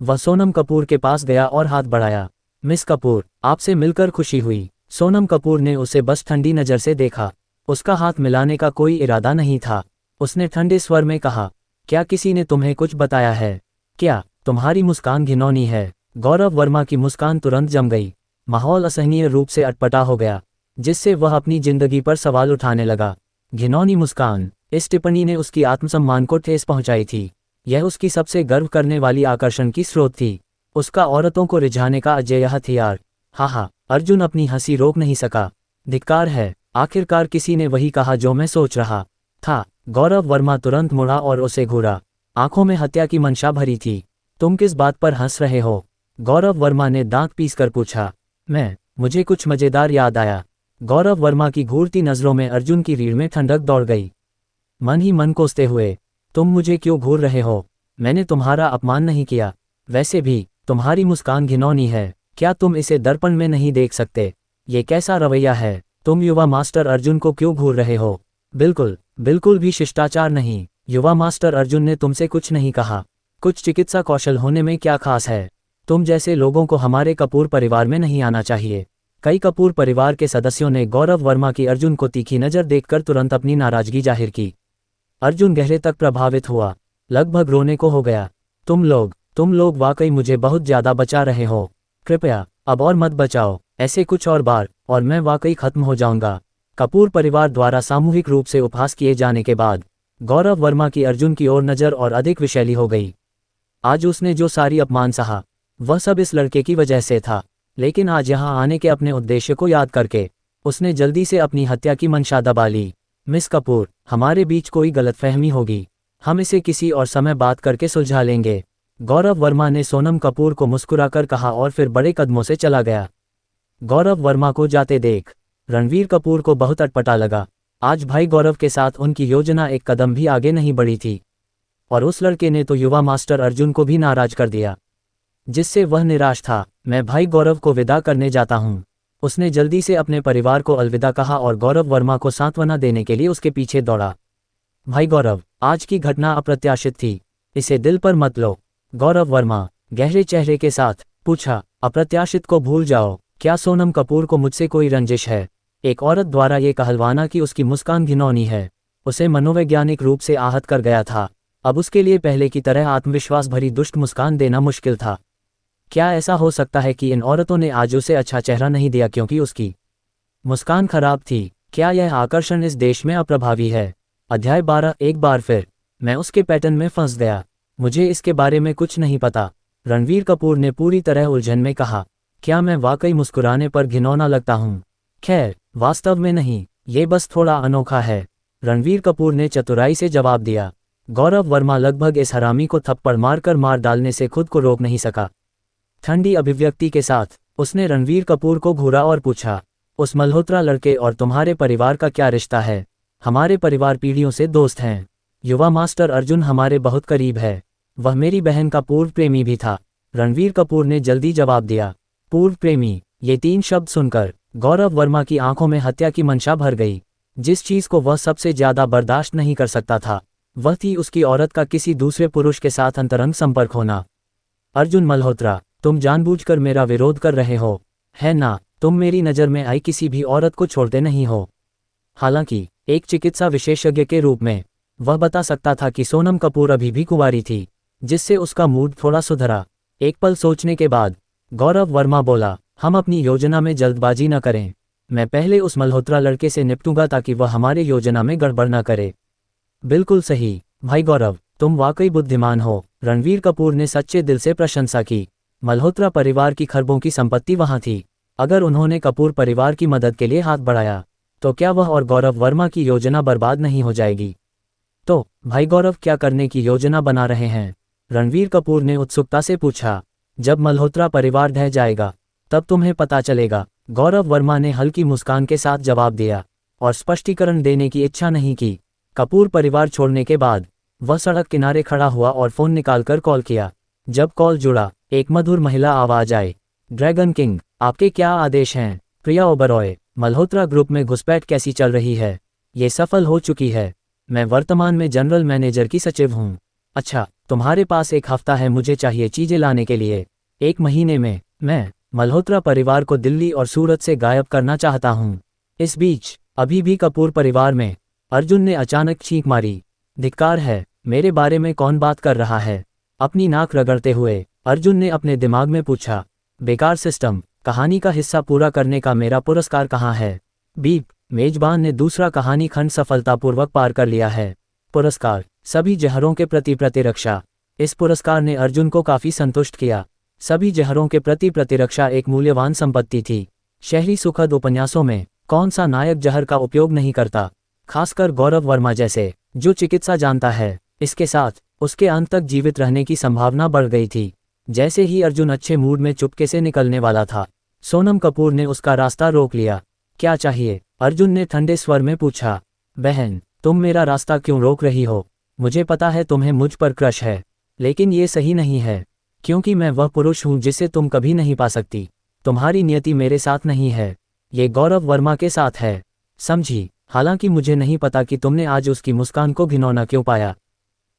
S2: वह सोनम कपूर के पास गया और हाथ बढ़ाया। मिस कपूर, आपसे मिलकर खुशी हुई। सोनम कपूर ने उसे बस ठंडी नज़र से देखा। उसका हाथ मिलाने का कोई इरादा नहीं था। उसने ठंडे स्वर में कहा, क्या किसी ने तुम्हें कुछ बताया है? क्या तुम्हारी मुस्कान घिनौनी है? गौरव वर्मा की मुस्कान तुरंत जम गई। माहौल असहनीय रूप से अटपटा हो गया, जिससे वह अपनी जिंदगी पर सवाल उठाने लगा। घिनौनी मुस्कान, इस टिप्पणी ने उसकी आत्मसम्मान को ठेस पहुंचाई थी। यह उसकी सबसे गर्व करने वाली आकर्षण की स्रोत थी। उसका औरतों को रिझाने का अजेय हथियार। हाँ, अर्जुन अपनी हंसी रोक नहीं सका। धिक्कार है, आखिरकार किसी ने वही कहा जो मैं सोच रहा था। गौरव वर्मा तुरंत मुड़ा और उसे घूरा। आंखों में हत्या की मंशा भरी थी। तुम किस बात पर हंस रहे हो? गौरव वर्मा ने दांत पीसकर पूछा। मुझे कुछ मजेदार याद आया। गौरव वर्मा की घूरती नजरों में अर्जुन की रीढ़ में ठंडक दौड़ गई। मन ही मन कोसते हुए, तुम मुझे क्यों घूर रहे हो? मैंने तुम्हारा अपमान नहीं किया। वैसे भी तुम्हारी मुस्कान घिनौनी है। क्या तुम इसे दर्पण में नहीं देख सकते? ये कैसा रवैया है? तुम युवा मास्टर अर्जुन को क्यों घूर रहे हो? बिल्कुल भी शिष्टाचार नहीं। युवा मास्टर अर्जुन ने तुमसे कुछ नहीं कहा। कुछ चिकित्सा कौशल होने में क्या खास है? तुम जैसे लोगों को हमारे कपूर परिवार में नहीं आना चाहिए। कई कपूर परिवार के सदस्यों ने गौरव वर्मा की अर्जुन को तीखी नज़र देखकर तुरंत अपनी नाराजगी जाहिर की। अर्जुन गहरे तक प्रभावित हुआ, लगभग रोने को हो गया। तुम लोग वाकई मुझे बहुत ज्यादा बचा रहे हो। कृपया अब और मत बचाओ। ऐसे कुछ और बार और मैं वाकई खत्म हो जाऊंगा। कपूर परिवार द्वारा सामूहिक रूप से उपहास किए जाने के बाद गौरव वर्मा की अर्जुन की ओर नज़र और अधिक विषैली हो गई। आज उसने जो सारी अपमान सहा, वह सब इस लड़के की वजह से था। लेकिन आज यहाँ आने के अपने उद्देश्य को याद करके उसने जल्दी से अपनी हत्या की मंशा दबा ली। मिस कपूर, हमारे बीच कोई गलतफहमी होगी। हम इसे किसी और समय बात करके सुलझा लेंगे। गौरव वर्मा ने सोनम कपूर को मुस्कुराकर कहा और फिर बड़े कदमों से चला गया। गौरव वर्मा को जाते देख रणवीर कपूर को बहुत अटपटा लगा। आज भाई गौरव के साथ उनकी योजना एक कदम भी आगे नहीं बढ़ी थी और उस लड़के ने तो युवा मास्टर अर्जुन को भी नाराज कर दिया, जिससे वह निराश था। मैं भाई गौरव को विदा करने जाता हूँ। उसने जल्दी से अपने परिवार को अलविदा कहा और गौरव वर्मा को सांत्वना देने के लिए उसके पीछे दौड़ा। भाई गौरव, आज की घटना अप्रत्याशित थी, इसे दिल पर मत लो। गौरव वर्मा गहरे चेहरे के साथ पूछा। अप्रत्याशित को भूल जाओ। क्या सोनम कपूर को मुझसे कोई रंजिश है? एक औरत द्वारा ये कहलवाना कि उसकी मुस्कान घिनौनी है उसे मनोवैज्ञानिक रूप से आहत कर गया था। अब उसके लिए पहले की तरह आत्मविश्वास भरी दुष्ट मुस्कान देना मुश्किल था। क्या ऐसा हो सकता है कि इन औरतों ने आज उसे अच्छा चेहरा नहीं दिया क्योंकि उसकी मुस्कान खराब थी? क्या यह आकर्षण इस देश में अप्रभावी है? अध्याय 12। एक बार फिर मैं उसके पैटर्न में फंस गया। मुझे इसके बारे में कुछ नहीं पता। रणवीर कपूर ने पूरी तरह उलझन में कहा। क्या मैं वाकई मुस्कुराने पर घिनौना लगता हूँ? खैर, वास्तव में नहीं, ये बस थोड़ा अनोखा है, रणवीर कपूर ने चतुराई से जवाब दिया। गौरव वर्मा लगभग इस हरामी को थप्पड़ मारकर मार डालने से खुद को रोक नहीं सका। ठंडी अभिव्यक्ति के साथ उसने रणवीर कपूर को घूरा और पूछा, उस मल्होत्रा लड़के और तुम्हारे परिवार का क्या रिश्ता है? हमारे परिवार पीढ़ियों से दोस्त हैं। युवा मास्टर अर्जुन हमारे बहुत करीब है। वह मेरी बहन का पूर्व प्रेमी भी था। रणवीर कपूर ने जल्दी जवाब दिया। पूर्व प्रेमी? ये 3 शब्द सुनकर गौरव वर्मा की आंखों में हत्या की मंशा भर गई। जिस चीज को वह सबसे ज्यादा बर्दाश्त नहीं कर सकता था, वह थी उसकी औरत का किसी दूसरे पुरुष के साथ अंतरंग संपर्क होना। अर्जुन मल्होत्रा, तुम जानबूझकर मेरा विरोध कर रहे हो, है ना? तुम मेरी नज़र में आई किसी भी औरत को छोड़ते नहीं हो। हालांकि एक चिकित्सा विशेषज्ञ के रूप में वह बता सकता था कि सोनम कपूर अभी भी कुंवारी थी, जिससे उसका मूड थोड़ा सुधरा। एक पल सोचने के बाद गौरव वर्मा बोला, हम अपनी योजना में जल्दबाजी न करें। मैं पहले उस मल्होत्रा लड़के से निपटूंगा ताकि वह हमारे योजना में गड़बड़ न करे। बिल्कुल सही भाई गौरव, तुम वाकई बुद्धिमान हो। रणवीर कपूर ने सच्चे दिल से प्रशंसा की। मल्होत्रा परिवार की खरबों की संपत्ति वहां थी। अगर उन्होंने कपूर परिवार की मदद के लिए हाथ बढ़ाया तो क्या वह और गौरव वर्मा की योजना बर्बाद नहीं हो जाएगी? तो भाई गौरव क्या करने की योजना बना रहे हैं? रणवीर कपूर ने उत्सुकता से पूछा। जब मल्होत्रा परिवार ढह जाएगा तब तुम्हें पता चलेगा, गौरव वर्मा ने हल्की मुस्कान के साथ जवाब दिया और स्पष्टीकरण देने की इच्छा नहीं की। कपूर परिवार छोड़ने के बाद वह सड़क किनारे खड़ा हुआ और फोन निकालकर कॉल किया। जब कॉल जुड़ा, एक मधुर महिला आवाज आई। ड्रैगन किंग, आपके क्या आदेश हैं? प्रिया ओबरॉय, मल्होत्रा ग्रुप में घुसपैठ कैसी चल रही है? ये सफल हो चुकी है। मैं वर्तमान में जनरल मैनेजर की सचिव हूँ। अच्छा, तुम्हारे पास 1 हफ्ता है मुझे चाहिए चीजें लाने के लिए। 1 महीने में मैं मल्होत्रा परिवार को दिल्ली और सूरत से गायब करना चाहता हूँ। इस बीच अभी भी कपूर परिवार में अर्जुन ने अचानक चीख मारी। धिक्कार है, मेरे बारे में कौन बात कर रहा है? अपनी नाक रगड़ते हुए अर्जुन ने अपने दिमाग में पूछा। बेकार सिस्टम, कहानी का हिस्सा पूरा करने का मेरा पुरस्कार कहाँ है? बीप, मेजबान ने दूसरा कहानी खंड सफलतापूर्वक पार कर लिया है। पुरस्कार, सभी जहरों के प्रति प्रतिरक्षा। इस पुरस्कार ने अर्जुन को काफी संतुष्ट किया। सभी जहरों के प्रति प्रतिरक्षा एक मूल्यवान संपत्ति थी। शहरी सुखद उपन्यासों में कौन सा नायक जहर का उपयोग नहीं करता, खासकर गौरव वर्मा जैसे, जो चिकित्सा जानता है। इसके साथ उसके अंत तक जीवित रहने की संभावना बढ़ गई थी। जैसे ही अर्जुन अच्छे मूड में चुपके से निकलने वाला था, सोनम कपूर ने उसका रास्ता रोक लिया। क्या चाहिए? अर्जुन ने ठंडे स्वर में पूछा। बहन, तुम मेरा रास्ता क्यों रोक रही हो? मुझे पता है तुम्हें मुझ पर क्रश है, लेकिन ये सही नहीं है, क्योंकि मैं वह पुरुष हूँ जिसे तुम कभी नहीं पा सकती। तुम्हारी नियति मेरे साथ नहीं है, ये गौरव वर्मा के साथ है, समझी? हालांकि मुझे नहीं पता कि तुमने आज उसकी मुस्कान को घिनौना क्यों पाया।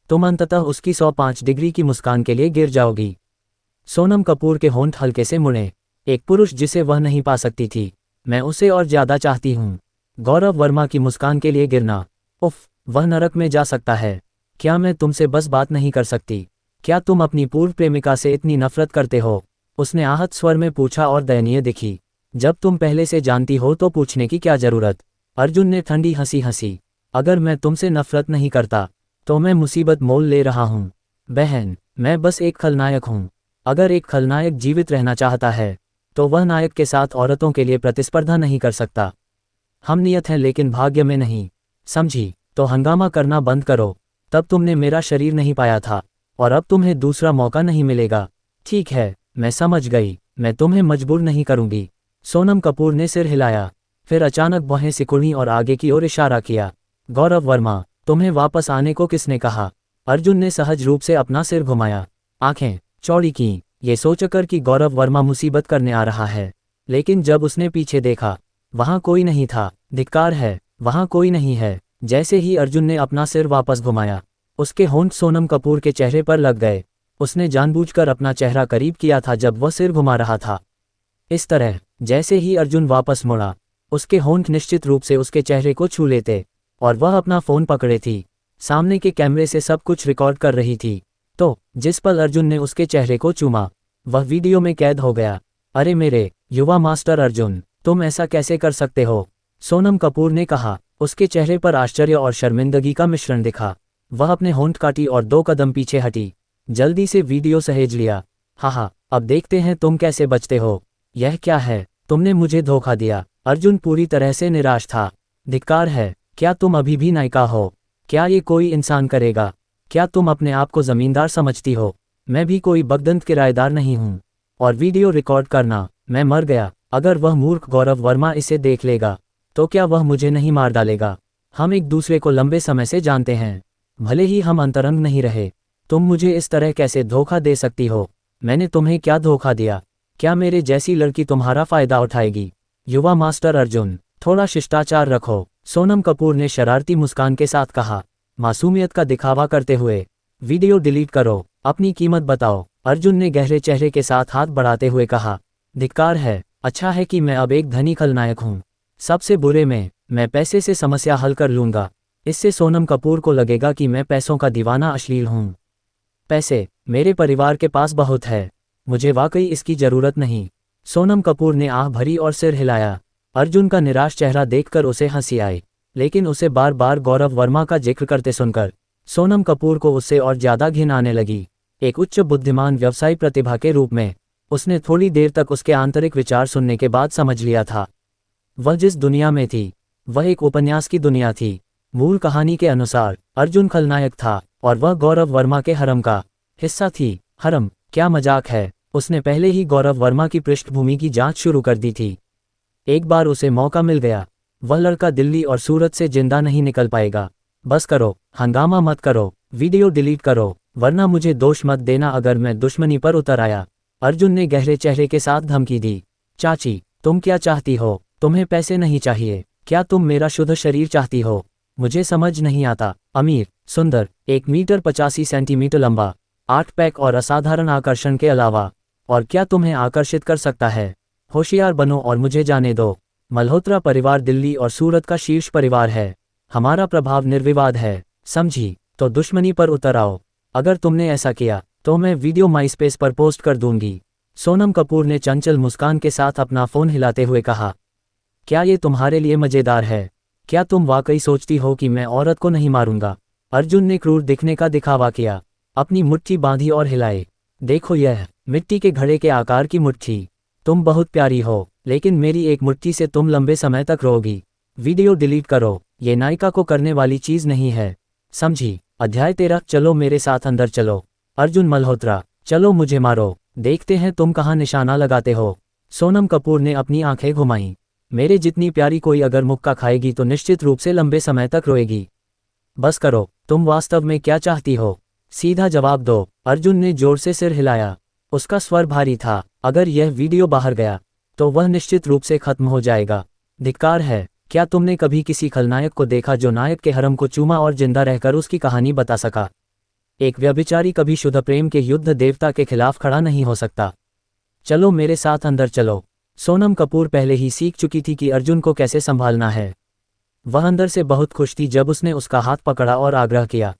S2: तुम अंततः उसकी 105 डिग्री की मुस्कान के लिए गिर जाओगी। सोनम कपूर के होंठ हल्के से मुड़े। एक पुरुष जिसे वह नहीं पा सकती थी, मैं उसे और ज्यादा चाहती हूँ। गौरव वर्मा की मुस्कान के लिए गिरना, उफ, वह नरक में जा सकता है। क्या मैं तुमसे बस बात नहीं कर सकती? क्या तुम अपनी पूर्व प्रेमिका से इतनी नफरत करते हो? उसने आहत स्वर में पूछा और दयनीय दिखी। जब तुम पहले से जानती हो तो पूछने की क्या जरूरत? अर्जुन ने ठंडी हंसी हंसी। अगर मैं तुमसे नफरत नहीं करता तो मैं मुसीबत मोल ले रहा हूँ। बहन, मैं बस एक खलनायक हूँ। अगर एक खलनायक जीवित रहना चाहता है तो वह नायक के साथ औरतों के लिए प्रतिस्पर्धा नहीं कर सकता। हम नियत हैं लेकिन भाग्य में नहीं, समझी? तो हंगामा करना बंद करो। तब तुमने मेरा शरीर नहीं पाया था और अब तुम्हें दूसरा मौका नहीं मिलेगा। ठीक है, मैं समझ गई, मैं तुम्हें मजबूर नहीं करूंगी। सोनम कपूर ने सिर हिलाया, फिर अचानक बाहें सिकुड़ी और आगे की ओर इशारा किया। गौरव वर्मा, तुम्हें वापस आने को किसने कहा? अर्जुन ने सहज रूप से अपना सिर घुमाया, आंखें चौड़ी की, ये सोचकर कि गौरव वर्मा मुसीबत करने आ रहा है। लेकिन जब उसने पीछे देखा, वहां कोई नहीं था। धिक्कार है, वहां कोई नहीं है। जैसे ही अर्जुन ने अपना सिर वापस घुमाया, उसके होंठ सोनम कपूर के चेहरे पर लग गए। उसने जानबूझकर अपना चेहरा करीब किया था जब वह सिर घुमा रहा था। इस तरह जैसे ही अर्जुन वापस मुड़ा, उसके होंठ निश्चित रूप से उसके चेहरे को छू लेते और वह अपना फोन पकड़े थी। सामने के कैमरे से सब कुछ रिकॉर्ड कर रही थी। तो जिस पल अर्जुन ने उसके चेहरे को चूमा, वह वीडियो में कैद हो गया। अरे मेरे युवा मास्टर अर्जुन, तुम ऐसा कैसे कर सकते हो? सोनम कपूर ने कहा। उसके चेहरे पर आश्चर्य और शर्मिंदगी का मिश्रण दिखा। वह अपने होंठ काटी और 2 कदम पीछे हटी। जल्दी से वीडियो सहेज लिया। हाँ, अब देखते हैं तुम कैसे बचते हो। यह क्या है? तुमने मुझे धोखा दिया। अर्जुन पूरी तरह से निराश था। धिक्कार है, क्या तुम अभी भी नायिका हो? क्या ये कोई इंसान करेगा? क्या तुम अपने आप को जमींदार समझती हो? मैं भी कोई बगदंत किराएदार नहीं हूँ। और वीडियो रिकॉर्ड करना, मैं मर गया। अगर वह मूर्ख गौरव वर्मा इसे देख लेगा तो क्या वह मुझे नहीं मार डालेगा? हम एक दूसरे को लंबे समय से जानते हैं, भले ही हम अंतरंग नहीं रहे। तुम मुझे इस तरह कैसे धोखा दे सकती हो? मैंने तुम्हें क्या धोखा दिया? क्या मेरे जैसी लड़की तुम्हारा फायदा उठाएगी? युवा मास्टर अर्जुन, थोड़ा शिष्टाचार रखो, सोनम कपूर ने शरारती मुस्कान के साथ कहा, मासूमियत का दिखावा करते हुए। वीडियो डिलीट करो, अपनी कीमत बताओ, अर्जुन ने गहरे चेहरे के साथ हाथ बढ़ाते हुए कहा। धिक्कार है, अच्छा है कि मैं अब एक धनी खलनायक हूँ। सबसे बुरे में, मैं पैसे से समस्या हल कर लूंगा। इससे सोनम कपूर को लगेगा कि मैं पैसों का दीवाना अश्लील हूँ। पैसे मेरे परिवार के पास बहुत है, मुझे वाकई इसकी जरूरत नहीं। सोनम कपूर ने आह भरी और सिर हिलाया। अर्जुन का निराश चेहरा देखकर उसे हंसी आई, लेकिन उसे बार बार गौरव वर्मा का जिक्र करते सुनकर सोनम कपूर को उससे और ज्यादा घिन आने लगी। एक उच्च बुद्धिमान व्यवसायी प्रतिभा के रूप में उसने थोड़ी देर तक उसके आंतरिक विचार सुनने के बाद समझ लिया था। वह जिस दुनिया में थी, वह एक उपन्यास की दुनिया थी। मूल कहानी के अनुसार अर्जुन खलनायक था और वह गौरव वर्मा के हरम का हिस्सा थी। हरम? क्या मजाक है? उसने पहले ही गौरव वर्मा की पृष्ठभूमि की जांच शुरू कर दी थी। एक बार उसे मौका मिल गया, वह लड़का दिल्ली और सूरत से जिंदा नहीं निकल पाएगा। बस करो, हंगामा मत करो, वीडियो डिलीट करो, वरना मुझे दोष मत देना अगर मैं दुश्मनी पर उतर आया। अर्जुन ने गहरे चेहरे के साथ धमकी दी। चाची, तुम क्या चाहती हो? तुम्हें पैसे नहीं चाहिए, क्या तुम मेरा शुद्ध शरीर चाहती हो? मुझे समझ नहीं आता। अमीर, सुंदर, 1 मीटर 85 सेंटीमीटर लंबा, 8 पैक और असाधारण आकर्षण के अलावा और क्या तुम्हें आकर्षित कर सकता है? होशियार बनो और मुझे जाने दो। मल्होत्रा परिवार दिल्ली और सूरत का शीर्ष परिवार है। हमारा प्रभाव निर्विवाद है, समझी? तो दुश्मनी पर उतर आओ। अगर तुमने ऐसा किया तो मैं वीडियो माईस्पेस पर पोस्ट कर दूंगी। सोनम कपूर ने चंचल मुस्कान के साथ अपना फोन हिलाते हुए कहा। क्या ये तुम्हारे लिए मजेदार है? क्या तुम वाकई सोचती हो कि मैं औरत को नहीं मारूंगा? अर्जुन ने क्रूर दिखने का दिखावा किया, अपनी मुट्ठी बांधी और हिलाए। देखो यह मिट्टी के घड़े के आकार की मुट्ठी। तुम बहुत प्यारी हो, लेकिन मेरी एक मुट्ठी से तुम लंबे समय तक रोगी। वीडियो डिलीट करो, ये नायिका को करने वाली चीज नहीं है, समझी। अध्याय 13। चलो मेरे साथ अंदर चलो। अर्जुन मल्होत्रा, चलो मुझे मारो, देखते हैं तुम कहाँ निशाना लगाते हो। सोनम कपूर ने अपनी आंखें घुमाईं। मेरे जितनी प्यारी कोई अगर मुक्का खाएगी तो निश्चित रूप से लंबे समय तक रोएगी। बस करो, तुम वास्तव में क्या चाहती हो, सीधा जवाब दो। अर्जुन ने जोर से सिर हिलाया। उसका स्वर भारी था। अगर यह वीडियो बाहर गया तो वह निश्चित रूप से खत्म हो जाएगा। धिक्कार है, क्या तुमने कभी किसी खलनायक को देखा जो नायक के हरम को चूमा और जिंदा रहकर उसकी कहानी बता सका? एक व्यभिचारी कभी शुद्ध प्रेम के युद्ध देवता के खिलाफ खड़ा नहीं हो सकता। चलो मेरे साथ अंदर चलो। सोनम कपूर पहले ही सीख चुकी थी कि अर्जुन को कैसे संभालना है। वह अंदर से बहुत खुश थी जब उसने उसका हाथ पकड़ा और आग्रह किया,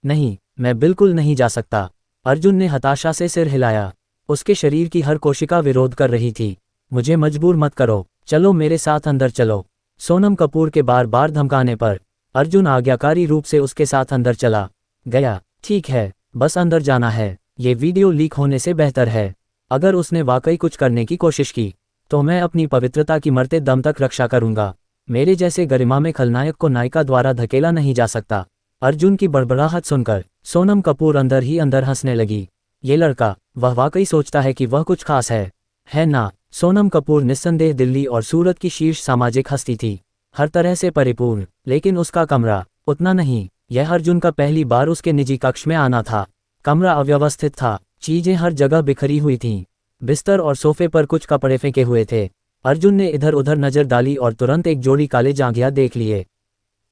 S2: नहीं, मैं बिल्कुल नहीं जा सकता। अर्जुन ने हताशा से सिर हिलाया। उसके शरीर की हर कोशिका विरोध कर रही थी। मुझे मजबूर मत करो, चलो मेरे साथ अंदर चलो। सोनम कपूर के बार बार धमकाने पर अर्जुन आज्ञाकारी रूप से उसके साथ अंदर चला गया। ठीक है, बस अंदर जाना है। ये वीडियो लीक होने से बेहतर है। अगर उसने वाकई कुछ करने की कोशिश की तो मैं अपनी पवित्रता की मरते दम तक रक्षा करूंगा। मेरे जैसे गरिमा में खलनायक को नायिका द्वारा धकेला नहीं जा सकता। अर्जुन की बड़बड़ाहट सुनकर सोनम कपूर अंदर ही अंदर हंसने लगी। ये लड़का, वह वाकई सोचता है कि वह कुछ खास है ना? सोनम कपूर निस्संदेह दिल्ली और सूरत की शीर्ष सामाजिक हस्ती थी, हर तरह से परिपूर्ण। लेकिन उसका कमरा उतना नहीं। यह अर्जुन का पहली बार उसके निजी कक्ष में आना था। कमरा अव्यवस्थित था, चीजें हर जगह बिखरी हुई थीं। बिस्तर और सोफे पर कुछ कपड़े फेंके हुए थे। अर्जुन ने इधर उधर नजर डाली और तुरंत एक जोड़ी काले जांघिया देख लिए।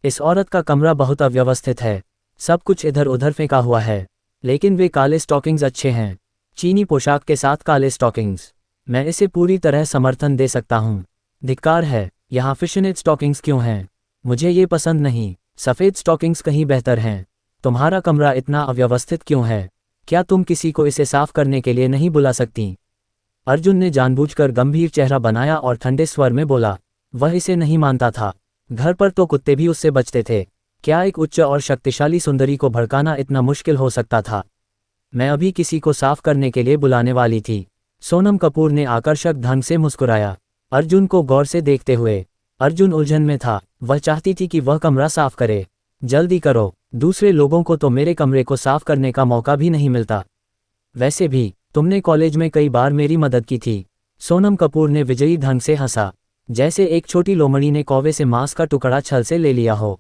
S2: इस औरत का कमरा बहुत अव्यवस्थित है, सब कुछ इधर उधर फेंका हुआ है। लेकिन वे काले स्टॉकिंग्स अच्छे हैं, चीनी पोशाक के साथ काले स्टॉकिंग्स। मैं इसे पूरी तरह समर्थन दे सकता हूँ। धिक्कार है, यहाँ फिशनेट स्टॉकिंग्स क्यों हैं? मुझे ये पसंद नहीं। सफ़ेद स्टॉकिंग्स कहीं बेहतर हैं। तुम्हारा कमरा इतना अव्यवस्थित क्यों है? क्या तुम किसी को इसे साफ करने के लिए नहीं बुला सकती? अर्जुन ने जानबूझकर गंभीर चेहरा बनाया और ठंडे स्वर में बोला। वह इसे नहीं मानता था। घर पर तो कुत्ते भी उससे बचते थे। क्या एक उच्च और शक्तिशाली सुंदरी को भड़काना इतना मुश्किल हो सकता था? मैं अभी किसी को साफ करने के लिए बुलाने वाली थी। सोनम कपूर ने आकर्षक ढंग से मुस्कुराया, अर्जुन को गौर से देखते हुए। अर्जुन उलझन में था। वह चाहती थी कि वह कमरा साफ करे। जल्दी करो, दूसरे लोगों को तो मेरे कमरे को साफ करने का मौका भी नहीं मिलता। वैसे भी तुमने कॉलेज में कई बार मेरी मदद की थी। सोनम कपूर ने विजयी ढंग से हंसा, जैसे एक छोटी लोमड़ी ने कौवे से मांस का टुकड़ा छल से ले लिया हो।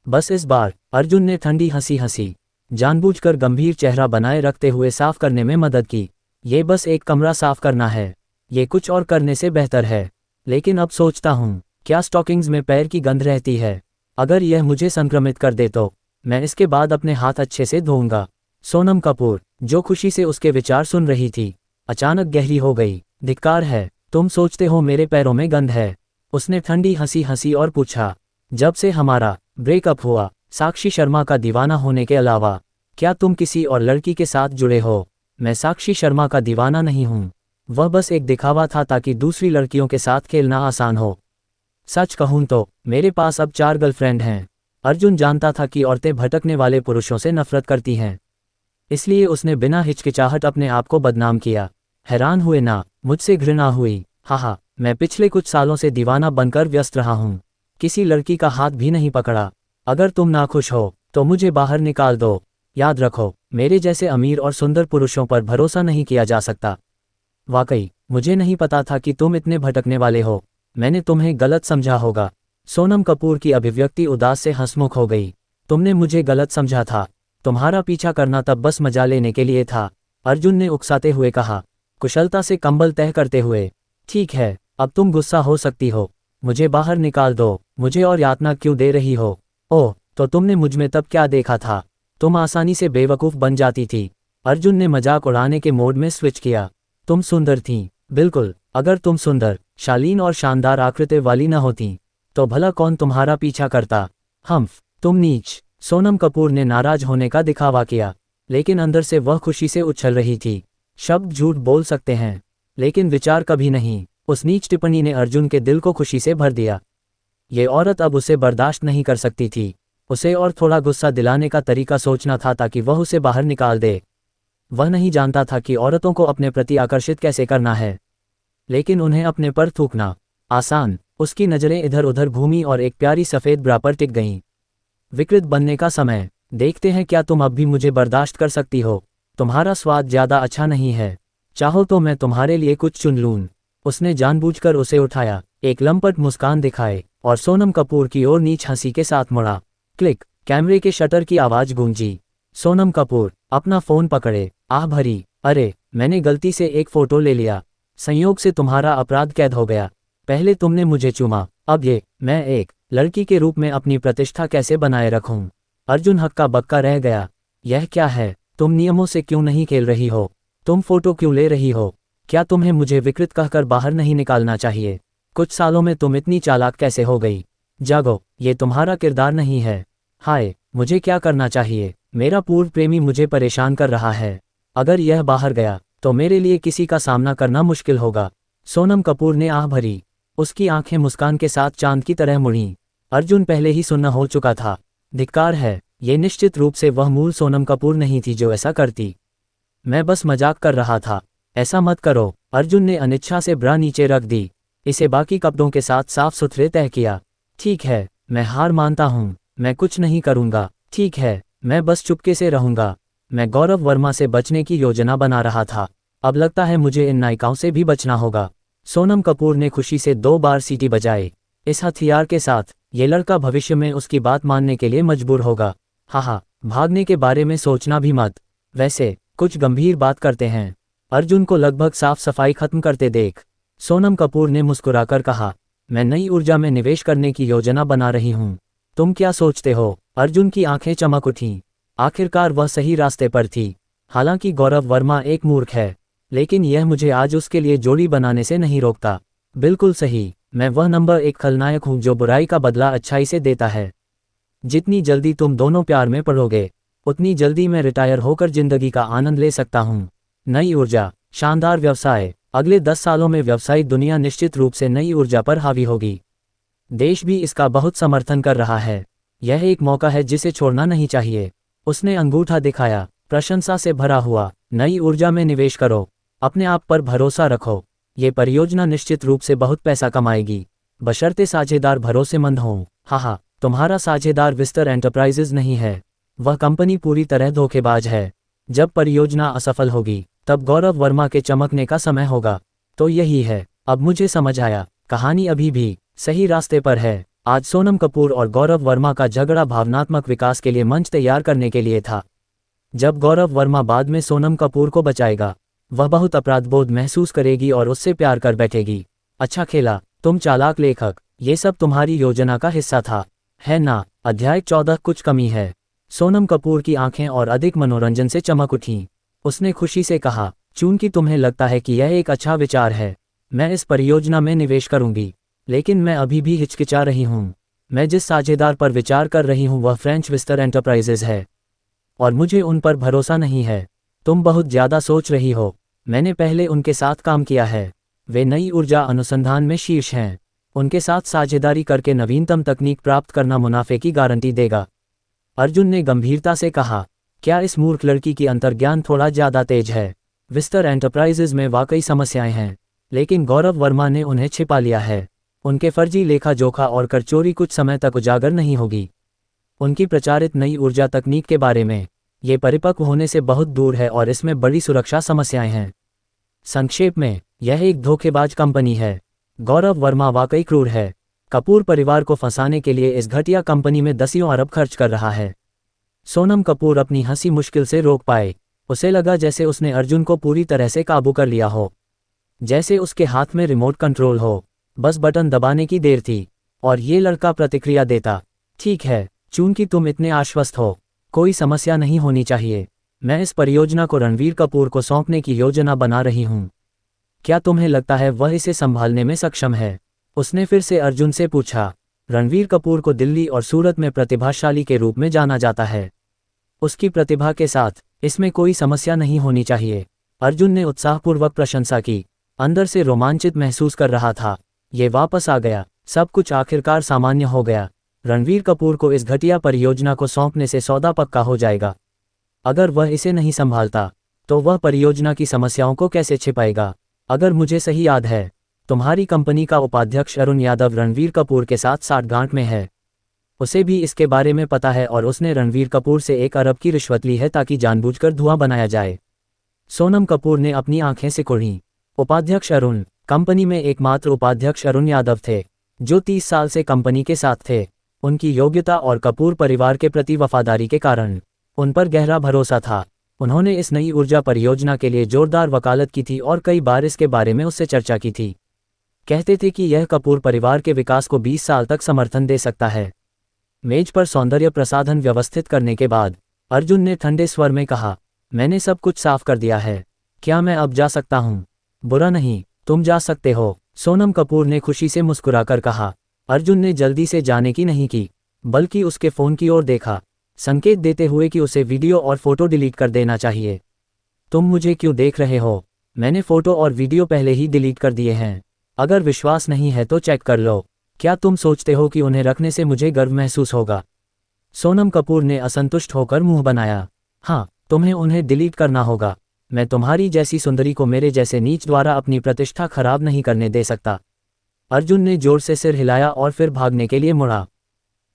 S2: बस इस बार अर्जुन ने ठंडी हंसी हंसी, जानबूझकर गंभीर चेहरा बनाए रखते हुए साफ करने में मदद की। ये बस एक कमरा साफ करना है, ये कुछ और करने से बेहतर है। लेकिन अब सोचता हूँ, क्या स्टॉकिंग्स में पैर की गंध रहती है? अगर यह मुझे संक्रमित कर दे तो मैं इसके बाद अपने हाथ अच्छे से धोऊंगा। सोनम कपूर, जो खुशी से उसके विचार सुन रही थी, अचानक गहरी हो गई। धिक्कार है, तुम सोचते हो मेरे पैरों में गंध है? उसने ठंडी हंसी हंसी और पूछा। जब से हमारा ब्रेकअप हुआ, साक्षी शर्मा का दीवाना होने के अलावा क्या तुम किसी और लड़की के साथ जुड़े हो? मैं साक्षी शर्मा का दीवाना नहीं हूँ। वह बस एक दिखावा था ताकि दूसरी लड़कियों के साथ खेलना आसान हो। सच कहूँ तो मेरे पास अब 4 गर्लफ्रेंड हैं। अर्जुन जानता था कि औरतें भटकने वाले पुरुषों से नफरत करती हैं, इसलिए उसने बिना हिचकिचाहट अपने आप को बदनाम किया। हैरान हुए ना? मुझसे घृणा हुई? हाँ, मैं पिछले कुछ सालों से दीवाना बनकर व्यस्त रहा हूँ, किसी लड़की का हाथ भी नहीं पकड़ा। अगर तुम नाखुश हो तो मुझे बाहर निकाल दो। याद रखो, मेरे जैसे अमीर और सुंदर पुरुषों पर भरोसा नहीं किया जा सकता। वाकई मुझे नहीं पता था कि तुम इतने भटकने वाले हो। मैंने तुम्हें गलत समझा होगा। सोनम कपूर की अभिव्यक्ति उदास से हंसमुख हो गई। तुमने मुझे गलत समझा था। तुम्हारा पीछा करना तब बस मजा लेने के लिए था, अर्जुन ने उकसाते हुए कहा, कुशलता से कंबल तह करते हुए। ठीक है, अब तुम गुस्सा हो सकती हो। मुझे बाहर निकाल दो। मुझे और यातना क्यों दे रही हो? ओह, तो तुमने मुझमें तब क्या देखा था? तुम आसानी से बेवकूफ़ बन जाती थी। अर्जुन ने मजाक उड़ाने के मोड में स्विच किया। तुम सुंदर थीं, बिल्कुल। अगर तुम सुंदर, शालीन और शानदार आकृति वाली न होती तो भला कौन तुम्हारा पीछा करता? हम्फ, तुम नीच। सोनम कपूर ने नाराज होने का दिखावा किया, लेकिन अंदर से वह खुशी से उछल रही थी। शब्द झूठ बोल सकते हैं, लेकिन विचार कभी नहीं। उस नीच टिप्पणी ने अर्जुन के दिल को खुशी से भर दिया। ये औरत अब उसे बर्दाश्त नहीं कर सकती थी। उसे और थोड़ा गुस्सा दिलाने का तरीका सोचना था ताकि वह उसे बाहर निकाल दे। वह नहीं जानता था कि औरतों को अपने प्रति आकर्षित कैसे करना है, लेकिन उन्हें अपने पर थूकना आसान। उसकी नज़रें इधर उधर घूमी और एक प्यारी सफ़ेद ब्रा पर टिक गईं। विकृत बनने का समय। देखते हैं क्या तुम अब भी मुझे बर्दाश्त कर सकती हो। तुम्हारा स्वाद ज़्यादा अच्छा नहीं है, चाहो तो मैं तुम्हारे लिए कुछ चुन लूं। उसने जानबूझकर उसे उठाया, एक लंपट मुस्कान दिखाए और सोनम कपूर की ओर नीच हंसी के साथ मुड़ा। क्लिक, कैमरे के शटर की आवाज़ गूंजी। सोनम कपूर अपना फ़ोन पकड़े, आह भरी, अरे मैंने गलती से एक फ़ोटो ले लिया। संयोग से तुम्हारा अपराध कैद हो गया। पहले तुमने मुझे चूमा, अब ये। मैं एक लड़की के रूप में अपनी प्रतिष्ठा कैसे बनाए रखूं? अर्जुन हक्का बक्का रह गया। यह क्या है? तुम नियमों से क्यों नहीं खेल रही हो? तुम फोटो क्यों ले रही हो? क्या तुम्हें मुझे विकृत कहकर बाहर नहीं निकालना चाहिए? कुछ सालों में तुम इतनी चालाक कैसे हो गई? जागो, ये तुम्हारा किरदार नहीं है। हाय, मुझे क्या करना चाहिए? मेरा पूर्व प्रेमी मुझे परेशान कर रहा है। अगर यह बाहर गया तो मेरे लिए किसी का सामना करना मुश्किल होगा। सोनम कपूर ने आह भरी। उसकी आंखें मुस्कान के साथ चांद की तरह मुड़ीं। अर्जुन पहले ही सुन्न हो चुका था। धिक्कार है, ये निश्चित रूप से वह मूल सोनम कपूर नहीं थी जो ऐसा करती। मैं बस मजाक कर रहा था। ऐसा मत करो। अर्जुन ने अनिच्छा से ब्रा नीचे रख दी, इसे बाकी कपड़ों के साथ साफ सुथरे तह किया। ठीक है, मैं हार मानता हूँ, मैं कुछ नहीं करूँगा। ठीक है, मैं बस चुपके से रहूँगा। मैं गौरव वर्मा से बचने की योजना बना रहा था, अब लगता है मुझे इन नायिकाओं से भी बचना होगा। सोनम कपूर ने खुशी से 2 बार सीटी बजाई। इस हथियार के साथ ये लड़का भविष्य में उसकी बात मानने के लिए मजबूर होगा। हाँ, भागने के बारे में सोचना भी मत। वैसे कुछ गंभीर बात करते हैं। अर्जुन को लगभग साफ सफाई खत्म करते देख सोनम कपूर ने मुस्कुराकर कहा, मैं नई ऊर्जा में निवेश करने की योजना बना रही हूँ। तुम क्या सोचते हो? अर्जुन की आंखें चमक उठीं। आखिरकार वह सही रास्ते पर थी। हालांकि गौरव वर्मा एक मूर्ख है, लेकिन यह मुझे आज उसके लिए जोड़ी बनाने से नहीं रोकता। बिल्कुल सही, मैं वह नंबर 1 खलनायक हूँ जो बुराई का बदला अच्छाई से देता है। जितनी जल्दी तुम दोनों प्यार में पड़ोगे, उतनी जल्दी मैं रिटायर होकर जिंदगी का आनंद ले सकता हूँ। नई ऊर्जा, शानदार व्यवसाय। अगले 10 सालों में व्यवसायिक दुनिया निश्चित रूप से नई ऊर्जा पर हावी होगी। देश भी इसका बहुत समर्थन कर रहा है। यह एक मौका है जिसे छोड़ना नहीं चाहिए। उसने अंगूठा दिखाया, प्रशंसा से भरा हुआ। नई ऊर्जा में निवेश करो, अपने आप पर भरोसा रखो। ये परियोजना निश्चित रूप से बहुत पैसा कमाएगी, बशर्ते साझेदार भरोसेमंद हों। हाँ, तुम्हारा साझेदार विस्तर एंटरप्राइजेज नहीं है। वह कंपनी पूरी तरह धोखेबाज है। जब परियोजना असफल होगी तब गौरव वर्मा के चमकने का समय होगा। तो यही है, अब मुझे समझ आया। कहानी अभी भी सही रास्ते पर है। आज सोनम कपूर और गौरव वर्मा का झगड़ा भावनात्मक विकास के लिए मंच तैयार करने के लिए था। जब गौरव वर्मा बाद में सोनम कपूर को बचाएगा, वह बहुत अपराधबोध महसूस करेगी और उससे प्यार कर बैठेगी। अच्छा खेला, तुम चालाक लेखक। ये सब तुम्हारी योजना का हिस्सा था, है ना? अध्याय 14 कुछ कमी है। सोनम कपूर की आंखें और अधिक मनोरंजन से चमक उठीं। उसने खुशी से कहा, चूंकि तुम्हें लगता है कि यह एक अच्छा विचार है, मैं इस परियोजना में निवेश करूंगी। लेकिन मैं अभी भी हिचकिचा रही हूँ। मैं जिस साझेदार पर विचार कर रही हूँ वह फ्रेंच विस्तर एंटरप्राइजेज है, और मुझे उन पर भरोसा नहीं है। तुम बहुत ज़्यादा सोच रही हो। मैंने पहले उनके साथ काम किया है। वे नई ऊर्जा अनुसंधान में शीर्ष हैं। उनके साथ साझेदारी करके नवीनतम तकनीक प्राप्त करना मुनाफे की गारंटी देगा। अर्जुन ने गंभीरता से कहा, क्या इस मूर्ख लड़की की अंतर्ज्ञान थोड़ा ज़्यादा तेज है? विस्तर एंटरप्राइजेज में वाकई समस्याएं हैं, लेकिन गौरव वर्मा ने उन्हें छिपा लिया है। उनके फर्जी लेखा जोखा और कर चोरी कुछ समय तक उजागर नहीं होगी। उनकी प्रचारित नई ऊर्जा तकनीक के बारे में ये परिपक्व होने से बहुत दूर है और इसमें बड़ी सुरक्षा समस्याएं हैं। संक्षेप में, यह एक धोखेबाज कंपनी है। गौरव वर्मा वाकई क्रूर है। कपूर परिवार को फंसाने के लिए इस घटिया कंपनी में दसियों अरब खर्च कर रहा है। सोनम कपूर अपनी हंसी मुश्किल से रोक पाए। उसे लगा जैसे उसने अर्जुन को पूरी तरह से काबू कर लिया हो, जैसे उसके हाथ में रिमोट कंट्रोल हो। बस बटन दबाने की देर थी और ये लड़का प्रतिक्रिया देता। ठीक है, चूंकि तुम इतने आश्वस्त हो, कोई समस्या नहीं होनी चाहिए। मैं इस परियोजना को रणवीर कपूर को सौंपने की योजना बना रही हूँ। क्या तुम्हें लगता है वह इसे संभालने में सक्षम है? उसने फिर से अर्जुन से पूछा। रणवीर कपूर को दिल्ली और सूरत में प्रतिभाशाली के रूप में जाना जाता है। उसकी प्रतिभा के साथ इसमें कोई समस्या नहीं होनी चाहिए। अर्जुन ने उत्साहपूर्वक प्रशंसा की। अंदर से रोमांचित महसूस कर रहा था। ये वापस आ गया। सब कुछ आखिरकार सामान्य हो गया। रणवीर कपूर को इस घटिया परियोजना को सौंपने से सौदा पक्का हो जाएगा। अगर वह इसे नहीं संभालता तो वह परियोजना की समस्याओं को कैसे छिपाएगा? अगर मुझे सही याद है, तुम्हारी कंपनी का उपाध्यक्ष अरुण यादव रणवीर कपूर के साथ साठगांठ में है। उसे भी इसके बारे में पता है और उसने रणवीर कपूर से 1 अरब की रिश्वत ली है ताकि जानबूझकर धुआं बनाया जाए। सोनम कपूर ने अपनी आंखें सिकुड़ी। उपाध्यक्ष अरुण, कंपनी में एकमात्र उपाध्यक्ष अरुण यादव थे, जो 30 साल से कंपनी के साथ थे। उनकी योग्यता और कपूर परिवार के प्रति वफादारी के कारण उन पर गहरा भरोसा था। उन्होंने इस नई ऊर्जा परियोजना के लिए जोरदार वकालत की थी और कई बार इसके बारे में उससे चर्चा की थी। कहते थे कि यह कपूर परिवार के विकास को 20 साल तक समर्थन दे सकता है। मेज पर सौंदर्य प्रसाधन व्यवस्थित करने के बाद अर्जुन ने ठंडे स्वर में कहा, मैंने सब कुछ साफ कर दिया है। क्या मैं अब जा सकता हूँ? बुरा नहीं, तुम जा सकते हो, सोनम कपूर ने खुशी से मुस्कुराकर कहा। अर्जुन ने जल्दी से जाने की नहीं की, बल्कि उसके फ़ोन की ओर देखा, संकेत देते हुए कि उसे वीडियो और फोटो डिलीट कर देना चाहिए। तुम मुझे क्यों देख रहे हो? मैंने फोटो और वीडियो पहले ही डिलीट कर दिए हैं। अगर विश्वास नहीं है तो चेक कर लो। क्या तुम सोचते हो कि उन्हें रखने से मुझे गर्व महसूस होगा? सोनम कपूर ने असंतुष्ट होकर मुंह बनाया। हाँ, तुम्हें उन्हें डिलीट करना होगा। मैं तुम्हारी जैसी सुंदरी को मेरे जैसे नीच द्वारा अपनी प्रतिष्ठा खराब नहीं करने दे सकता। अर्जुन ने जोर से सिर हिलाया और फिर भागने के लिए मुड़ा।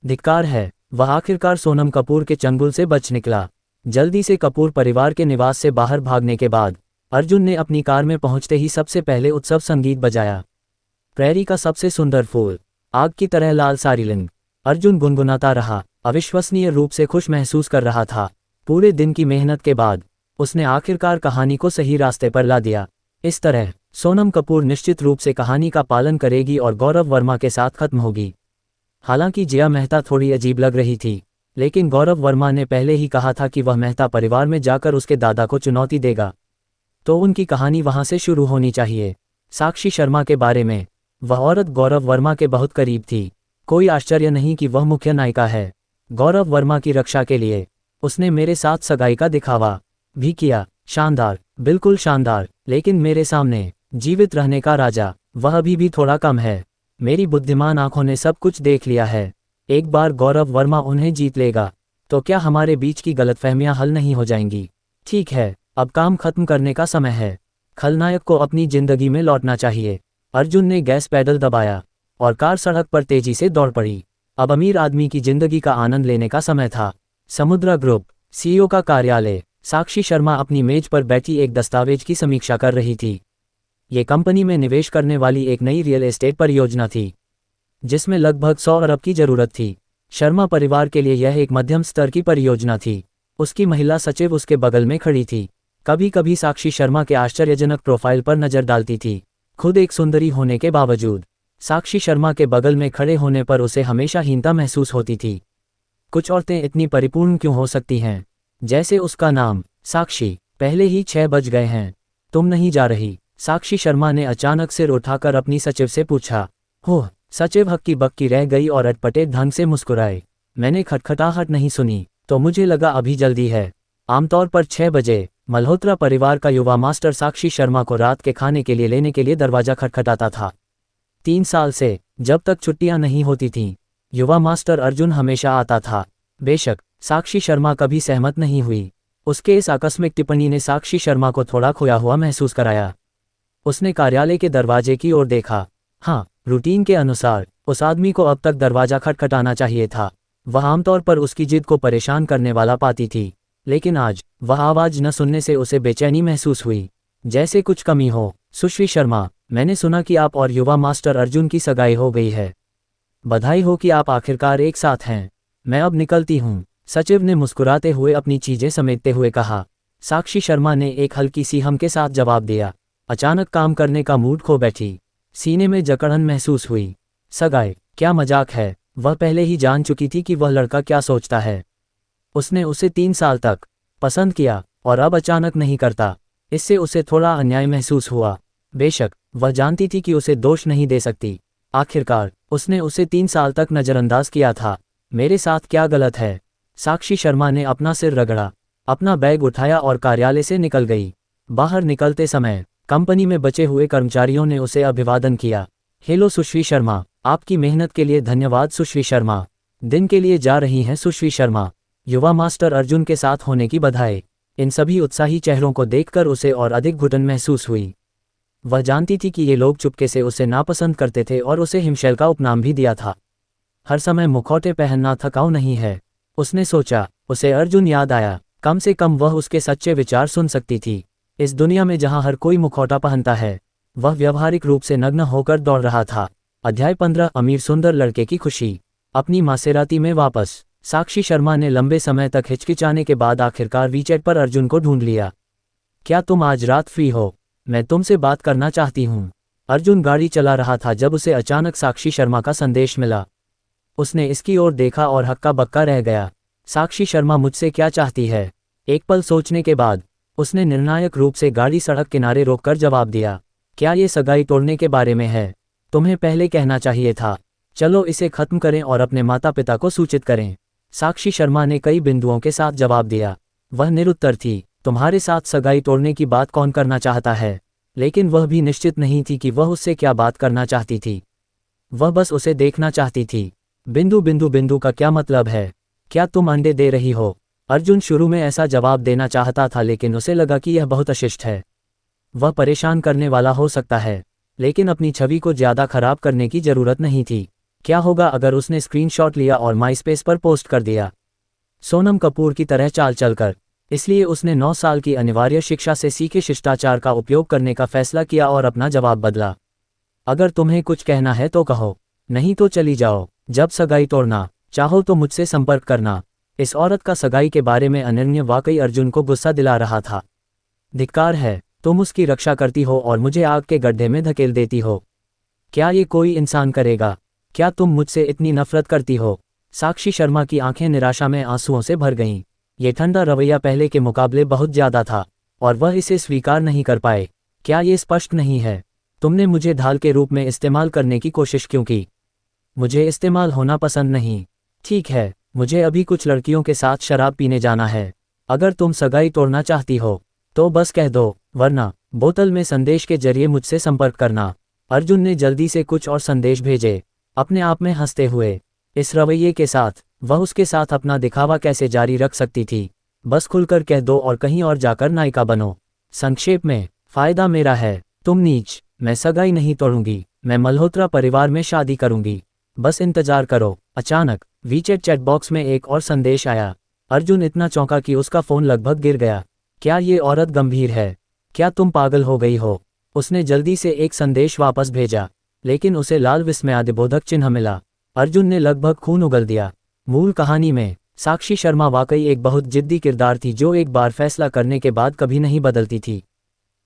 S2: धिक्कार है, वह आखिरकार सोनम कपूर के चंगुल से बच निकला। जल्दी से कपूर परिवार के निवास से बाहर भागने के बाद अर्जुन ने अपनी कार में पहुंचते ही सबसे पहले उत्सव संगीत बजाया। प्रेरी का सबसे सुंदर फूल, आग की तरह लाल सारिलिंग। अर्जुन गुनगुनाता रहा, अविश्वसनीय रूप से खुश महसूस कर रहा था। पूरे दिन की मेहनत के बाद उसने आखिरकार कहानी को सही रास्ते पर ला दिया। इस तरह सोनम कपूर निश्चित रूप से कहानी का पालन करेगी और गौरव वर्मा के साथ खत्म होगी। हालांकि जया मेहता थोड़ी अजीब लग रही थी, लेकिन गौरव वर्मा ने पहले ही कहा था कि वह मेहता परिवार में जाकर उसके दादा को चुनौती देगा, तो उनकी कहानी वहां से शुरू होनी चाहिए। साक्षी शर्मा के बारे में, वह औरत गौरव वर्मा के बहुत करीब थी। कोई आश्चर्य नहीं कि वह मुख्य नायिका है। गौरव वर्मा की रक्षा के लिए उसने मेरे साथ सगाई का दिखावा भी किया। शानदार, बिल्कुल शानदार। लेकिन मेरे सामने जीवित रहने का राजा, वह अभी भी थोड़ा कम है। मेरी बुद्धिमान आंखों ने सब कुछ देख लिया है। एक बार गौरव वर्मा उन्हें जीत लेगा तो क्या हमारे बीच की गलतफहमियां हल नहीं हो जाएंगी? ठीक है, अब काम खत्म करने का समय है। खलनायक को अपनी जिंदगी में लौटना चाहिए। अर्जुन ने गैस पैडल दबाया और कार सड़क पर तेजी से दौड़ पड़ी। अब अमीर आदमी की जिंदगी का आनंद लेने का समय था। समुद्रा ग्रुप सीईओ का कार्यालय। साक्षी शर्मा अपनी मेज पर बैठी एक दस्तावेज की समीक्षा कर रही थी। ये कंपनी में निवेश करने वाली एक नई रियल एस्टेट परियोजना थी, जिसमें लगभग 100 अरब की जरूरत थी। शर्मा परिवार के लिए यह एक मध्यम स्तर की परियोजना थी। उसकी महिला सचिव उसके बगल में खड़ी थी। कभी कभी साक्षी शर्मा के आश्चर्यजनक प्रोफाइल पर नजर डालती थी। खुद एक सुंदरी होने के बावजूद साक्षी शर्मा के बगल में खड़े होने पर उसे हमेशा हीनता महसूस होती थी। कुछ औरतें इतनी परिपूर्ण क्यों हो सकती हैं? जैसे उसका नाम साक्षी। पहले ही 6 बज गए हैं, तुम नहीं जा रही? साक्षी शर्मा ने अचानक सिर उठाकर अपनी सचिव से पूछा। हो, सचिव हक्की बक्की रह गई और अटपटे ढंग से मुस्कुराए। मैंने खटखटाहट नहीं सुनी तो मुझे लगा अभी जल्दी है। आमतौर पर 6 बजे मल्होत्रा परिवार का युवा मास्टर साक्षी शर्मा को रात के खाने के लिए लेने के लिए दरवाजा खटखटाता था। 3 साल से जब तक छुट्टियां नहीं होती थीं, युवा मास्टर अर्जुन हमेशा आता था। बेशक साक्षी शर्मा कभी सहमत नहीं हुई। उसके इस आकस्मिक टिप्पणी ने साक्षी शर्मा को थोड़ा खोया हुआ महसूस कराया। उसने कार्यालय के दरवाजे की ओर देखा। हाँ, रूटीन के अनुसार उस आदमी को अब तक दरवाजा खटखटाना चाहिए था। वह आमतौर पर उसकी जिद को परेशान करने वाला पाती थी, लेकिन आज वह आवाज न सुनने से उसे बेचैनी महसूस हुई, जैसे कुछ कमी हो। सुश्री शर्मा, मैंने सुना कि आप और युवा मास्टर अर्जुन की सगाई हो गई है। बधाई हो कि आप आखिरकार एक साथ हैं। मैं अब निकलती हूँ, सचिव ने मुस्कुराते हुए अपनी चीजें समेटते हुए कहा। साक्षी शर्मा ने एक हल्की सी हम के साथ जवाब दिया। अचानक काम करने का मूड खो बैठी। सीने में जकड़न महसूस हुई। सगाई? क्या मजाक है? वह पहले ही जान चुकी थी कि वह लड़का क्या सोचता है। उसने उसे 3 साल तक पसंद किया और अब अचानक नहीं करता। इससे उसे थोड़ा अन्याय महसूस हुआ। बेशक वह जानती थी कि उसे दोष नहीं दे सकती। आखिरकार उसने उसे 3 साल तक नज़रअंदाज किया था। मेरे साथ क्या गलत है? साक्षी शर्मा ने अपना सिर रगड़ा, अपना बैग उठाया और कार्यालय से निकल गई। बाहर निकलते समय कंपनी में बचे हुए कर्मचारियों ने उसे अभिवादन किया। हेलो सुश्री शर्मा, आपकी मेहनत के लिए धन्यवाद सुश्री शर्मा। दिन के लिए जा रही हैं सुश्री शर्मा? युवा मास्टर अर्जुन के साथ होने की बधाई। इन सभी उत्साही चेहरों को देखकर उसे और अधिक घुटन महसूस हुई। वह जानती थी कि ये लोग चुपके से उसे नापसंद करते थे और उसे हिमशैल का उपनाम भी दिया था। हर समय मुखौटे पहनना थकाऊ नहीं है, उसने सोचा। उसे अर्जुन याद आया, कम से कम वह उसके सच्चे विचार सुन सकती थी। इस दुनिया में जहां हर कोई मुखौटा पहनता है, वह व्यावहारिक रूप से नग्न होकर दौड़ रहा था। अध्याय 15 अमीर सुंदर लड़के की खुशी। अपनी मासेराती में वापस। साक्षी शर्मा ने लंबे समय तक हिचकिचाने के बाद आखिरकार वीचैट पर अर्जुन को ढूंढ लिया। क्या तुम आज रात फ्री हो? मैं तुमसे बात करना चाहती हूँ। अर्जुन गाड़ी चला रहा था जब उसे अचानक साक्षी शर्मा का संदेश मिला। उसने इसकी ओर देखा और हक्का बक्का रह गया। साक्षी शर्मा मुझसे क्या चाहती है? एक पल सोचने के बाद उसने निर्णायक रूप से गाड़ी सड़क किनारे रोककर जवाब दिया। क्या ये सगाई तोड़ने के बारे में है? तुम्हें पहले कहना चाहिए था। चलो इसे खत्म करें और अपने माता पिता को सूचित करें। साक्षी शर्मा ने कई बिंदुओं के साथ जवाब दिया। वह निरुत्तर थी। तुम्हारे साथ सगाई तोड़ने की बात कौन करना चाहता है? लेकिन वह भी निश्चित नहीं थी कि वह उससे क्या बात करना चाहती थी। वह बस उसे देखना चाहती थी। बिंदु बिंदु बिंदु का क्या मतलब है? क्या तुम अंडे दे रही हो? अर्जुन शुरू में ऐसा जवाब देना चाहता था, लेकिन उसे लगा कि यह बहुत अशिष्ट है। वह परेशान करने वाला हो सकता है, लेकिन अपनी छवि को ज्यादा खराब करने की जरूरत नहीं थी। क्या होगा अगर उसने स्क्रीनशॉट लिया और माईस्पेस पर पोस्ट कर दिया? सोनम कपूर की तरह चाल चलकर। इसलिए उसने 9 साल की अनिवार्य शिक्षा से सीखे शिष्टाचार का उपयोग करने का फैसला किया और अपना जवाब बदला। अगर तुम्हें कुछ कहना है तो कहो, नहीं तो चली जाओ। जब सगाई तोड़ना चाहो तो मुझसे संपर्क करना। इस औरत का सगाई के बारे में अनन्य वाकई अर्जुन को गुस्सा दिला रहा था। धिक्कार है, तुम उसकी रक्षा करती हो और मुझे आग के गड्ढे में धकेल देती हो। क्या ये कोई इंसान करेगा? क्या तुम मुझसे इतनी नफरत करती हो? साक्षी शर्मा की आंखें निराशा में आंसुओं से भर गईं। ये ठंडा रवैया पहले के मुकाबले बहुत ज्यादा था और वह इसे स्वीकार नहीं कर पाए। क्या ये स्पष्ट नहीं है? तुमने मुझे ढाल के रूप में इस्तेमाल करने की कोशिश क्यों की? मुझे इस्तेमाल होना पसंद नहीं। ठीक है, मुझे अभी कुछ लड़कियों के साथ शराब पीने जाना है। अगर तुम सगाई तोड़ना चाहती हो तो बस कह दो, वरना बोतल में संदेश के जरिए मुझसे संपर्क करना। अर्जुन ने जल्दी से कुछ और संदेश भेजे, अपने आप में हंसते हुए। इस रवैये के साथ वह उसके साथ अपना दिखावा कैसे जारी रख सकती थी? बस खुलकर कह दो और कहीं और जाकर नायिका बनो। संक्षेप में, फायदा मेरा है, तुम नीच। मैं सगाई नहीं तोड़ूंगी, मैं मल्होत्रा परिवार में शादी करूंगी। बस इंतजार करो। अचानक वीचैट चैट बॉक्स में एक और संदेश आया। अर्जुन इतना चौंका कि उसका फोन लगभग गिर गया। क्या ये औरत गंभीर है? क्या तुम पागल हो गई हो? उसने जल्दी से एक संदेश वापस भेजा, लेकिन उसे लाल विस्मयादिबोधक चिन्ह मिला। अर्जुन ने लगभग खून उगल दिया। मूल कहानी में साक्षी शर्मा वाकई एक बहुत जिद्दी किरदार थी जो एक बार फैसला करने के बाद कभी नहीं बदलती थी।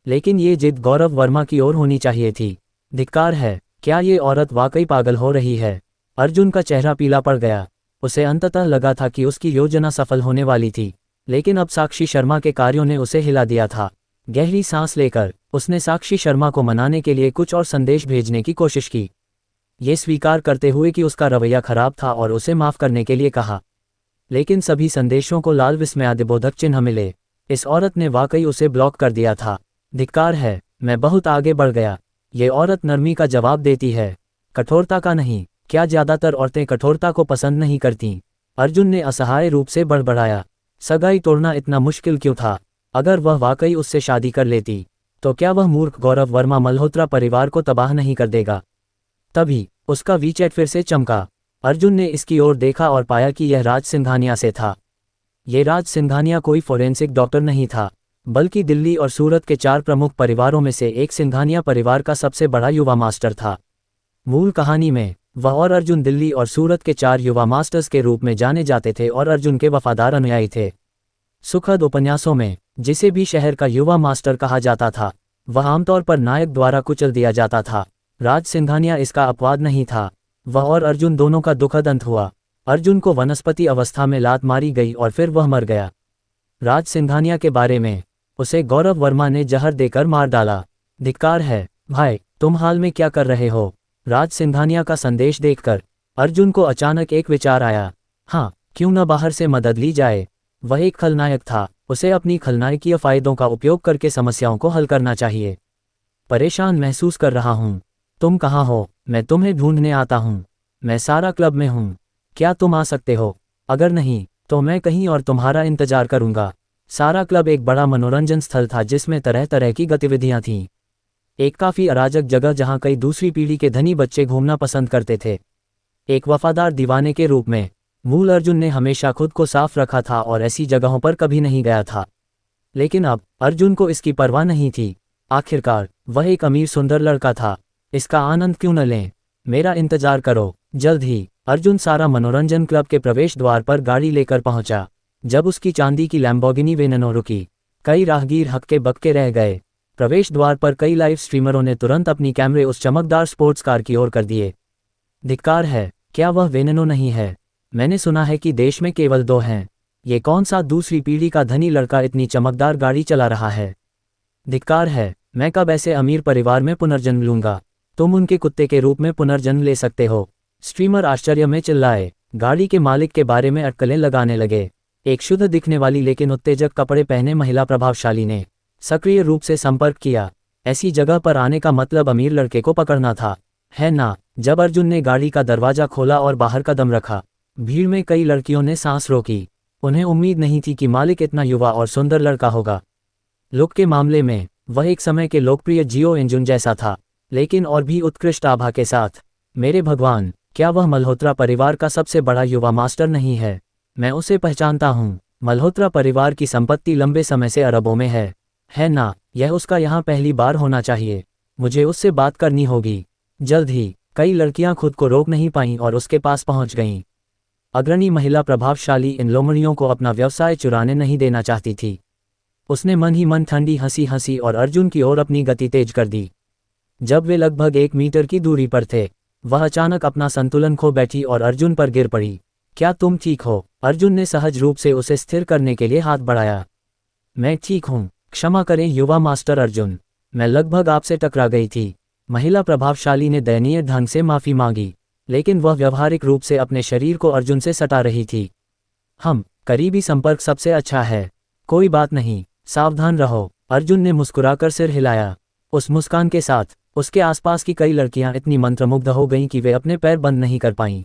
S2: लेकिन ये जिद गौरव वर्मा की ओर होनी चाहिए थी। धिक्कार है, क्या ये औरत वाकई पागल हो रही है? अर्जुन का चेहरा पीला पड़ गया। उसे अंततः लगा था कि उसकी योजना सफल होने वाली थी, लेकिन अब साक्षी शर्मा के कार्यों ने उसे हिला दिया था। गहरी सांस लेकर उसने साक्षी शर्मा को मनाने के लिए कुछ और संदेश भेजने की कोशिश की, ये स्वीकार करते हुए कि उसका रवैया खराब था और उसे माफ करने के लिए कहा। लेकिन सभी संदेशों को लाल विस्मयादिबोधक चिन्ह मिले। इस औरत ने वाकई उसे ब्लॉक कर दिया था। धिक्कार है, मैं बहुत आगे बढ़ गया। ये औरत नरमी का जवाब देती है, कठोरता का नहीं। क्या ज्यादातर औरतें कठोरता को पसंद नहीं करतीं? अर्जुन ने असहाय रूप से बड़बड़ाया। सगाई तोड़ना इतना मुश्किल क्यों था? अगर वह वाकई उससे शादी कर लेती तो क्या वह मूर्ख गौरव वर्मा मल्होत्रा परिवार को तबाह नहीं कर देगा? तभी उसका वीचैट फिर से चमका। अर्जुन ने इसकी ओर देखा और पाया कि यह राज सिंघानिया से था। ये राज सिंघानिया कोई फोरेंसिक डॉक्टर नहीं था, बल्कि दिल्ली और सूरत के 4 प्रमुख परिवारों में से एक सिंघानिया परिवार का सबसे बड़ा युवा मास्टर था। मूल कहानी में वह और अर्जुन दिल्ली और सूरत के 4 युवा मास्टर्स के रूप में जाने जाते थे और अर्जुन के वफादार अनुयायी थे। सुखद उपन्यासों में जिसे भी शहर का युवा मास्टर कहा जाता था, वह आमतौर पर नायक द्वारा कुचल दिया जाता था। राज सिंघानिया इसका अपवाद नहीं था। वह और अर्जुन दोनों का दुखद अंत हुआ। अर्जुन को वनस्पति अवस्था में लात मारी गई और फिर वह मर गया। राज सिंघानिया के बारे में, उसे गौरव वर्मा ने जहर देकर मार डाला। धिक्कार है, भाई तुम हाल में क्या कर रहे हो? राज सिंघानिया का संदेश देखकर अर्जुन को अचानक एक विचार आया। हाँ, क्यों न बाहर से मदद ली जाए। वह एक खलनायक था, उसे अपनी खलनायकीय फायदों का उपयोग करके समस्याओं को हल करना चाहिए। परेशान महसूस कर रहा हूँ। तुम कहाँ हो? मैं तुम्हें ढूंढने आता हूँ। मैं सारा क्लब में हूँ। क्या तुम आ सकते हो? अगर नहीं तो मैं कहीं और तुम्हारा इंतजार करूंगा। सारा क्लब एक बड़ा मनोरंजन स्थल था जिसमें तरह तरह की गतिविधियां थीं। एक काफ़ी अराजक जगह जहां कई दूसरी पीढ़ी के धनी बच्चे घूमना पसंद करते थे। एक वफादार दीवाने के रूप में मूल अर्जुन ने हमेशा खुद को साफ रखा था और ऐसी जगहों पर कभी नहीं गया था। लेकिन अब अर्जुन को इसकी परवाह नहीं थी। आखिरकार वह एक अमीर सुंदर लड़का था। इसका आनंद क्यों न लें? मेरा इंतजार करो, जल्द ही। अर्जुन सारा मनोरंजन क्लब के प्रवेश द्वार पर गाड़ी लेकर पहुंचा। जब उसकी चांदी की लैम्बोर्गिनी वेनेनो रुकी, कई राहगीर हक्के बक्के रह गए। प्रवेश द्वार पर कई लाइव स्ट्रीमरों ने तुरंत अपनी कैमरे उस चमकदार स्पोर्ट्स कार की ओर कर दिए। धिक्कार है, क्या वह वेनेनो नहीं है? मैंने सुना है कि देश में केवल 2 हैं। ये कौन सा दूसरी पीढ़ी का धनी लड़का इतनी चमकदार गाड़ी चला रहा है? धिक्कार है, मैं कब ऐसे अमीर परिवार में पुनर्जन्म लूंगा? तुम उनके कुत्ते के रूप में पुनर्जन्म ले सकते हो। स्ट्रीमर आश्चर्य में चिल्लाए। गाड़ी के मालिक के बारे में अटकलें लगाने लगे। एक शुद्ध दिखने वाली लेकिन उत्तेजक कपड़े पहने महिला प्रभावशाली ने सक्रिय रूप से संपर्क किया। ऐसी जगह पर आने का मतलब अमीर लड़के को पकड़ना था, है ना? जब अर्जुन ने गाड़ी का दरवाजा खोला और बाहर कदम रखा, भीड़ में कई लड़कियों ने सांस रोकी। उन्हें उम्मीद नहीं थी कि मालिक इतना युवा और सुंदर लड़का होगा। लुक के मामले में वह एक समय के लोकप्रिय जियो इंजन जैसा था, लेकिन और भी उत्कृष्ट आभा के साथ। मेरे भगवान, क्या वह मल्होत्रा परिवार का सबसे बड़ा युवा मास्टर नहीं है? मैं उसे पहचानता हूँ। मल्होत्रा परिवार की संपत्ति लंबे समय से अरबों में है ना? यह उसका यहाँ पहली बार होना चाहिए। मुझे उससे बात करनी होगी जल्द ही। कई लड़कियां खुद को रोक नहीं पाईं और उसके पास पहुंच गईं। अग्रणी महिला प्रभावशाली इन लोमड़ियों को अपना व्यवसाय चुराने नहीं देना चाहती थी। उसने मन ही मन ठंडी हंसी हंसी और अर्जुन की ओर अपनी गति तेज कर दी। जब वे लगभग 1 मीटर की दूरी पर थे, वह अचानक अपना संतुलन खो बैठी और अर्जुन पर गिर पड़ी। क्या तुम ठीक हो? अर्जुन ने सहज रूप से उसे स्थिर करने के लिए हाथ बढ़ाया। मैं ठीक हूँ, क्षमा करें युवा मास्टर अर्जुन, मैं लगभग आपसे टकरा गई थी। महिला प्रभावशाली ने दयनीय ढंग से माफी मांगी, लेकिन वह व्यवहारिक रूप से अपने शरीर को अर्जुन से सटा रही थी। करीबी संपर्क सबसे अच्छा है। कोई बात नहीं, सावधान रहो। अर्जुन ने मुस्कुराकर सिर हिलाया। उस मुस्कान के साथ उसके आसपास की कई लड़कियां इतनी मंत्रमुग्ध हो गईं कि वे अपने पैर बंद नहीं कर पाईं।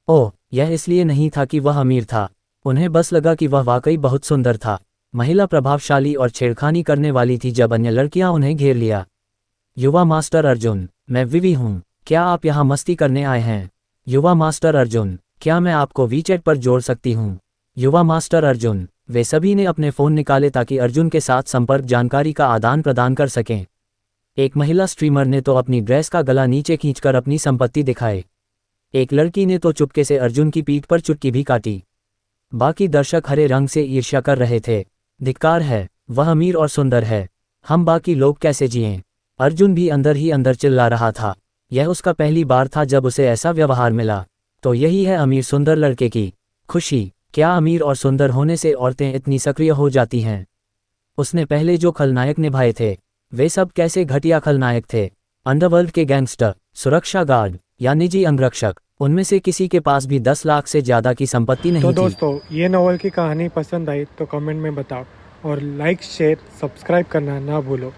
S2: ओह, यह इसलिए नहीं था कि वह अमीर था, उन्हें बस लगा कि वह वाकई बहुत सुंदर था। महिला प्रभावशाली और छेड़खानी करने वाली थी जब अन्य लड़कियां उन्हें घेर लिया। युवा मास्टर अर्जुन, मैं विवी हूँ, क्या आप यहाँ मस्ती करने आए हैं? युवा मास्टर अर्जुन, क्या मैं आपको वीचैट पर जोड़ सकती हूँ? युवा मास्टर अर्जुन, वे सभी ने अपने फ़ोन निकाले ताकि अर्जुन के साथ संपर्क जानकारी का आदान प्रदान कर सकें। एक महिला स्ट्रीमर ने तो अपनी ड्रेस का गला नीचे खींचकर अपनी संपत्ति दिखाई। एक लड़की ने तो चुपके से अर्जुन की पीठ पर चुटकी भी काटी। बाकी दर्शक हरे रंग से ईर्ष्या कर रहे थे। धिक्कार है, वह अमीर और सुंदर है, हम बाकी लोग कैसे जिएं? अर्जुन भी अंदर ही अंदर चिल्ला रहा था। यह उसका पहली बार था जब उसे ऐसा व्यवहार मिला। तो यही है अमीर सुंदर लड़के की खुशी। क्या अमीर और सुंदर होने से औरतें इतनी सक्रिय हो जाती हैं? उसने पहले जो खलनायक निभाए थे, वे सब कैसे घटिया खलनायक थे। अंडरवर्ल्ड के गैंगस्टर, सुरक्षा गार्ड या निजी अंगरक्षक, उनमें से किसी के पास भी 10 लाख से ज़्यादा की संपत्ति नहीं
S1: तो
S2: थी।
S1: दोस्तों, ये नॉवल की कहानी पसंद आई तो कमेंट में बताओ और लाइक शेयर सब्सक्राइब करना ना भूलो।